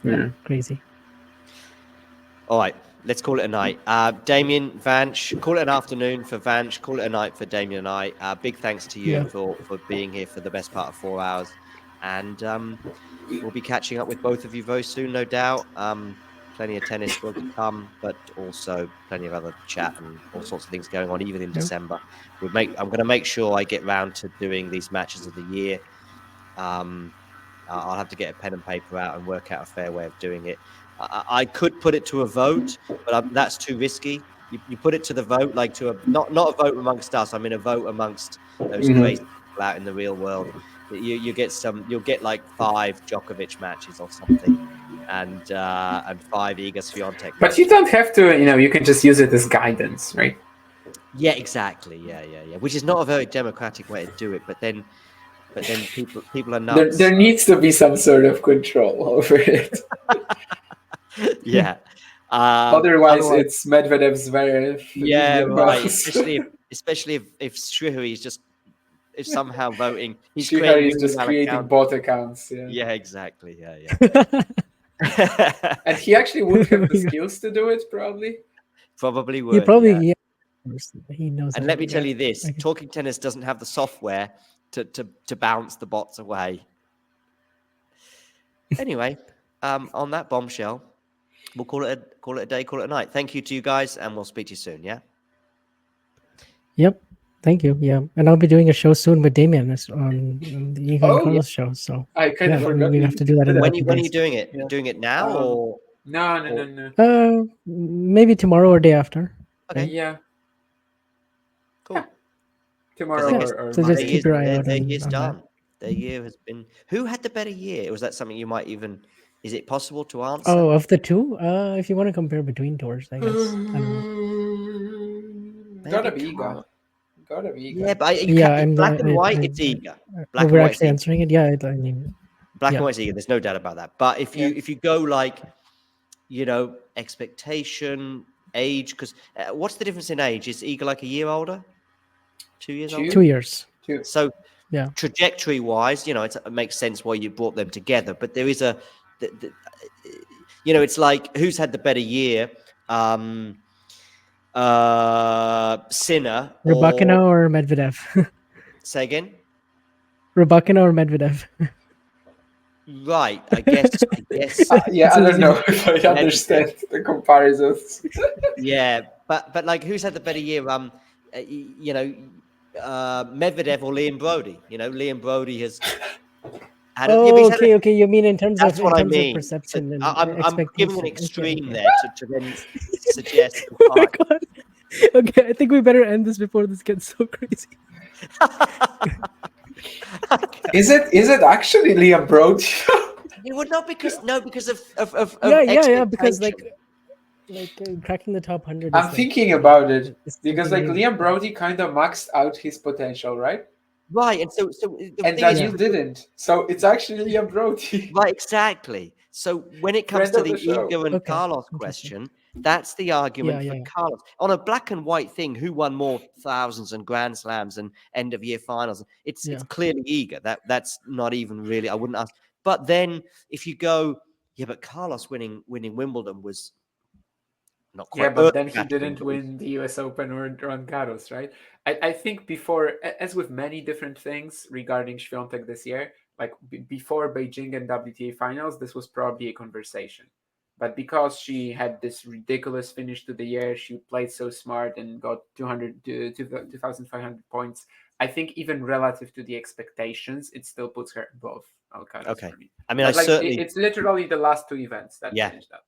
Yeah. crazy. All right, let's call it a night. Damien, Vanch, call it an afternoon for Vanch, call it a night for Damien and I. Big thanks to you Yeah. for being here for the best part of 4 hours. And we'll be catching up with both of you very soon, no doubt. Plenty of tennis still to come, but also plenty of other chat and all sorts of things going on, even in December. I'm going to make sure I get round to doing these matches of the year. I'll have to get a pen and paper out and work out a fair way of doing it. I could put it to a vote, but that's too risky. You put it to the vote, like to a not a vote amongst us. I mean, a vote amongst those crazy people out in the real world. You'll get like 5 Djokovic matches or something, and 5 Iga Swiatek. But you don't have to. You can just use it as guidance, right? Yeah, exactly. Yeah. Which is not a very democratic way to do it, but then people are nuts. There needs to be some sort of control over it. Yeah. Otherwise, it's Medvedev, Zverev. Yeah, right. Especially if Srihari is if somehow voting, he's Srihari is just creating bot accounts. Yeah, exactly. Yeah. And he actually would have the skills to do it, probably. Probably would. He probably yeah. He knows. And let me tell you this: Talking Tennis doesn't have the software to bounce the bots away. Anyway, on that bombshell, we'll call it a day, call it a night. Thank you to you guys, and we'll speak to you soon. Yeah. Yep. Thank you. Yeah, and I'll be doing a show soon with Damien on the Iga and Carlos show. So I kind of forgot. We have to do that. When are you doing it? Yeah. Doing it now or? No. Maybe tomorrow or day after. Okay. Yeah. Cool. Tomorrow or so just keep your eye out. Their year's done. Their year has been. Who had the better year? Was that something you might even? Is it possible to answer? Oh, of the two, if you want to compare between tours, I guess. I don't know. Gotta be Iga. Yeah, but black and white, it's Iga. Black and white. We're actually answering it. Yeah, I mean, black and white's Iga. There's no doubt about that. But if you go like, expectation, age, because what's the difference in age? Is Iga like a year older? 2 years older? 2 years. So trajectory wise, it makes sense why you brought them together. But there is it's like who's had the better year. Sinner Rybakina or Medvedev? say again. Rybakina or Medvedev? Right, I guess. Yeah, It's I an don't easy know one. if I Medvedev. understand the comparisons. Yeah, but like, who's had the better year? Medvedev or Liam Brody? Liam Brody has had. But Oh, he's had okay. You mean in terms that's of what I mean. But perception and I'm giving an expectation? extreme Okay. there to then suggest. Oh my god. Okay, I think we better end this before this gets so crazy. Is it actually Liam Brody? You would not because of Yeah, because expectation. cracking the top 100 I'm is thinking about it it's because something like new. Liam Brody kind of maxed out his potential, right? Right, and so the And thing is, Daniel didn't. So it's actually Liam Brody, right, exactly. So when it comes friend to of the the show. Iga and Okay, Carlos interesting. question, that's the argument for Yeah. Carlos. On a black and white thing, who won more thousands and Grand Slams and end of year finals? It's Yeah. clearly Iga. That's not even really. I wouldn't ask. But then if you go, yeah, but Carlos winning Wimbledon was not Yeah, quite but then he earth-shattering, didn't but it was win the US Open or Roland Garros, right? I think before, as with many different things regarding Świątek this year, like before Beijing and WTA finals, this was probably a conversation. But because she had this ridiculous finish to the year, she played so smart and got 2,500 points. I think even relative to the expectations, it still puts her above Alcaraz okay. for me. I mean, I But like, certainly, it's literally the last two events that yeah. changed that.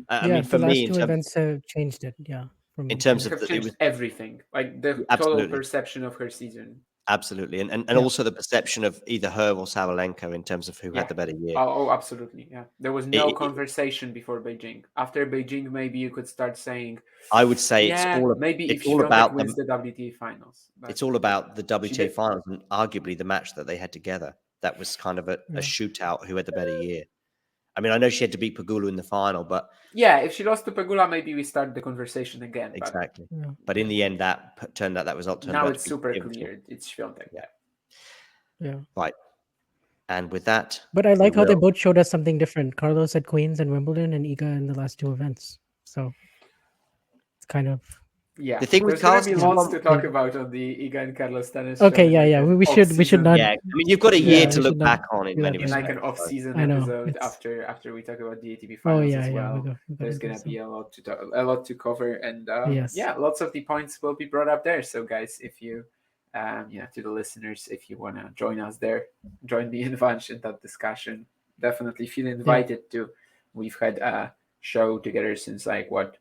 I Yeah, mean, for the me, last two events have changed it. Yeah, for in me terms too. of Have it was changed everything, like the total absolutely. perception of her season. Absolutely, and Yeah. also the perception of either her or Sabalenka in terms of who Yeah. had the better year. Oh, absolutely. Yeah. There was no It- conversation before Beijing. After Beijing, maybe you could start saying, I would say yeah, maybe if it's all Świątek about wins them. the WTA finals. But It's all about the she WTA did. finals and arguably the match that they had together. That was kind of a shootout. Who had the better year? I mean, I know she had to beat Pegula in the final, but Yeah, if she lost to Pegula, maybe we start the conversation again. But exactly. Yeah. But in the end, that result turned now out it's to be super pivotal. clear. It's Świątek. Yeah. Yeah. Right. And with that, But I like we how they will. both showed us something different. Carlos at Queens and Wimbledon, and Iga in the last two events. So it's kind of Yeah, The thing with there's gonna Carlos be is lots one. to talk about on the Iga and Carlos tennis show okay. in Yeah, like yeah. an We off should not. season. Yeah, I mean, you've got a year Yeah, to we should look not back on in do that many right In now. like an respects. So, off-season I know. episode It's after we talk about the ATP oh finals yeah, as yeah. well. We There's gotta do gonna some. be a lot to talk, a lot to cover, and Yes. yeah, lots of the points will be brought up there. So guys, if you to the listeners, if you wanna join us there, join me in Vanch in that discussion, definitely feel invited to. We've had a show together since like what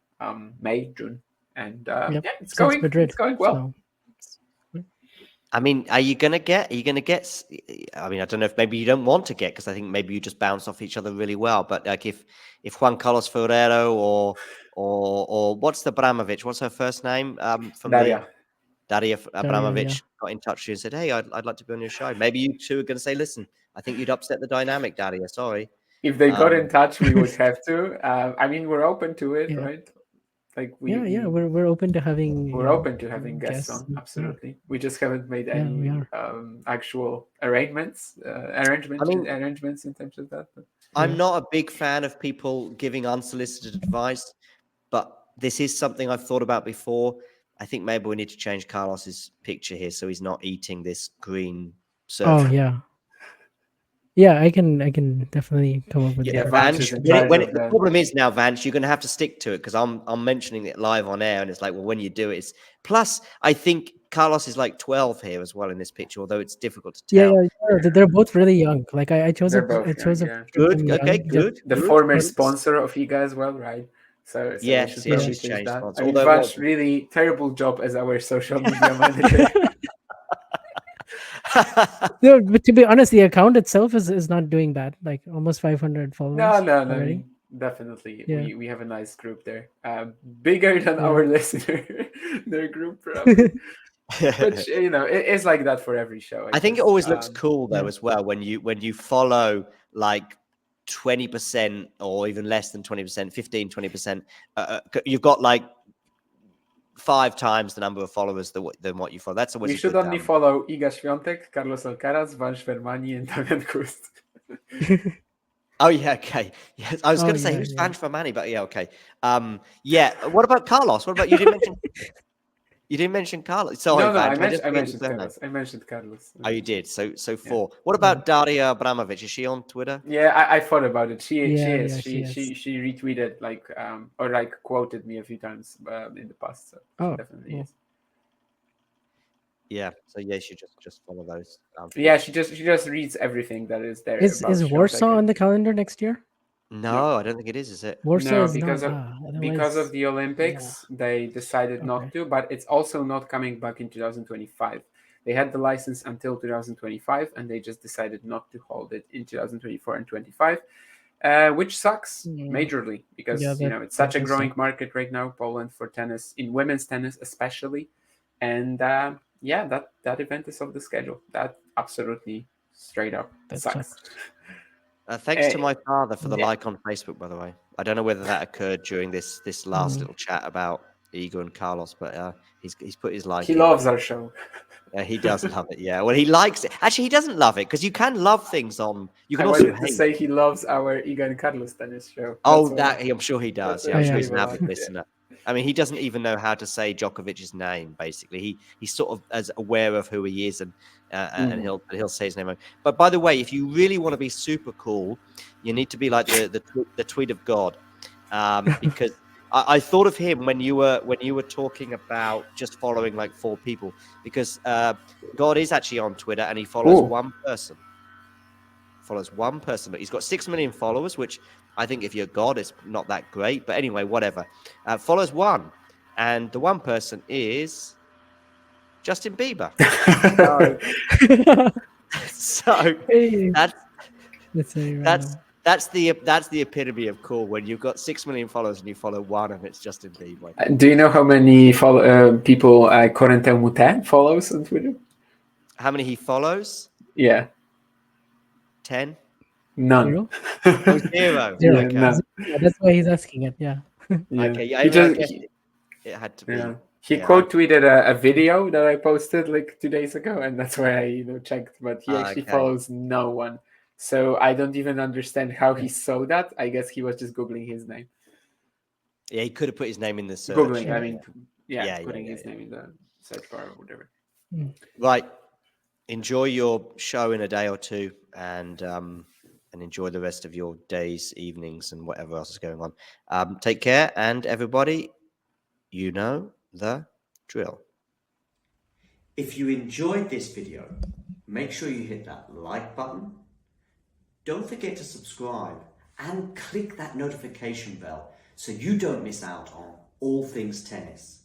May, June, and Yep. yeah, it's Since going Madrid. well. So, I mean, are you gonna get? I mean, I don't know if maybe you don't want to get because I think maybe you just bounce off each other really well. But like if Juan Carlos Ferrero or what's the Abramovich? What's her first name? From Daria. Daria Daria, Abramovich got in touch with you and said, "Hey, I'd like to be on your show." Maybe you two are going to say, "Listen, I think you'd upset the dynamic, Daria. Sorry." If they got in Um, touch, we would have to. I mean, we're open to it, yeah. right? Like Yeah. We're open to having we're open to having guests guests. on. Absolutely, we just haven't made Yeah, we any are. actual I mean, arrangements in terms of that. But I'm not a big fan of people giving unsolicited advice, but this is something I've thought about before. I think maybe we need to change Carlos's picture here so he's not eating this green Oh circle. yeah. Yeah, I can Yeah, definitely come up with Yeah, that. Vance Vance. is in charge of The that. problem is now, Vance, you're going to have to stick to it because I'm mentioning it live on air, and it's like, well, when you do it, it's plus. I think Carlos is like 12 here as well in this picture, although it's difficult to Yeah, tell. they're both really young. Like I chose They're both young, a yeah. picture of them Good. Okay. young. Just Good. The Good. former but sponsor of Iga as well, right? So we should Yes. probably She's change changed that. sponsors. I mean, Although, Vance really terrible job as our social media manager. no, but to be honest, the account itself is not doing bad. Like almost 500 followers No. I already. mean, definitely, Yeah. we have a nice group there. Bigger than Yeah. our listener, their group probably. But it's like that for every show. I think it always looks Um, cool though yeah. as well when you follow like 20% or even less than 20%, 15, 20%. You've got like 5 times the number of followers than what you follow. That's always we a should good only follow Iga Świątek, Carlos Alcaraz, Van Spermani, and Damian Kust. Oh yeah, okay. Yes, I was Oh, going to say yeah, who's yeah. Spanish for Manny, but yeah, okay. Yeah. What about Carlos? What about you? Didn't mention Carlos. Sorry, No, Vange. I mentioned surname. Carlos. I mentioned Carlos. Oh, you did. So Yeah. 4. What about Daria Abramovic? Is she on Twitter? Yeah, I thought about it. She Yeah, is. yeah, She retweeted like or like quoted me a few times in the past. So she definitely cool. is. Yeah. So yeah, you should just follow those. Yeah, she just reads everything that is there. Is about Warsaw on the calendar next year? No, I don't think it is it? Warsaw No, is because not. of the Olympics, they decided not to. But it's also not coming back in 2025. They had the license until 2025, and they just decided not to hold it in 2024 and 25, which sucks majorly because it's such a growing market right now, Poland, for tennis, in women's tennis especially, and yeah, that event is off the schedule. That absolutely straight up sucks. Thanks to my father for the like on Facebook, by the way. I don't know whether that occurred during this last little chat about Igor and Carlos, but he's put his like. He loves our show. Yeah, he does love it. Yeah, well, he likes it. Actually, he doesn't love it because you can love things on. You can I also wanted to hate. say he loves our Igor and Carlos tennis show. I'm sure he does. Yeah, I'm sure he's an avid Yeah. listener. I mean, he doesn't even know how to say Djokovic's name. Basically, he's sort of as aware of who he is, and he'll say his name. But by the way, if you really want to be super cool, you need to be like the tweet of God, because I thought of him when you were talking about just following like 4 people, because God is actually on Twitter and he follows one person. But he's got 6 million followers, which I think if you're God, it's not that great. But anyway, whatever. Follows one, and the one person is Justin Bieber. So that's the epitome of cool, when you've got 6 million followers and you follow one, and it's Justin Bieber. Do you know how many people Corentin Moutet follows on Twitter? How many he follows? Yeah. 10? None. Oh, 0. Yeah, Okay. none. That's why he's asking it. Yeah. Okay. Yeah, it had to be. Yeah. He quote tweeted a video that I posted like 2 days ago, and that's why I checked. But he actually follows no one, so I don't even understand how he saw that. I guess he was just googling his name. Yeah, he could have put his name in the search. Googling, I mean, putting his name in the search bar or whatever. Right. Enjoy your show in a day or two, and enjoy the rest of your days, evenings, and whatever else is going on. Take care, and everybody, you know the drill. If you enjoyed this video, make sure you hit that like button. Don't forget to subscribe and click that notification bell so you don't miss out on all things tennis.